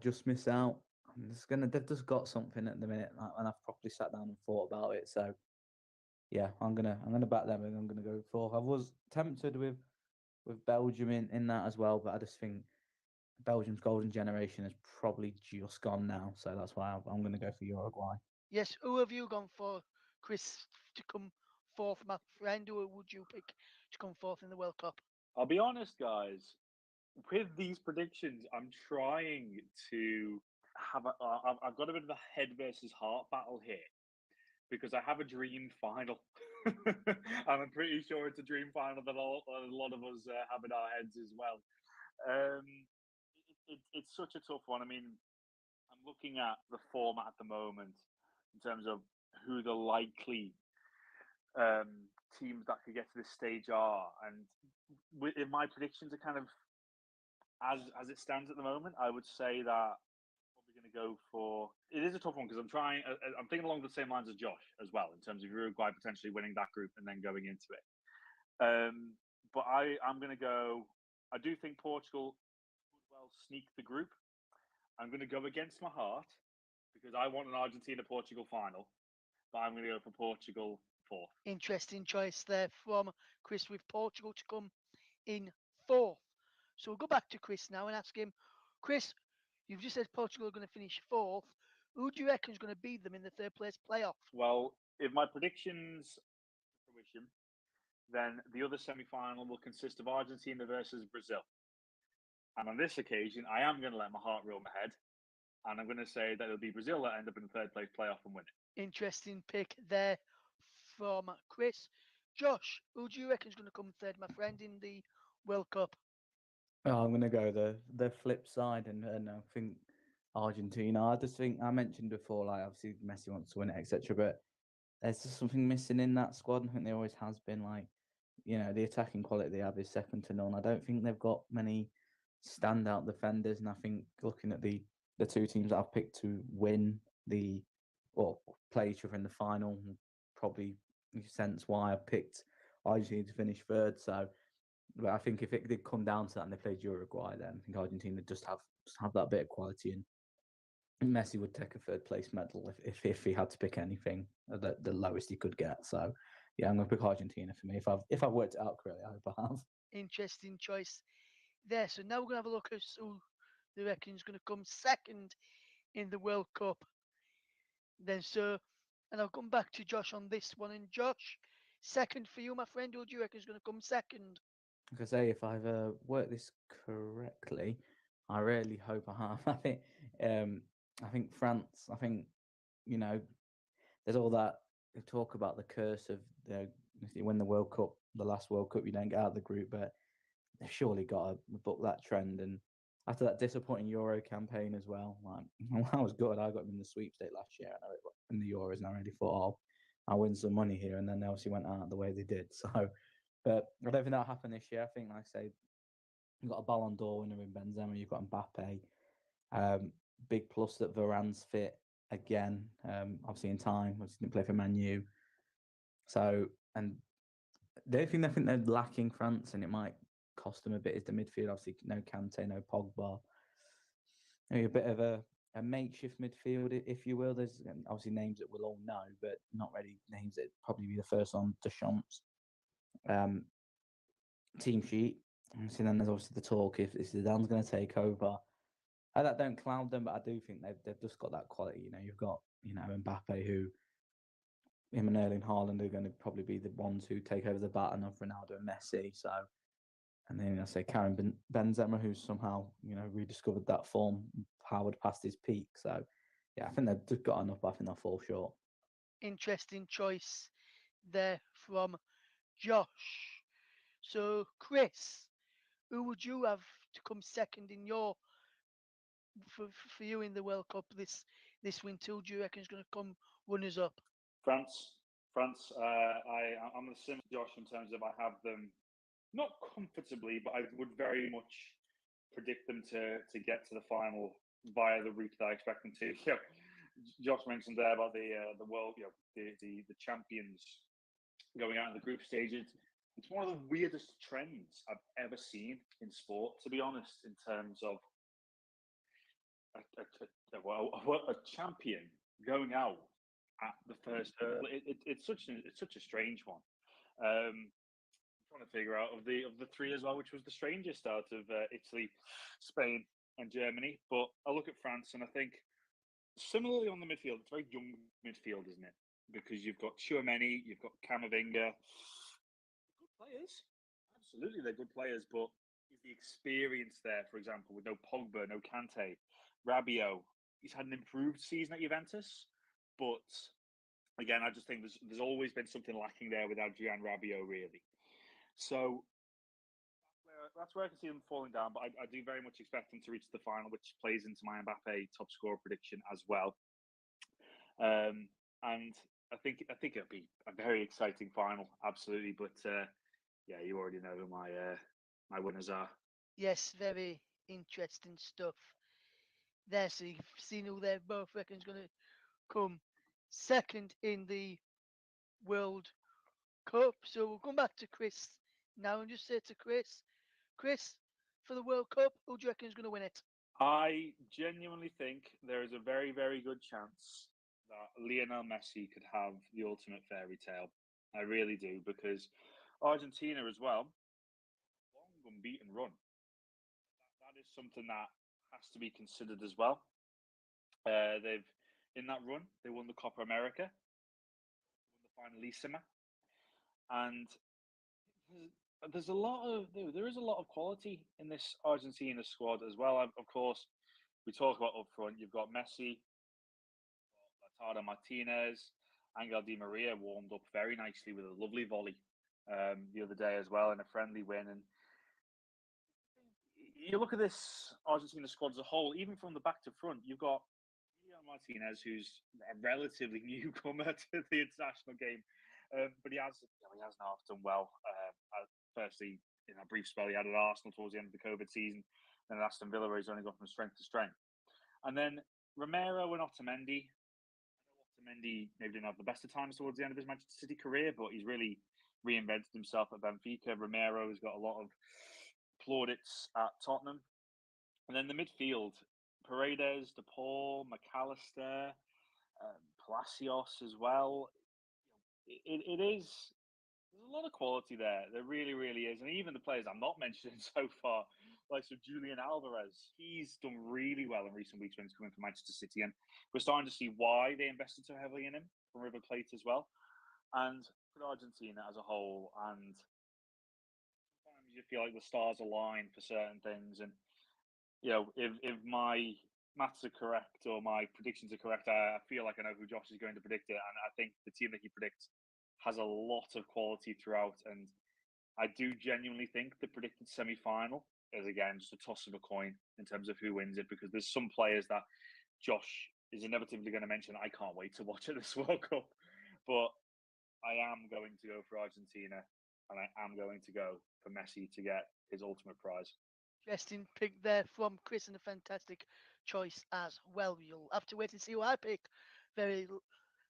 just miss out. They've just got something at the minute, and I've properly sat down and thought about it. So yeah, I'm gonna back them, and I'm gonna go fourth. I was tempted with Belgium in that as well, but I just think Belgium's golden generation has probably just gone now. So that's why I'm gonna go for Uruguay. Yes, who have you gone for, Chris, to come fourth, my friend? Who would you pick to come fourth in the World Cup? I'll be honest, guys. With these predictions, I'm trying to have I've got a bit of a head versus heart battle here because I have a dream final. And I'm pretty sure it's a dream final that a lot of us have in our heads as well. It's such a tough one. I mean, I'm looking at the format at the moment in terms of who the likely teams that could get to this stage are, and in my predictions are kind of as it stands at the moment. I would say that I'm probably going to go for. It is a tough one because I'm thinking along the same lines as Josh as well in terms of Uruguay potentially winning that group and then going into it. But I'm going to go. I do think Portugal would well sneak the group. I'm going to go against my heart because I want an Argentina-Portugal final, but I'm going to go for Portugal fourth. Interesting choice there from Chris, with Portugal to come in fourth. So we'll go back to Chris now and ask him, Chris, you've just said Portugal are going to finish fourth. Who do you reckon is going to beat them in the third place playoff? Well, if my predictions are fruition, then the other semi-final will consist of Argentina versus Brazil. And on this occasion, I am going to let my heart rule my head, and I'm going to say that it'll be Brazil that end up in the third place playoff and win it. Interesting pick there from Chris. Josh, who do you reckon is going to come third, my friend, in the World Cup? Oh, I'm gonna go the flip side, and I think Argentina. I just think I mentioned before, like obviously Messi wants to win it, etc. But there's just something missing in that squad. I think there always has been. Like, the attacking quality they have is second to none. I don't think they've got many standout defenders, and I think looking at the two teams that I've picked to win or play each other in the final, probably sense why I picked Argentina to finish third. So, but I think if it did come down to that and they played Uruguay, then I think Argentina just have that bit of quality, and Messi would take a third place medal if he had to pick anything at the lowest he could get. So yeah, I'm going to pick Argentina for me. If I've worked it out correctly, I hope I have. Interesting choice there. So now we're going to have a look at who they reckon is going to come second in the World Cup. Then, and I'll come back to Josh on this one. And Josh, second for you, my friend. Who do you reckon is going to come second? Like I say, if I've worked this correctly, I really hope I have. I think France. I think there's all that talk about the curse of if you win the World Cup, the last World Cup, you don't get out of the group, but they've surely got to book that trend. And after that disappointing Euro campaign as well, like I was good. I got them in the sweepstake last year, in the Euros, and I really thought, oh, I'll win some money here. And then they obviously went out the way they did. So, but I don't think that'll happen this year. I think, like I say, you've got a Ballon d'Or winner in Benzema, you've got Mbappe. Big plus that Varane's fit again. Obviously in time, obviously didn't play for Man U. So, and the only thing I think they're lacking, France, and it might cost them a bit, is the midfield. Obviously, no Kante, no Pogba. Maybe a bit of a makeshift midfield, if you will. There's obviously names that we'll all know, but not really names that probably be the first on Deschamps' team sheet. So then there's obviously the talk if Zidane's going to take over. That don't cloud them, but I do think they've just got that quality. You've got Mbappe, who him and Erling Haaland are going to probably be the ones who take over the baton of Ronaldo and Messi. So, and then I say Karim Benzema, who's somehow rediscovered that form, powered past his peak. So, yeah, I think they've just got enough, but I think they'll fall short. Interesting choice there from Josh. So, Chris, who would you have to come second in your for you in the World Cup this winter? Who do you reckon is going to come runners up? France. France. I'm the same as Josh in terms of I have them not comfortably, but I would very much predict them to get to the final via the route that I expect them to. Josh mentioned there about the world, the champions going out in the group stages. It's one of the weirdest trends I've ever seen in sport, to be honest, in terms of a champion going out at the first hurdle. It's such a strange one. I'm trying to figure out of the three as well, which was the strangest out of Italy, Spain, and Germany. But I look at France and I think similarly on the midfield, it's very young midfield, isn't it? Because you've got Chouameni, you've got Camavinga, good players. Absolutely, they're good players, but is the experience there? For example, with no Pogba, no Kante, Rabiot, he's had an improved season at Juventus, but again, I just think there's always been something lacking there with Adrian Rabiot, really. So that's where I can see them falling down, but I do very much expect them to reach the final, which plays into my Mbappe top scorer prediction as well. And I think it'll be a very exciting final, absolutely. But yeah, you already know who my winners are. Yes, very interesting stuff there. So you've seen who they both reckon is going to come second in the World Cup. So we'll come back to Chris now and just say to Chris, for the World Cup, who do you reckon is going to win it? I genuinely think there is a very, very good chance that Lionel Messi could have the ultimate fairy tale. I really do, because Argentina as well, long unbeaten run. That is something that has to be considered as well. They've in that run, they won the Copa America, won the Finalissima, and there is a lot of quality in this Argentina squad as well. Of course, we talk about up front. You've got Messi, Lautaro Martinez, Angel Di Maria warmed up very nicely with a lovely volley the other day as well in a friendly win. And you look at this Argentina squad as a whole, even from the back to front, you've got Martinez, who's a relatively newcomer to the international game, but he has now done well. Firstly, in a brief spell, he had at Arsenal towards the end of the COVID season, then at Aston Villa, where he's only gone from strength to strength. And then Romero and Otamendi. Otamendi maybe didn't have the best of times towards the end of his Manchester City career, but he's really reinvented himself at Benfica. Romero has got a lot of plaudits at Tottenham. And then the midfield, Paredes, De Paul, McAllister, Palacios as well. It is, there's a lot of quality there. There really, really is. And even the players I'm not mentioning so far, like Julian Alvarez, he's done really well in recent weeks when he's coming from Manchester City. And we're starting to see why they invested so heavily in him from River Plate as well. And for Argentina as a whole, and sometimes you feel like the stars align for certain things. And if my maths are correct or my predictions are correct, I feel like I know who Josh is going to predict it. And I think the team that he predicts has a lot of quality throughout. And I do genuinely think the predicted semi-final is, again, just a toss of a coin in terms of who wins it, because there's some players that Josh is inevitably going to mention I can't wait to watch at this World Cup. But I am going to go for Argentina, and I am going to go for Messi to get his ultimate prize. Interesting pick there from Chris, and a fantastic choice as well. You'll have to wait and see who I pick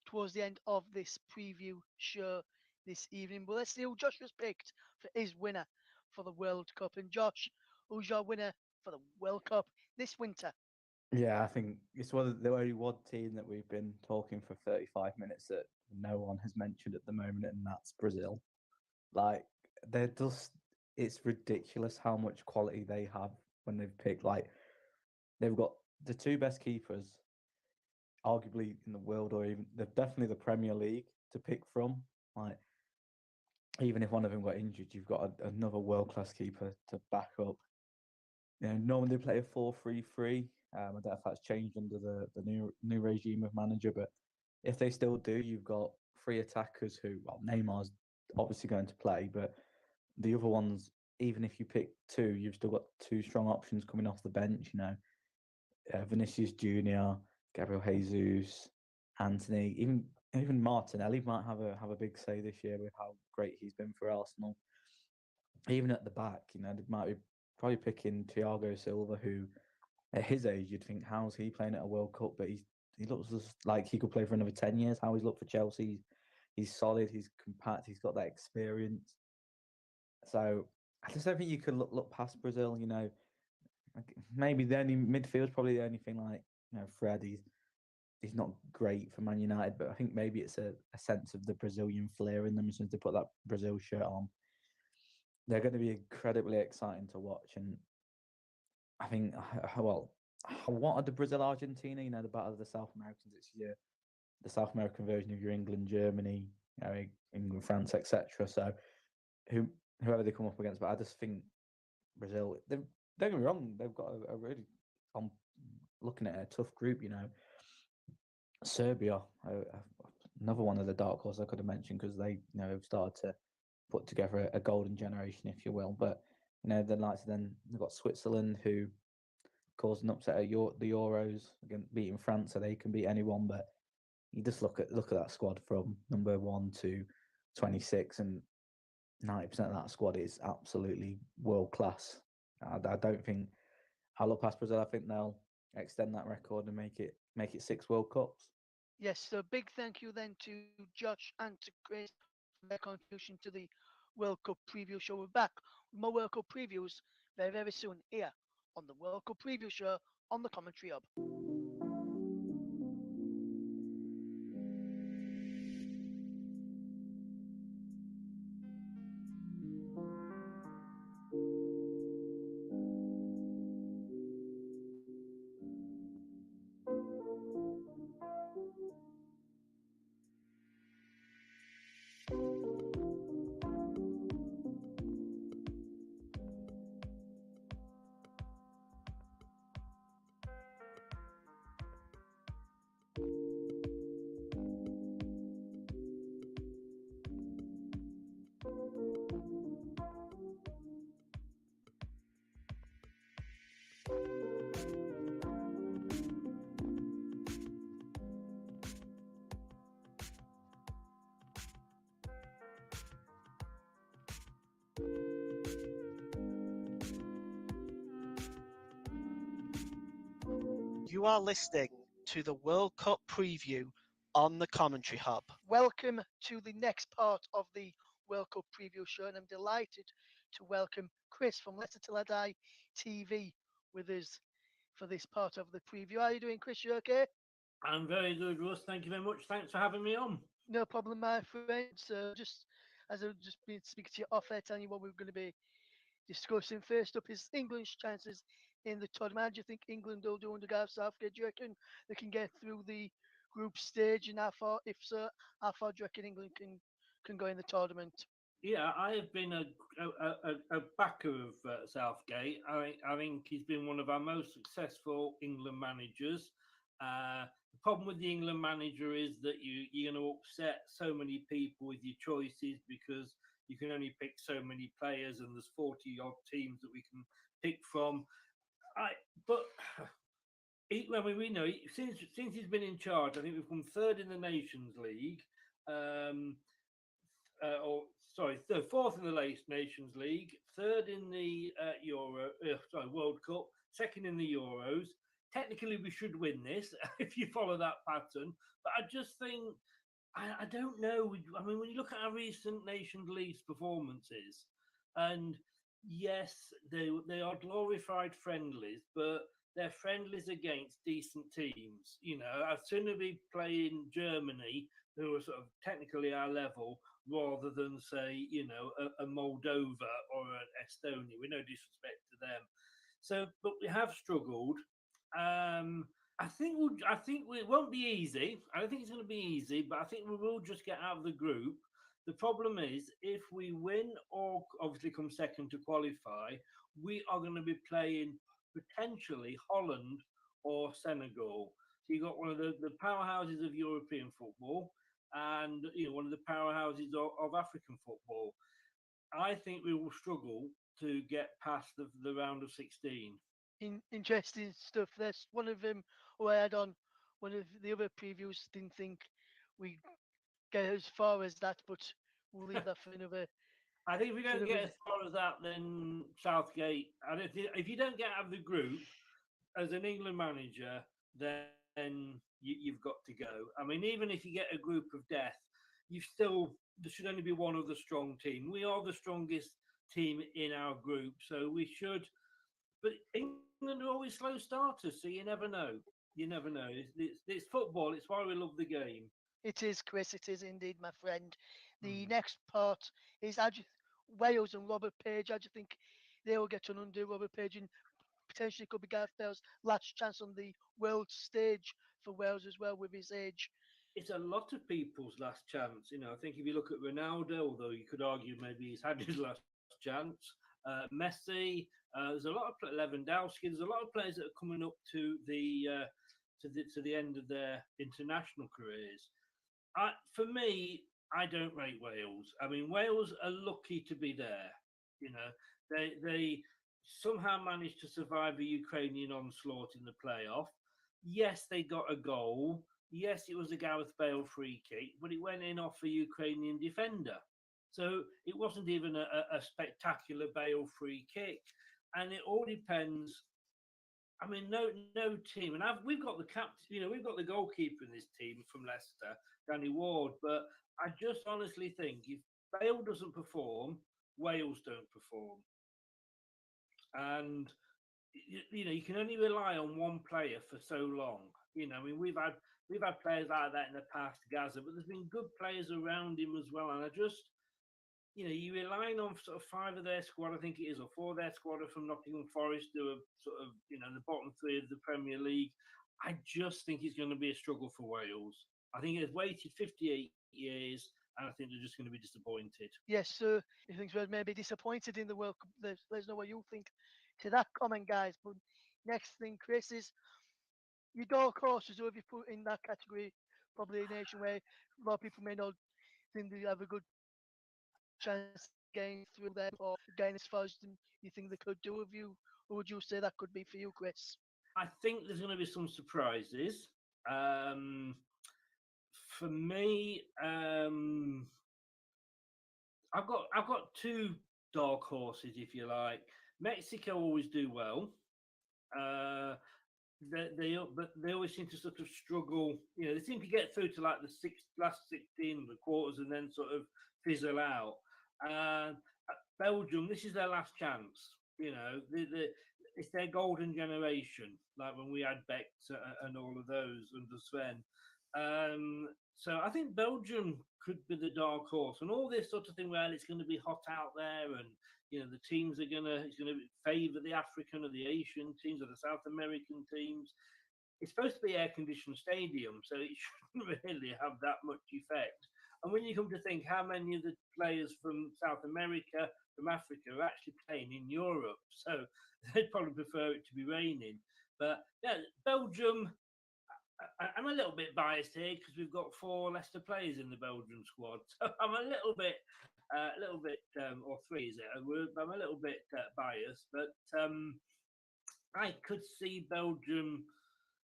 towards the end of this preview show this evening. But let's see who Josh has picked for his winner for the World Cup. And Josh, who's your winner for the World Cup this winter? Yeah, I think it's the only one team that we've been talking for 35 minutes that no one has mentioned at the moment, and that's Brazil. Like, they're just, it's ridiculous how much quality they have when they've picked. Like, they've got the two best keepers, arguably in the world, or even they're definitely the Premier League to pick from. Like, even if one of them got injured, you've got another world-class keeper to back up. Normally they play a 4-3-3. I don't know if that's changed under the new regime of manager, but if they still do, you've got three attackers who, well, Neymar's obviously going to play, but the other ones even if you pick two, you've still got two strong options coming off the bench. Vinicius Junior, Gabriel Jesus, Anthony, even Martinelli might have a big say this year with how great he's been for Arsenal. Even at the back, they might be probably picking Thiago Silva, who at his age you'd think, how's he playing at a World Cup? But he looks like he could play for another 10 years. How he's looked for Chelsea, he's solid, he's compact, he's got that experience. So I just don't think you could look past Brazil. Maybe the only midfield's probably the only thing. Fred, he's not great for Man United, but I think maybe it's a sense of the Brazilian flair in them since they put that Brazil shirt on. They're going to be incredibly exciting to watch, and I think, well, what are the Brazil Argentina? The battle of the South Americans. It's the South American version of your England, Germany, England, France, etc. So whoever they come up against, but I just think Brazil. Don't get me wrong, they've got a really. I'm looking at a tough group. Serbia, another one of the dark horses I could have mentioned because they have started to put together a golden generation, if you will. But the likes of then they've got Switzerland, who caused an upset at the Euros, again beating France, so they can beat anyone. But you just look at that squad from number 1 to 26, and 90% of that squad is absolutely world class. I don't think I'll look past Brazil. I think they'll extend that record and make it 6 World Cups. Yes, so big thank you then to Josh and to Chris for their contribution to the World Cup preview show. We're back with more World Cup previews very, very soon here on the World Cup preview show on the Commentary Hub. You are listening to the World Cup preview on the Commentary Hub. Welcome to the next part of the World Cup preview show, and I'm delighted to welcome Chris from Leicester Till I Die TV with us for this part of the preview. How are you doing, Chris? You okay? I'm very good, Russ. Thank you very much. Thanks for having me on. No problem, my friend. So just as I've just been speaking to you off air, telling you what we're going to be discussing. First up is England's chances in the tournament. How do you think England will do under Gareth Southgate? Do you reckon they can get through the group stage? And how far, if so, how far do you reckon England can go in the tournament? Yeah, I have been a backer of Southgate. I think he's been one of our most successful England managers. The problem with the England manager is that you're going to upset so many people with your choices because you can only pick so many players, and there's 40 odd teams that we can pick from. We know since he's been in charge, I think we've come third in the Nations League, fourth in the Nations League, third in the World Cup, second in the Euros. Technically, we should win this if you follow that pattern. But I just think, I don't know. I mean, when you look at our recent Nations League performances, and yes, they are glorified friendlies, but they're friendlies against decent teams. I'd sooner be playing Germany, who are sort of technically our level, rather than say, a Moldova or an Estonia. With no disrespect to them. So, but we have struggled. I think it won't be easy. I don't think it's going to be easy, but I think we will just get out of the group. The problem is, if we win or obviously come second to qualify, we are going to be playing potentially Holland or Senegal. So you've got one of the powerhouses of European football and one of the powerhouses of African football. I think we will struggle to get past the round of 16. Interesting stuff. That's one of them. Who I had on one of the other previews. Didn't think we get as far as that, but we'll leave that for another. I think if we for don't get another as far as that, then Southgate. I don't think if you don't get out of the group as an England manager, then you've got to go. I mean, even if you get a group of death, you still there should only be one other strong team. We are the strongest team in our group, so we should. But England are always slow starters, so you never know. You never know. It's football. It's why we love the game. It is, Chris. It is indeed, my friend. The Mm. next part is Wales and Robert Page. How do you think they will get on under Robert Page and potentially could be Gareth Bale's last chance on the world stage for Wales as well with his age? It's a lot of people's last chance. I think if you look at Ronaldo, although you could argue maybe he's had his last chance, Messi, there's a lot of Lewandowski. There's a lot of players that are coming up to the end of their international careers. For me, I don't rate Wales. I mean, Wales are lucky to be there. They somehow managed to survive a Ukrainian onslaught in the playoff. Yes, they got a goal. Yes, it was a Gareth Bale free kick, but it went in off a Ukrainian defender. So it wasn't even a spectacular Bale free kick. And it all depends. I mean, no team, and we've got the captain. We've got the goalkeeper in this team from Leicester, Danny Ward. But I just honestly think if Bale doesn't perform, Wales don't perform. And you can only rely on one player for so long. I mean, we've had players like that in the past, Gaza, but there's been good players around him as well. And I just, you're relying on sort of 5 of their squad, I think it is, or 4 of their squad are from Nottingham Forest, who are sort of, the bottom 3 of the Premier League. I just think it's going to be a struggle for Wales. I think it's waited 58 years, and I think they're just going to be disappointed. Yes, so you think we're maybe disappointed in the World Cup. Let us know what you think to that comment, guys. But next thing, Chris, is your dark horses, who have you put in that category? Probably a nation where a lot of people may not think they have a good chance of getting through there or getting as far as you think they could do with you. Or would you say that could be for you, Chris? I think there's going to be some surprises. For me, I've got 2 dark horses, if you like. Mexico always do well. But they always seem to sort of struggle. They seem to get through to like the last 16 of the quarters and then sort of fizzle out. Belgium, this is their last chance. It's their golden generation, like when we had Beck and all of those under Sven. So I think Belgium could be the dark horse, and all this sort of thing. Well, it's going to be hot out there, and the teams it's going to favour the African or the Asian teams or the South American teams. It's supposed to be air-conditioned stadium, so it shouldn't really have that much effect. And when you come to think how many of the players from South America, from Africa, are actually playing in Europe, so they'd probably prefer it to be raining. But yeah, Belgium. I'm a little bit biased here because we've got 4 Leicester players in the Belgium squad, so I'm a little bit, or 3 is it? I'm a little bit biased, but I could see Belgium.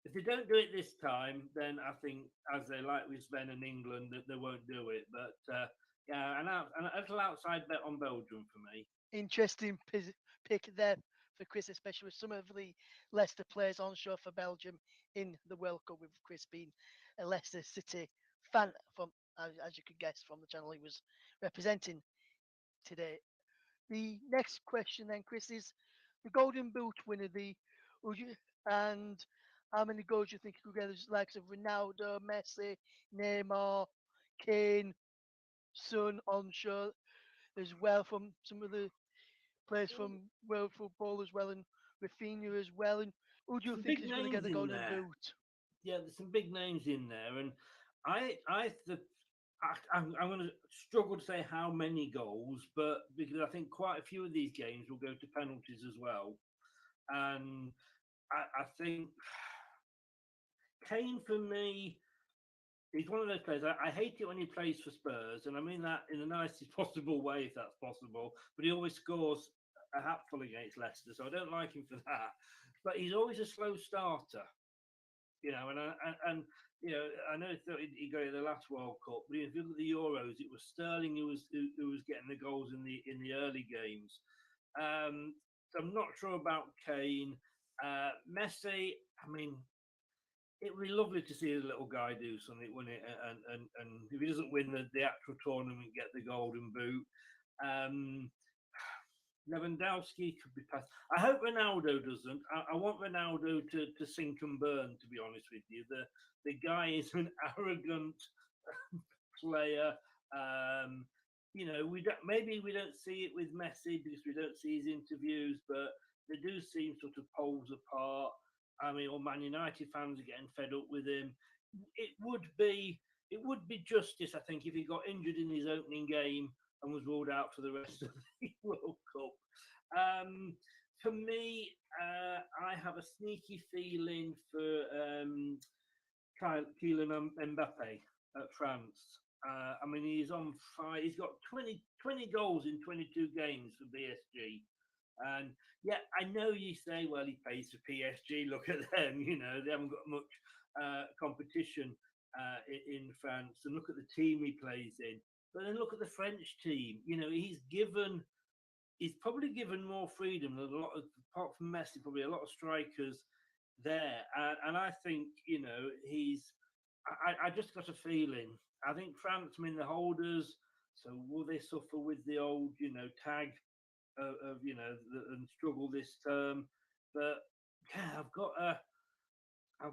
If they don't do it this time, then I think, as they like with Sven and England, that they won't do it. But yeah, and a little outside bet on Belgium for me. Interesting pick there for Chris, especially with some of the Leicester players on show for Belgium in the World Cup, with Chris being a Leicester City fan, from as you could guess from the channel he was representing today. The next question then, Chris, is the Golden Boot winner, and how many goals do you think he could get? There's likes of Ronaldo, Messi, Neymar, Kane, Son on show as well, from some of the players from world football as well, and Rafinha as well. And who do you Some think big is going to names get the in Golden there. Boot? Yeah, there's some big names in there, and I'm going to struggle to say how many goals, but because I think quite a few of these games will go to penalties as well, and I think Kane for me. he's one of those players. I hate it when he plays for Spurs, and I mean that in the nicest possible way, if that's possible. But he always scores a hatful against Leicester, so I don't like him for that. But he's always a slow starter, you know. And you know, I know he got in the last World Cup, but if you look at the Euros, it was Sterling who was getting the goals in the early games. So I'm not sure about Kane. Messi, I mean, it would be lovely to see a little guy do something, wouldn't it? And if he doesn't win the actual tournament, get the golden boot. Lewandowski could be passed. I hope Ronaldo doesn't. I want Ronaldo to sink and burn, to be honest with you. The guy is an arrogant player. You know, maybe we don't see it with Messi because we don't see his interviews, but they do seem sort of poles apart. I mean, all Man United fans are getting fed up with him. It would be justice, I think, if he got injured in his opening game and was ruled out for the rest of the World Cup. For me, I have a sneaky feeling for Kylian Mbappe at France. I mean, he's on fire. He's got 20 goals in 22 games for PSG. And yeah, I know you say, well, he plays for PSG. Look at them, you know, they haven't got much competition in France. And look at the team he plays in. But then look at the French team. You know, he's probably given more freedom than a lot of, apart from Messi, probably a lot of strikers there. And I think, you know, I just got a feeling. I think France, I mean, the holders, so will they suffer with the old, you know, tag of you know, and struggle this term? But yeah, I've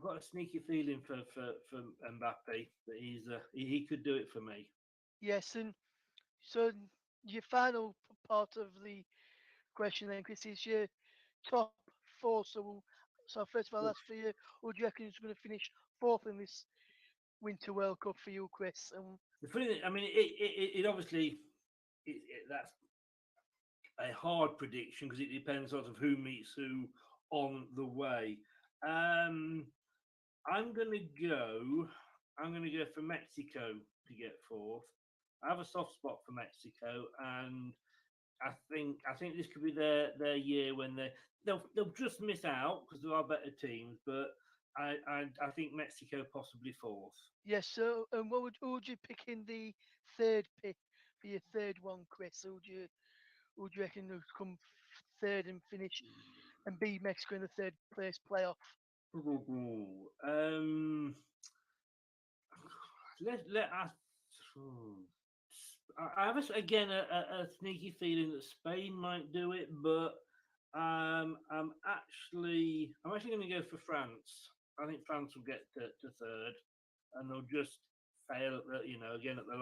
got a sneaky feeling for Mbappe that he could do it for me. Yes, and so your final part of the question then, Chris, is your top four. So first of all, that's for you. Who do you reckon is going to finish fourth in this Winter World Cup for you, Chris? The funny thing, I mean, it obviously that's a hard prediction because it depends sort of who meets who on the way. I'm gonna go for Mexico to get fourth. I have a soft spot for Mexico, and I think this could be their year when they'll just miss out because there are better teams, but I think Mexico possibly fourth. Yes. So, and who would you pick in the third pick for your third one, Chris? Who do you reckon will come third and finish and beat Mexico in the third place playoff? Let us. I have again a sneaky feeling that Spain might do it, but I'm actually going to go for France. I think France will get to third, and they'll just fail at the, you know, again at the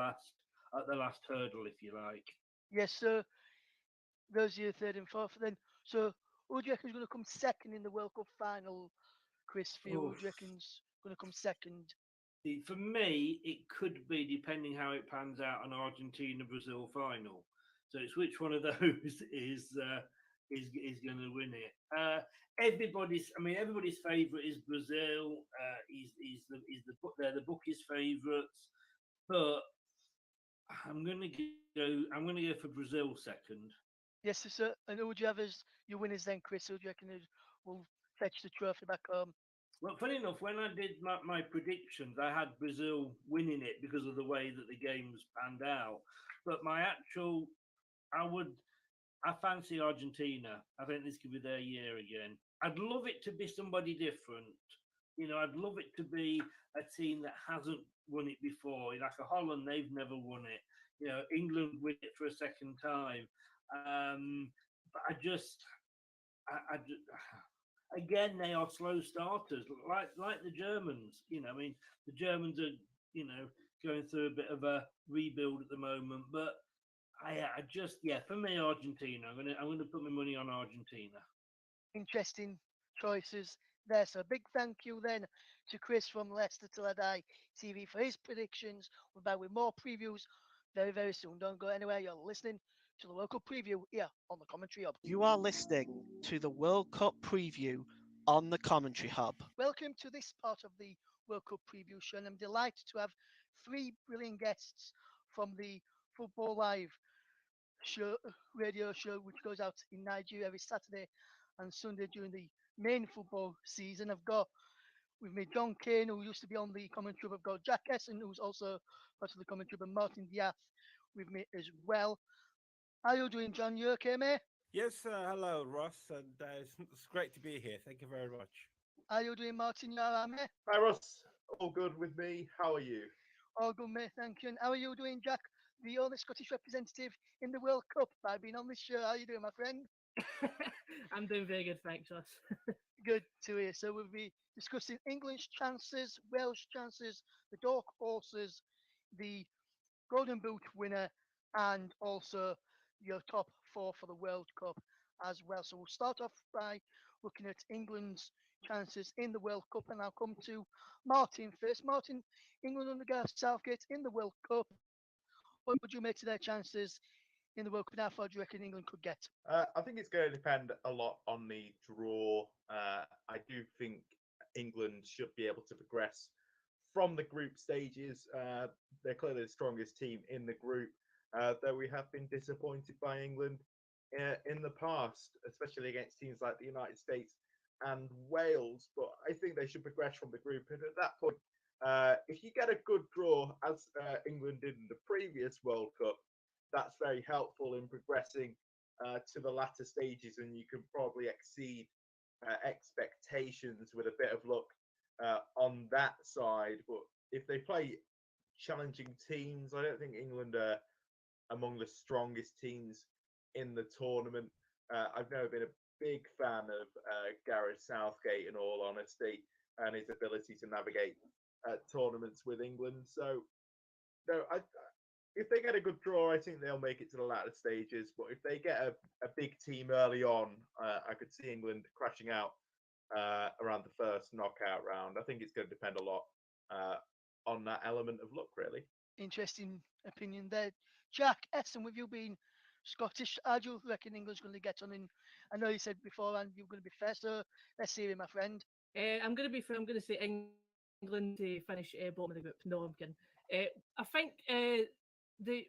last hurdle, if you like. Yes. So those are your third and fourth. Then, so who do you reckon is going to come second in the World Cup final, Chris? For you, who do you reckon's going to come second? For me, it could be depending how it pans out an Argentina Brazil final. So it's which one of those is going to win it. Everybody's favourite is Brazil. They're the bookies' favourites, but I'm going to go for Brazil second. Yes, sir. And who would you have as your winners then, Chris? Who do you reckon will fetch the trophy back home? Well, funny enough, when I did my predictions, I had Brazil winning it because of the way that the games panned out. But I fancy Argentina. I think this could be their year again. I'd love it to be somebody different. You know, I'd love it to be a team that hasn't won it before. Like a Holland, they've never won it. You know, England win it for a second time. But again, they are slow starters, like the Germans. You know, I mean, the Germans are, you know, going through a bit of a rebuild at the moment. But for me, Argentina. I'm gonna put my money on Argentina. Interesting choices there. So big thank you then to Chris from Leicester Till I Die TV for his predictions. We're back with more previews very, very soon. Don't go anywhere. You're listening to the local preview here on the Commentary Hub. You are listening to the World Cup preview on the Commentary Hub. Welcome to this part of the World Cup preview show, and I'm delighted to have three brilliant guests from the Football Live show, radio show, which goes out in Nigeria every Saturday and Sunday during the main football season. I've got with me John Kane, who used to be on the commentary. I've got Jack Essen, who's also part of the commentary, and Martin Diaz with me as well. How you doing, John? You okay, mate? Yes, hello, Ross, and it's great to be here. Thank you very much. How you doing, Martin? You alright, mate? Hi, Ross. All good with me. How are you? All good, mate. Thank you. And how are you doing, Jack? The only Scottish representative in the World Cup by being on this show. How you doing, my friend? I'm doing very good, thanks, Ross. Good to hear. So we'll be discussing England's chances, Welsh chances, the dark horses, the Golden Boot winner, and also your top four for the World Cup as well. So we'll start off by looking at England's chances in the World Cup, and I'll come to Martin first. Martin, England under Gareth Southgate in the World Cup. What would you make to their chances in the World Cup? How far do you reckon England could get? I think it's going to depend a lot on the draw. I do think England should be able to progress from the group stages. They're clearly the strongest team in the group, though we have been disappointed by England in the past, especially against teams like the United States and Wales. But I think they should progress from the group. And at that point, if you get a good draw, as England did in the previous World Cup, that's very helpful in progressing to the latter stages, and you can probably exceed expectations with a bit of luck on that side. But if they play challenging teams, I don't think England are among the strongest teams in the tournament. I've never been a big fan of Gareth Southgate, in all honesty, and his ability to navigate tournaments with England. So, no, if they get a good draw, I think they'll make it to the latter stages. But if they get a big team early on, I could see England crashing out around the first knockout round. I think it's going to depend a lot on that element of luck, really. Interesting opinion there. Jack Essen, with you being Scottish, how do you reckon England's going to get on? In, I know you said beforehand you're going to be fair, so let's see it, my friend. I'm going to be fair. I'm going to say England to finish bottom of the group. No, I'm kidding. I think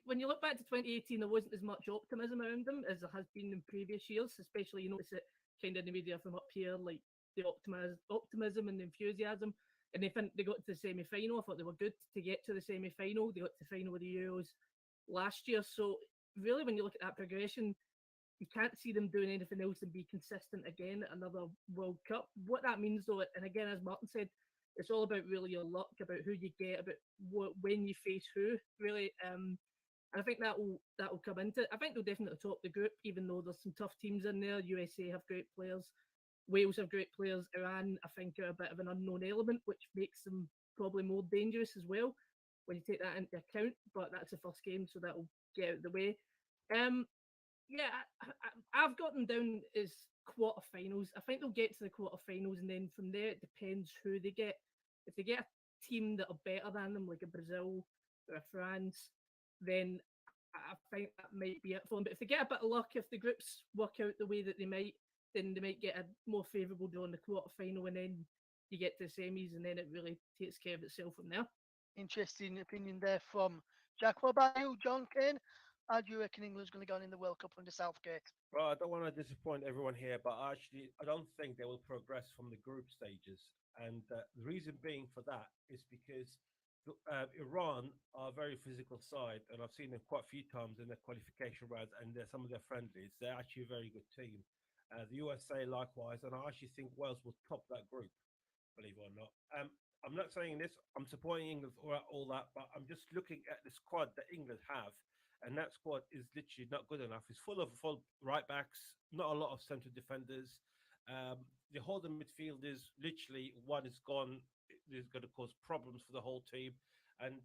when you look back to 2018, there wasn't as much optimism around them as there has been in previous years. Especially, you notice it kind of in the media from up here, like the optimism and the enthusiasm. And they got to the semi-final. I thought they were good to get to the semi-final. They got to the final of the Euros last year. So really, when you look at that progression, you can't see them doing anything else than be consistent again at another World Cup. What that means, though, and again, as Martin said, it's all about really your luck, about who you get, about when you face who, really. And I think that will come into it. I think they'll definitely top the group, even though there's some tough teams in there. USA have great players. Wales have great players. Iran, I think, are a bit of an unknown element, which makes them probably more dangerous as well when you take that into account. But that's the first game, so that'll get out of the way. Yeah, I've got them down as quarterfinals. I think they'll get to the quarterfinals, and then from there it depends who they get. If they get a team that are better than them, like a Brazil or a France, then I think that might be it for them. But if they get a bit of luck, if the groups work out the way that they might, then they might get a more favourable draw in the quarterfinal, and then you get to the semis, and then it really takes care of itself from there. Interesting opinion there from Jack. What about you, John Kane? How do you reckon England's going to go on in the World Cup under Southgate? Well, I don't want to disappoint everyone here, but actually, I don't think they will progress from the group stages. And the reason being for that is because Iran are a very physical side, and I've seen them quite a few times in their qualification rounds and some of their friendlies. They're actually a very good team. The USA likewise, and I actually think Wales will top that group, believe it or not. I'm not saying this, I'm supporting England for all that, but I'm just looking at the squad that England have. And that squad is literally not good enough. It's full of right backs, not a lot of central defenders. The holding midfielders, literally one is gone, is going to cause problems for the whole team. And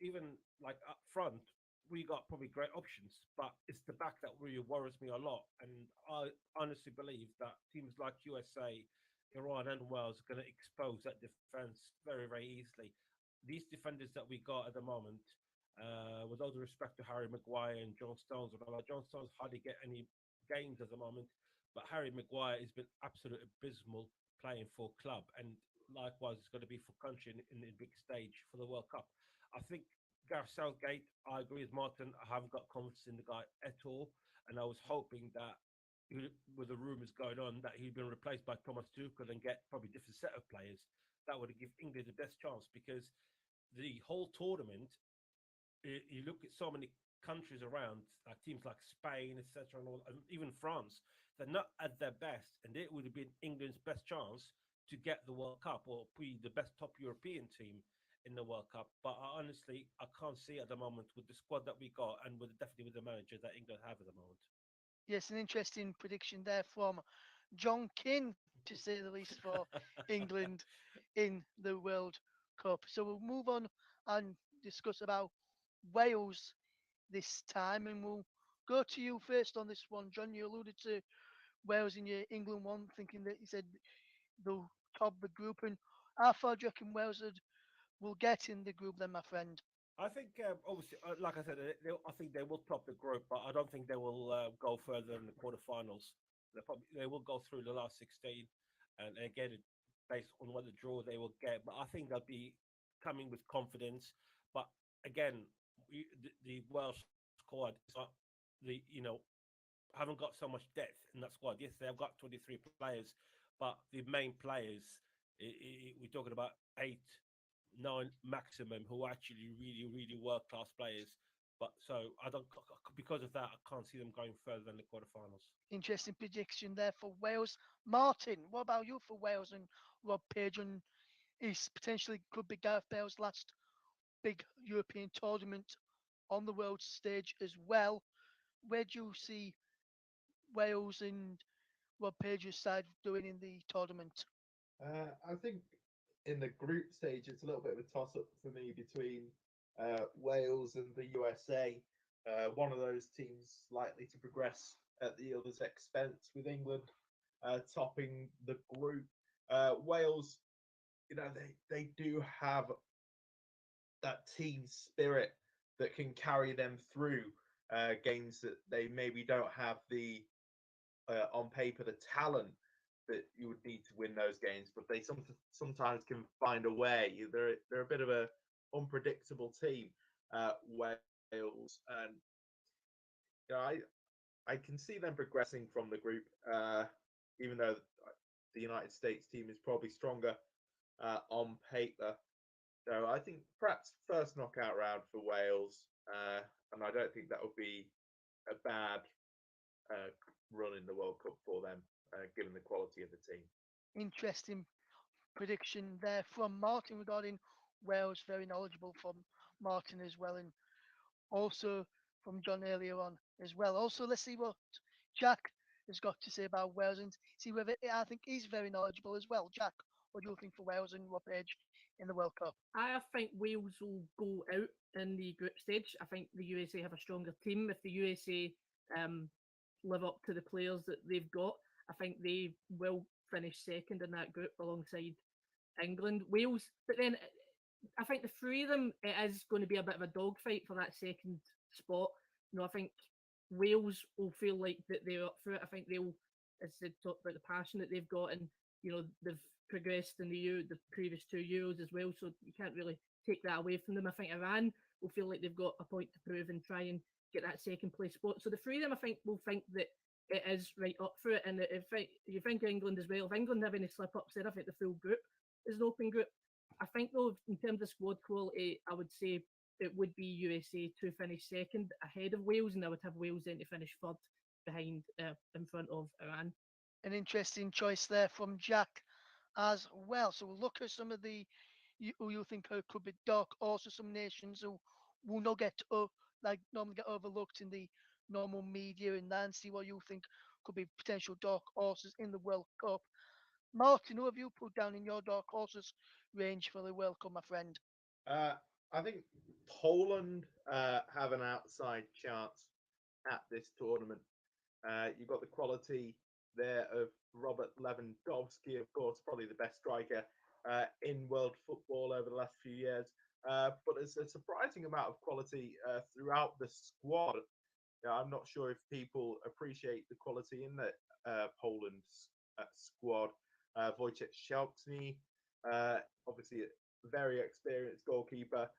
even like up front, we got probably great options, but it's the back that really worries me a lot. And I honestly believe that teams like USA, Iran, and Wales are going to expose that defense very, very easily. These defenders that we got at the moment, with all due respect to Harry Maguire and John Stones, John Stones hardly get any games at the moment, but Harry Maguire has been absolutely abysmal playing for club. And likewise it's going to be for country in the big stage for the World Cup. I think Gareth Southgate, I agree with Martin. I haven't got confidence in the guy at all, and I was hoping that with the rumours going on that he'd been replaced by Thomas Tuchel and get probably different set of players that would give England the best chance, because the whole tournament, you look at so many countries around, like teams like Spain, etc., and even France, they're not at their best, and it would have been England's best chance to get the World Cup or be the best top European team in the World Cup. But honestly, I can't see at the moment with the squad that we got and definitely with the manager that England have at the moment. Yes, an interesting prediction there from John King, to say the least, for England in the World Cup. So we'll move on and discuss about Wales this time, and we'll go to you first on this one, John. You alluded to Wales in your England one, thinking that you said they'll top the group, and how far do you reckon Wales will get in the group then, my friend? I think, obviously, like I said, I think they will top the group, but I don't think they will go further in the quarterfinals. They will go through the last 16 and get it based on what the draw they will get. But I think they'll be coming with confidence. But again, the Welsh squad is not haven't got so much depth in that squad. Yes, they have got 23 players, but the main players, we're talking about 8, 9 maximum, who are actually really, really world class players. But so I don't, because of that, I can't see them going further than the quarterfinals. Interesting prediction there for Wales. Martin, what about you for Wales and Rob Page? And is potentially could be Gareth Bale's last big European tournament on the world stage as well. Where do you see Wales and Rob Page's side doing in the tournament? I think in the group stage, it's a little bit of a toss up for me between Wales and the USA. One of those teams likely to progress at the other's expense, with England topping the group. Wales, they do have that team spirit that can carry them through games that they maybe don't have the on paper the talent that you would need to win those games, but they sometimes can find a way. They're a bit of a unpredictable team, Wales, and I can see them progressing from the group, even though the United States team is probably stronger on paper. So I think perhaps first knockout round for Wales, and I don't think that would be a bad run in the World Cup for them, given the quality of the team. Interesting prediction there from Martin regarding Wales. Very knowledgeable from Martin as well, and also from John earlier on as well. Also, let's see what Jack has got to say about Wales and see whether I think he's very knowledgeable as well. Jack, what do you think for Wales and Rob Page in the World Cup? I think Wales will go out in the group stage. I think the USA have a stronger team. If the USA live up to the players that they've got, I think they will finish second in that group alongside England, Wales. But then I think the three of them, it is going to be a bit of a dogfight for that second spot. I think Wales will feel like that they're up for it. I think they'll, as they talk about the passion that they've got, and they've progressed in the previous 2 Euros as well, so you can't really take that away from them. I think Iran will feel like they've got a point to prove and try and get that second place spot. So the three of them, I think, will think that it is right up for it. And if you think England as well, if England have any slip ups there, I think the full group is an open group. I think though, in terms of squad quality, I would say it would be USA to finish second ahead of Wales, and I would have Wales then to finish third behind in front of Iran. An interesting choice there from Jack as well. So we'll look at some of the who you think could be dark horses, some nations who will not get normally get overlooked in the normal media, and then see what you think could be potential dark horses in the World Cup. Martin, who have you put down in your dark horses range for the World Cup, my friend? I think Poland have an outside chance at this tournament. You've got the quality there of Robert Lewandowski, of course, probably the best striker in world football over the last few years. But there's a surprising amount of quality throughout the squad. I'm not sure if people appreciate the quality in the Poland's squad. Wojciech Szczęsny, Obviously, a very experienced goalkeeper.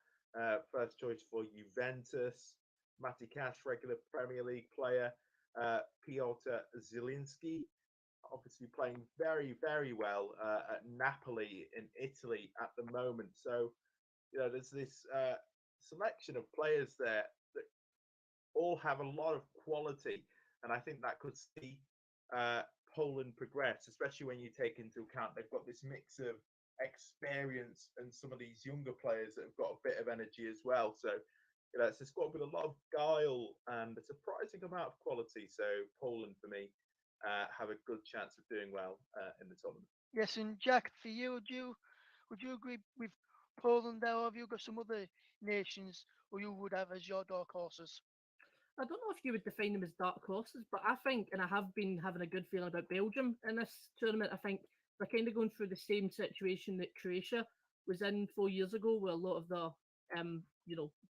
First choice for Juventus. Matty Cash, regular Premier League player. Piotr Zielinski, obviously playing very, very well at Napoli in Italy at the moment. So, there's this selection of players there that all have a lot of quality, and I think that could see Poland progress, especially when you take into account they've got this mix of experience and some of these younger players that have got a bit of energy as well. So, it's a squad with a lot of guile and a surprising amount of quality. So, Poland, for me, have a good chance of doing well in the tournament. Yes, and Jack, for you, would you agree with Poland there, or have you got some other nations who you would have as your dark horses? I don't know if you would define them as dark horses, but I think, and I have been having a good feeling about Belgium in this tournament. I think they're kind of going through the same situation that Croatia was in 4 years ago, where a lot of the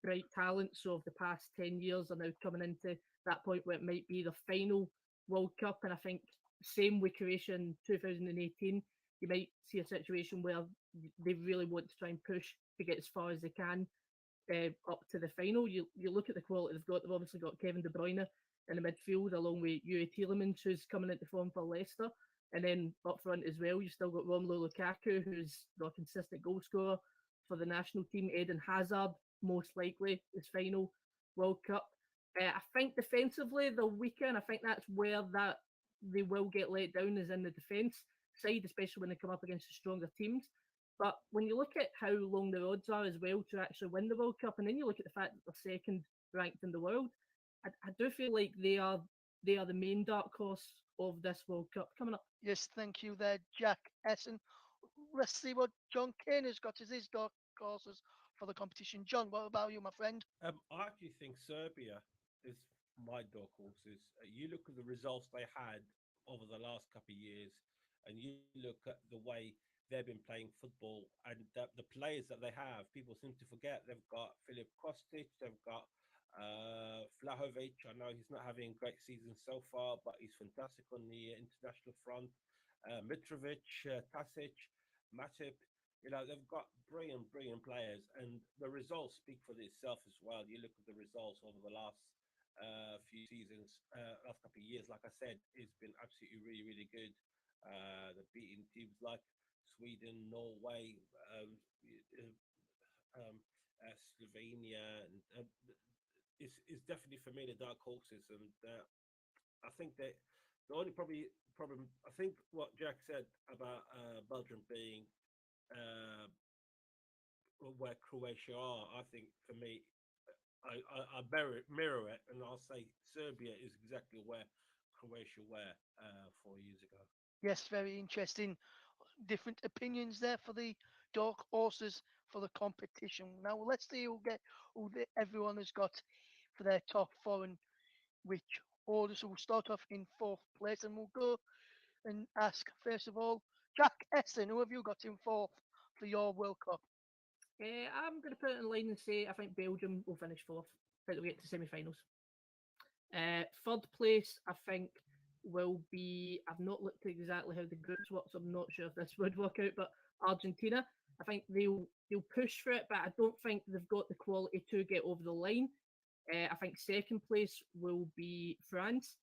bright talents of the past 10 years are now coming into that point where it might be the final World Cup. And I think same with Croatia in 2018, you might see a situation where they really want to try and push to get as far as they can up to the final. You look at the quality they've got. They've obviously got Kevin De Bruyne in the midfield, along with Yuri Tielemans, who's coming into form for Leicester. And then up front as well, you've still got Romelu Lukaku, who's got a consistent goal scorer for the national team. Eden Hazard, most likely, his final World Cup. I think defensively they're weaker, and I think that's where that they will get let down is in the defence side, especially when they come up against the stronger teams. But when you look at how long the odds are as well to actually win the World Cup, and then you look at the fact that they're second ranked in the world, I do feel like they are the main dark horse of this World Cup coming up. Yes, thank you there, Jack Essen. Let's see what John Kane has got as his dark horses for the competition. John, what about you, my friend? I actually think Serbia is my dark horses. You look at the results they had over the last couple of years, and you look at the way they've been playing football and the players that they have. People seem to forget they've got Filip Kostic, they've got Vlahovic. I know he's not having a great season so far, but he's fantastic on the international front. Mitrovic, Tasic, Matip. They've got brilliant players, and the results speak for themselves as well. You look at the results over the last few seasons, last couple of years. Like I said, it's been absolutely really good. They're beating teams like Sweden, Norway, Slovenia, and it's definitely for me the dark horses. And I think that the only problem, I think what Jack said about Belgium being where Croatia are, I think for me, I mirror it, and I'll say Serbia is exactly where Croatia were 4 years ago. Yes, very interesting. Different opinions there for the dark horses for the competition. Now let's see everyone has got for their top four and which orders. So we'll start off in fourth place, and we'll go and ask first of all, Jack Essen, who have you got in fourth for your World Cup? I'm going to put it in line and say I think Belgium will finish fourth. I think they'll get to semi-finals. Third place, I think, will be. I've not looked at exactly how the groups work, so I'm not sure if this would work out. But Argentina, I think they'll push for it, but I don't think they've got the quality to get over the line. I think second place will be France,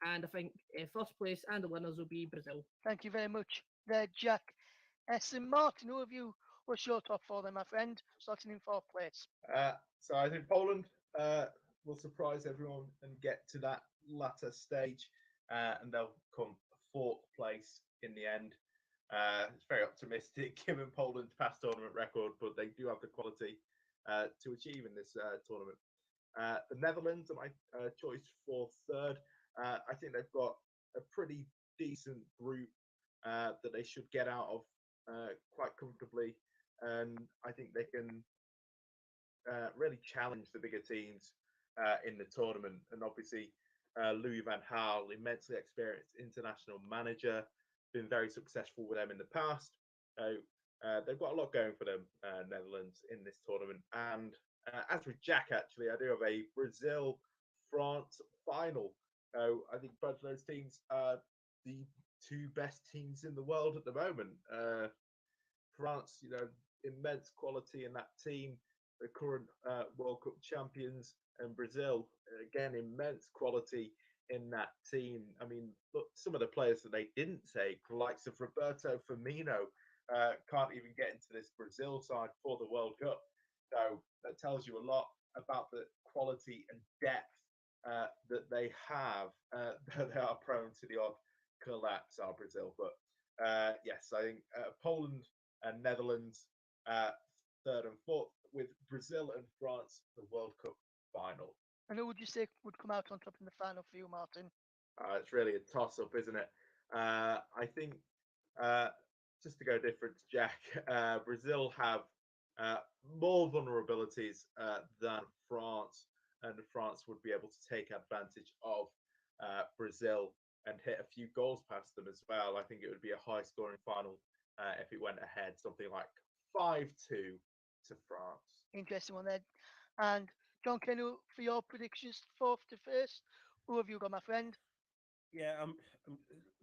and I think first place and the winners will be Brazil. Thank you very much, there, Jack Essen. Martin, who have you? What's your top four, then, my friend? Starting in fourth place. So I think Poland will surprise everyone and get to that latter stage, and they'll come fourth place in the end. It's very optimistic given Poland's past tournament record, but they do have the quality to achieve in this tournament. The Netherlands are my choice for third. I think they've got a pretty decent group that they should get out of quite comfortably, and I think they can really challenge the bigger teams in the tournament. And obviously, Louis van Gaal, immensely experienced international manager, been very successful with them in the past. So they've got a lot going for them, Netherlands, in this tournament. And as with Jack, actually, I do have a Brazil-France final. So I think both of those teams are the two best teams in the world at the moment. France, immense quality in that team. The current World Cup champions, and Brazil, again, immense quality in that team. I mean, look, some of the players that they didn't take, the likes of Roberto Firmino, can't even get into this Brazil side for the World Cup. So that tells you a lot about the quality and depth that they have. They are prone to the odd collapse, are Brazil. But yes, I think Poland and Netherlands third and fourth, with Brazil and France the World Cup final. And who would you say would come out on top in the final for you, Martin? It's really a toss-up, isn't it? I think, just to go different to Jack, Brazil have more vulnerabilities than France, and France would be able to take advantage of Brazil and hit a few goals past them as well. I think it would be a high-scoring final if it went ahead, something like 5-2 to France. Interesting one there. And John Kenny, for your predictions, fourth to first, who have you got, my friend? Yeah,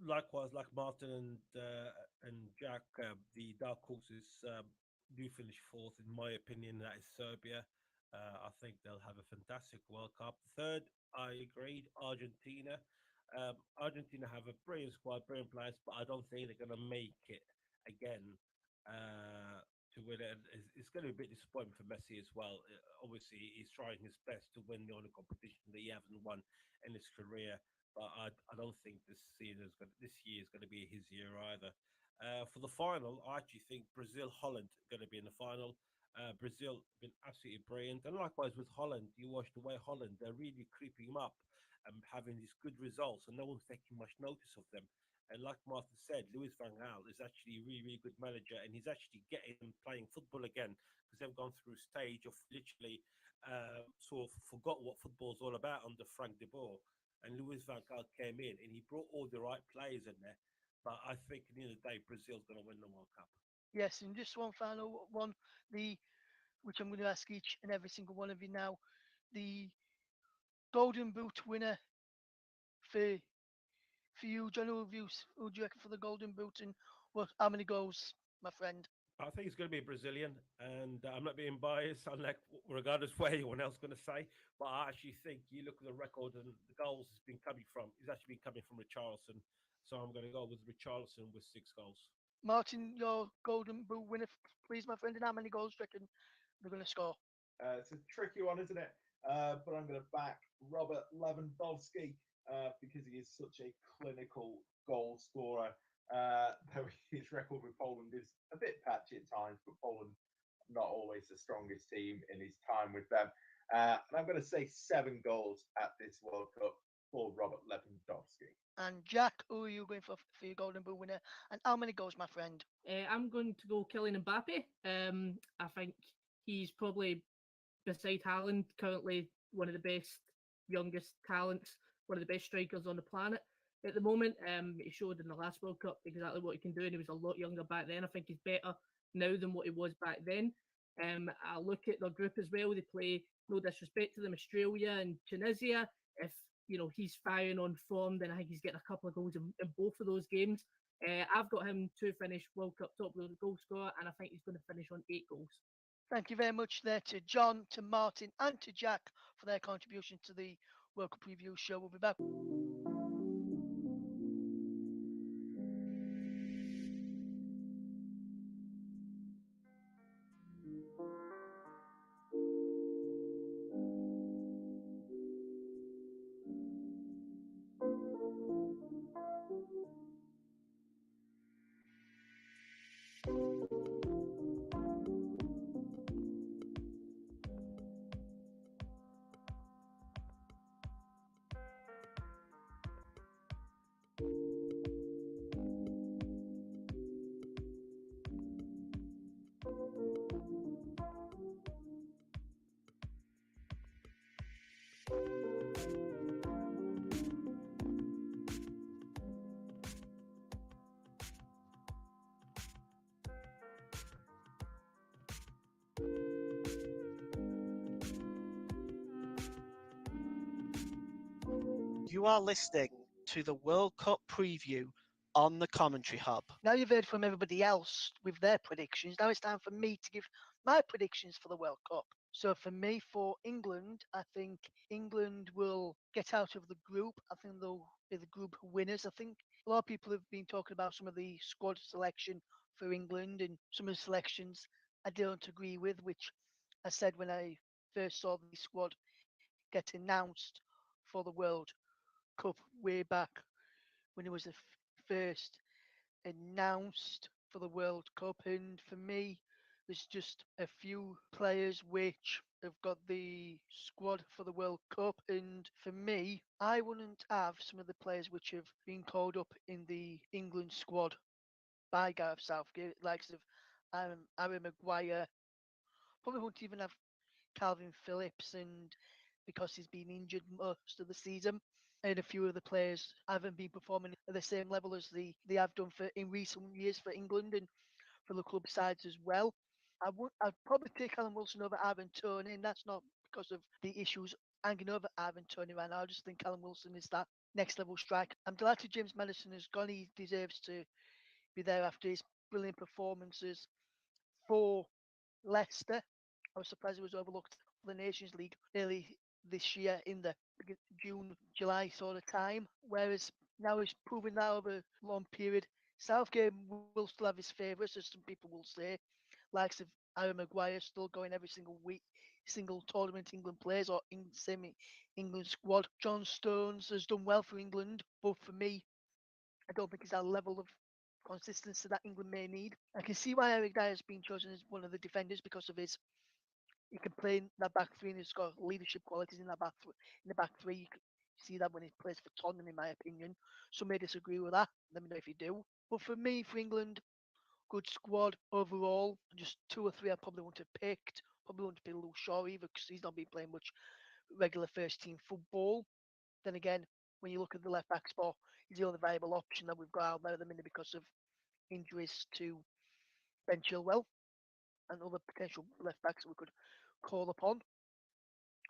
likewise, like Martin and Jack, the dark horses do finish fourth, in my opinion. That is Serbia. I think they'll have a fantastic World Cup. Third, I agreed, Argentina. Argentina have a brilliant squad, brilliant players, but I don't think they're going to make it again to win it. It's going to be a bit disappointing for Messi as well. Obviously, he's trying his best to win the only competition that he hasn't won in his career. But I don't think this year is going to be his year either. For the final, I actually think Brazil-Holland going to be in the final. Brazil been absolutely brilliant, and likewise with Holland. You watch the way Holland, they're really creeping up and having these good results, and no one's taking much notice of them. And like Martha said, Louis van Gaal is actually a really, really good manager, and he's actually getting them playing football again, because they've gone through a stage of literally sort of forgot what football's all about under Frank de Boer. And Louis van Gaal came in and he brought all the right players in there. But I think at the end of the day, Brazil's going to win the World Cup. Yes, and just one final one, which I'm going to ask each and every single one of you now. The Golden Boot winner for you, John, who do you reckon for the Golden Boot, and how many goals, my friend? I think it's going to be a Brazilian, and I'm not being biased, unlike regardless what anyone else is going to say. But I actually think you look at the record and the goals it's been coming from. It's actually been coming from Richarlison. So I'm going to go with Richarlison with 6 goals. Martin, your Golden Boot winner, please, my friend, and how many goals do you reckon they're going to score? It's a tricky one, isn't it? But I'm going to back Robert Lewandowski because he is such a clinical goal scorer. Though his record with Poland is a bit patchy at times, but Poland not always the strongest team in his time with them. And I'm going to say 7 goals at this World Cup for Robert Lewandowski. And Jack, who are you going for your Golden Boot winner, and how many goals, my friend? I'm going to go Kylian Mbappe. I think he's probably, beside Haaland, currently one of the best youngest talents, one of the best strikers on the planet at the moment. He showed in the last World Cup exactly what he can do, and he was a lot younger back then. I think he's better now than what he was back then. I look at their group as well. They play, no disrespect to them, Australia and Tunisia. If he's firing on form, then I think he's getting a couple of goals in both of those games. I've got him to finish World Cup top goal scorer, and I think he's going to finish on 8 goals. Thank you very much there to John, to Martin, and to Jack for their contribution to the World Cup preview show. We'll be back. You are listening to the World Cup preview on the commentary hub. Now you've heard from everybody else with their predictions. Now it's time for me to give my predictions for the World Cup. So for me, for England, I think England will get out of the group. I think they'll be the group winners. I think a lot of people have been talking about some of the squad selection for England and some of the selections I don't agree with, which I said when I first saw the squad get announced for the World Cup way back when it was the first announced for the World Cup. And for me, there's just a few players which have got the squad for the World Cup. And for me, I wouldn't have some of the players which have been called up in the England squad by Gareth Southgate, likes of Harry Maguire. Probably won't even have Calvin Phillips, and because he's been injured most of the season. And a few of the players haven't been performing at the same level as they have done for in recent years for England and for the club sides as well. I'd probably take Alan Wilson over Ivan Toney, and that's not because of the issues hanging over Ivan Toney right now. I just think Alan Wilson is that next level striker. I'm delighted James Maddison has gone. He deserves to be there after his brilliant performances for Leicester. I was surprised he was overlooked for the Nations League early this year in the June, July sort of time. Whereas now he's proven that over a long period. Southgate will still have his favourites, as some people will say, likes of Aaron Maguire still going every single week, single tournament England plays or in semi England squad. John Stones has done well for England, but for me, I don't think he's at a level of consistency that England may need. I can see why Eric Dyer has been chosen as one of the defenders because of his he can play in that back three and he's got leadership qualities in that in the back three. You can see that when he plays for Tottenham, in my opinion. Some may disagree with that. Let me know if you do. But for me, for England, good squad overall. Just two or three I probably wouldn't have picked. Probably wouldn't have picked Luke Shaw either because he's not been playing much regular first team football. Then again, when you look at the left back spot, he's the only viable option that we've got out there at the minute because of injuries to Ben Chilwell and other potential left backs that we could call upon.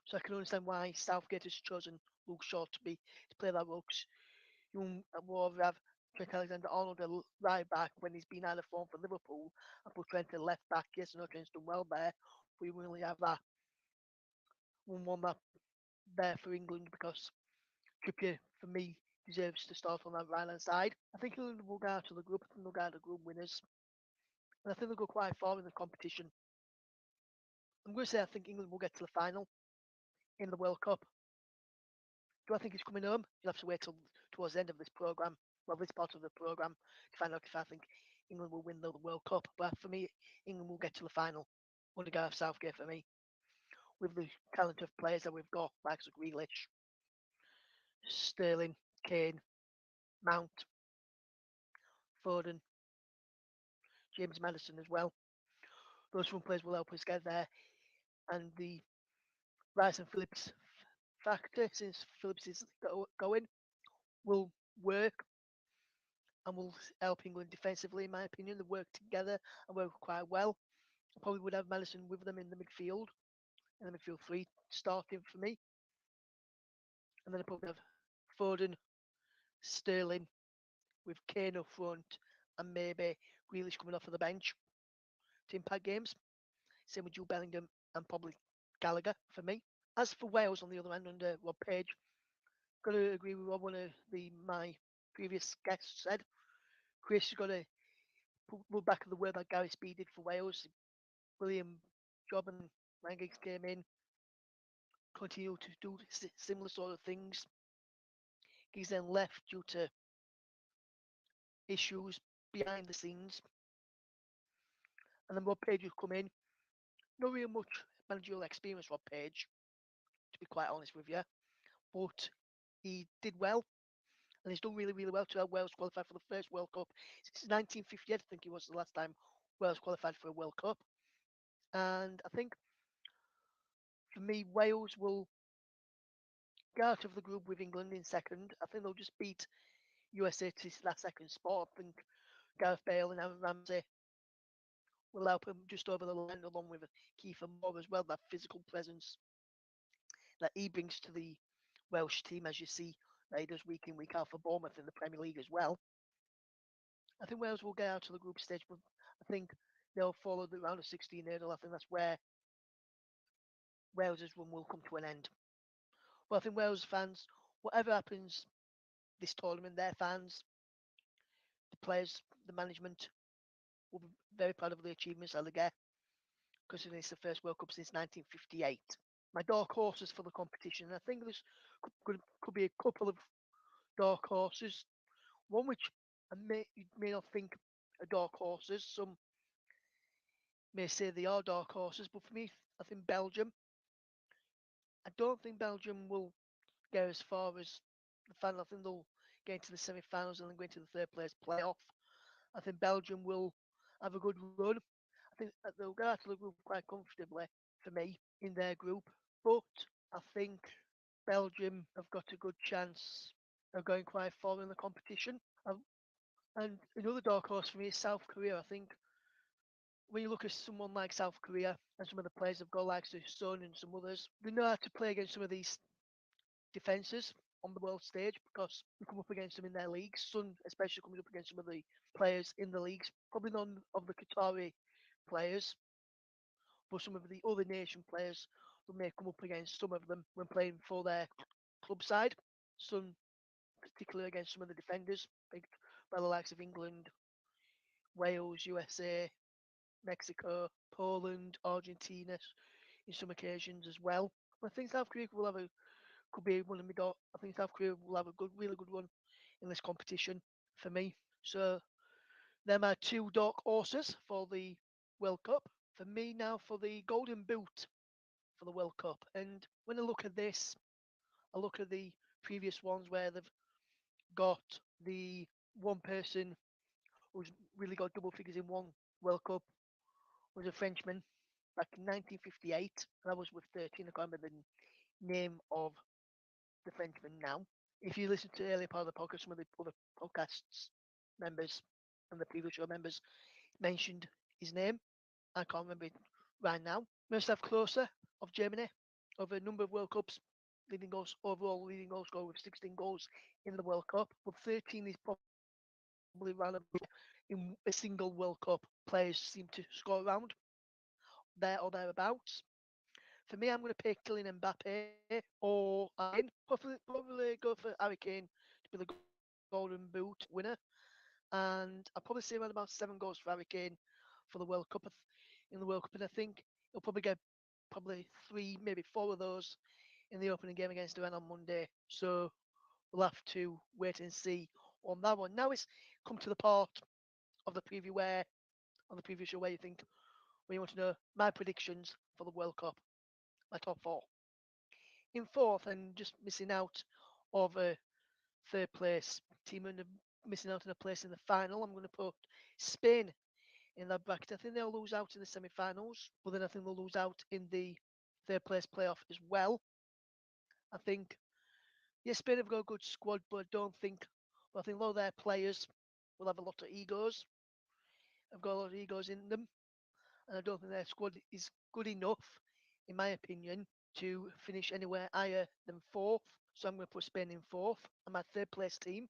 So I can understand why Southgate has chosen Luke Shaw to play that role. Because you will more have Trent Alexander-Arnold at right back when he's been out of form for Liverpool, and put Trent at left back. Yes, I know Trent's done well there, but we really have that 1-1 that there for England because Trippier, for me, deserves to start on that right hand side. I think England will go out to the group. I think they'll go out to the group winners, and I think they'll go quite far in the competition. I'm going to say I think England will get to the final in the World Cup. Do I think he's coming home? You'll have to wait till towards the end of this program, well, this part of the program, to find out if I think England will win the World Cup. But for me, England will get to the final under Gareth Southgate for me, with the talent of players that we've got, like Grealish, Sterling, Kane, Mount, Foden, James Maddison as well. Those one players will help us get there. And the Rice and Phillips factor, since Phillips is going, will work and will help England defensively, in my opinion. They work together and work quite well. I probably would have Madison with them in the midfield, and the midfield three starting for me. And then I probably have Foden, Sterling, with Kane up front, and maybe Grealish coming off of the bench to impact games. Same with Jude Bellingham and probably Gallagher for me. As for Wales, on the other hand, under Rob Page, got to agree with what one of my previous guests said. Chris got to look back at the work that Gary Speed did for Wales. Brilliant job, and Ryan Giggs came in, continued to do similar sort of things. Giggs then left due to issues behind the scenes. And then Rob Page has come in. Not really much managerial experience, Rob Page, to be quite honest with you. But he did well, and he's done really, really well to help Wales qualify for the first World Cup since 1958. I think it was the last time Wales qualified for a World Cup. And I think, for me, Wales will go out of the group with England in second. I think they'll just beat USA to that second spot. I think Gareth Bale and Aaron Ramsey will help him just over the line, along with Kiefer Moore as well, that physical presence that he brings to the Welsh team, as you see that he does week in, week out for Bournemouth in the Premier League as well. I think Wales will get out to the group stage, but I think they'll follow the round of 16 hurdle. I think that's where Wales's run will come to an end. But I think Wales fans, whatever happens this tournament, their fans, the players, the management will be very proud of the achievements that they get, considering it's the first World Cup since 1958. My dark horses for the competition, I think there's could be a couple of dark horses. One which you may not think are dark horses. Some may say they are dark horses, but for me, I think Belgium. I don't think Belgium will go as far as the final. I think they'll get into the semi-finals and then go into the third place playoff. I think Belgium will have a good run. I think they'll go out of the group quite comfortably for me in their group. But I think Belgium have got a good chance of going quite far in the competition. And another dark horse for me is South Korea. I think when you look at someone like South Korea and some of the players have got, like Son and some others, they know how to play against some of these defences on the world stage because we come up against them in their leagues. Son, especially coming up against some of the players in the leagues, probably none of the Qatari players, but some of the other nation players who may come up against some of them when playing for their club side. Son, particularly against some of the defenders, by the likes of England, Wales, USA, Mexico, Poland, Argentina, in some occasions as well. I think South Korea will have a could be one of my I think South Korea will have a really good run in this competition for me. So they're my two dark horses for the World Cup. For me now for the Golden Boot for the World Cup. And when I look at this, I look at the previous ones where they've got the one person who's really got double figures in one World Cup was a Frenchman back in 1958. And I was with 13. I can't remember the name of the Frenchman now. If you listen to the earlier part of the podcast, some of the other podcasts members and the previous show members mentioned his name. I can't remember it right now. Miroslav Klose of Germany, over a number of World Cups, leading goals overall, leading goal scorer with 16 goals in the World Cup. But 13 is probably around in a single World Cup players seem to score around there or thereabouts. For me, I'm going to pick Kylian Mbappe or probably go for Harry Kane to be the Golden Boot winner. And I'll probably say around about 7 goals for Harry Kane for the World Cup in the World Cup. And I think he'll probably get probably 3, maybe 4 of those in the opening game against Iran on Monday. So we'll have to wait and see on that one. Now it's come to the part of the preview where on the previous show where you want to know my predictions for the World Cup, my top 4. In fourth and just missing out of a third place team and missing out on a place in the final, I'm going to put Spain in that bracket. I think they'll lose out in the semi-finals, but then I think they'll lose out in the third place playoff as well. I think, yes, Spain have got a good squad, but I think a lot of their players will have a lot of egos. Have got a lot of egos in them, and I don't think their squad is good enough, in my opinion, to finish anywhere higher than fourth. So I'm going to put Spain in fourth. And my third place team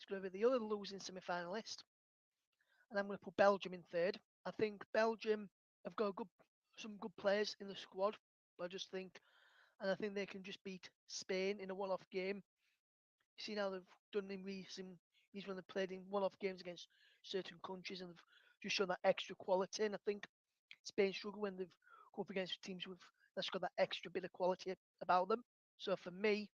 is going to be the other losing semi-finalist, and I'm going to put Belgium in third. I think Belgium have got some good players in the squad, but I think they can just beat Spain in a one-off game. You see now they've done in recent years when they've played in one-off games against certain countries and they've just shown that extra quality. And I think Spain struggle when they've come up against teams that's got that extra bit of quality about them. So for me,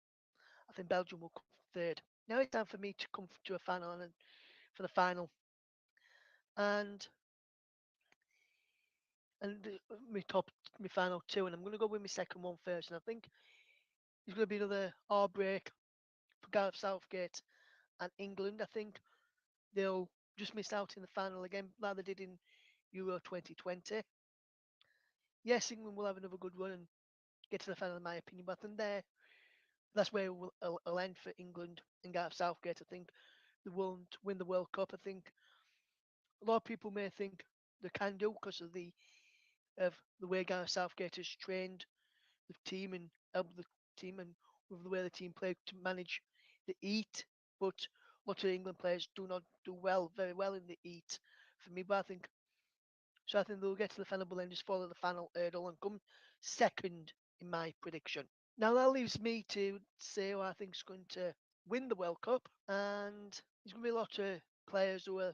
I think Belgium will come third. Now it's time for me to come to a final and for the final. And my final 2, and I'm going to go with my second one first. And I think it's going to be another heartbreak for Gareth Southgate and England. I think they'll just miss out in the final again, like they did in Euro 2020. Yes, England will have another good run and get to the final, in my opinion, but I think that's where it'll end for England and Gareth Southgate. I think they won't win the World Cup. I think a lot of people may think they can do because of the way Gareth Southgate has trained the team and helped the team and with the way the team play to manage the heat. But lot of England players do not do very well in the heat for me, but I think they'll get to the final, but then just follow the final hurdle and come second in my prediction. Now that leaves me to say who I think is going to win the World Cup, and there's going to be a lot of players who are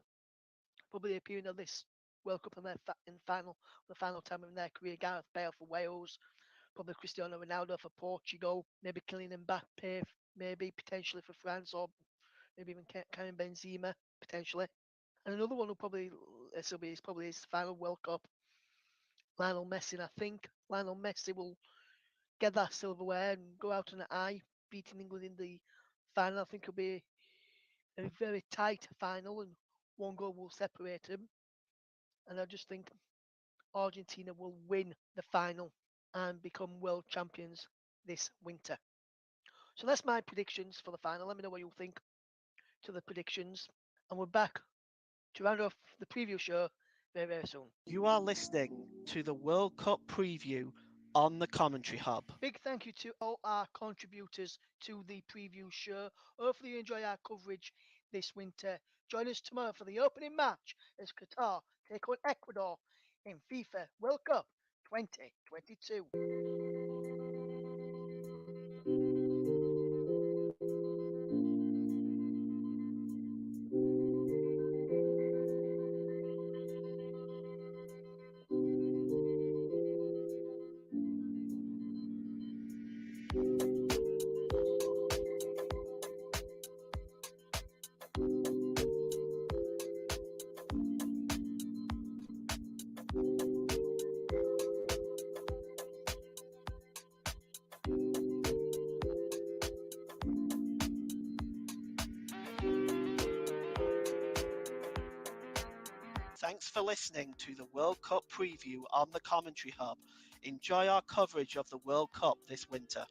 probably appearing at this World Cup in the final time of their career. Gareth Bale for Wales, probably Cristiano Ronaldo for Portugal, maybe Kylian Mbappe, maybe potentially for France, or maybe even Karim Benzema potentially. And another one who probably is probably his final World Cup, Lionel Messi. And I think Lionel Messi will get that silverware and go out on an eye, beating England in the final. I think it'll be a very tight final, and one goal will separate them. And I just think Argentina will win the final and become world champions this winter. So that's my predictions for the final. Let me know what you think to the predictions. And we're back to round off the preview show very, very soon. You are listening to the World Cup preview on the Commentary Hub. Big thank you to all our contributors to the preview show. Hopefully you enjoy our coverage this winter. Join us tomorrow for the opening match as Qatar take on Ecuador in FIFA World Cup 2022. Thanks for listening to the World Cup preview on the Commentary Hub. Enjoy our coverage of the World Cup this winter.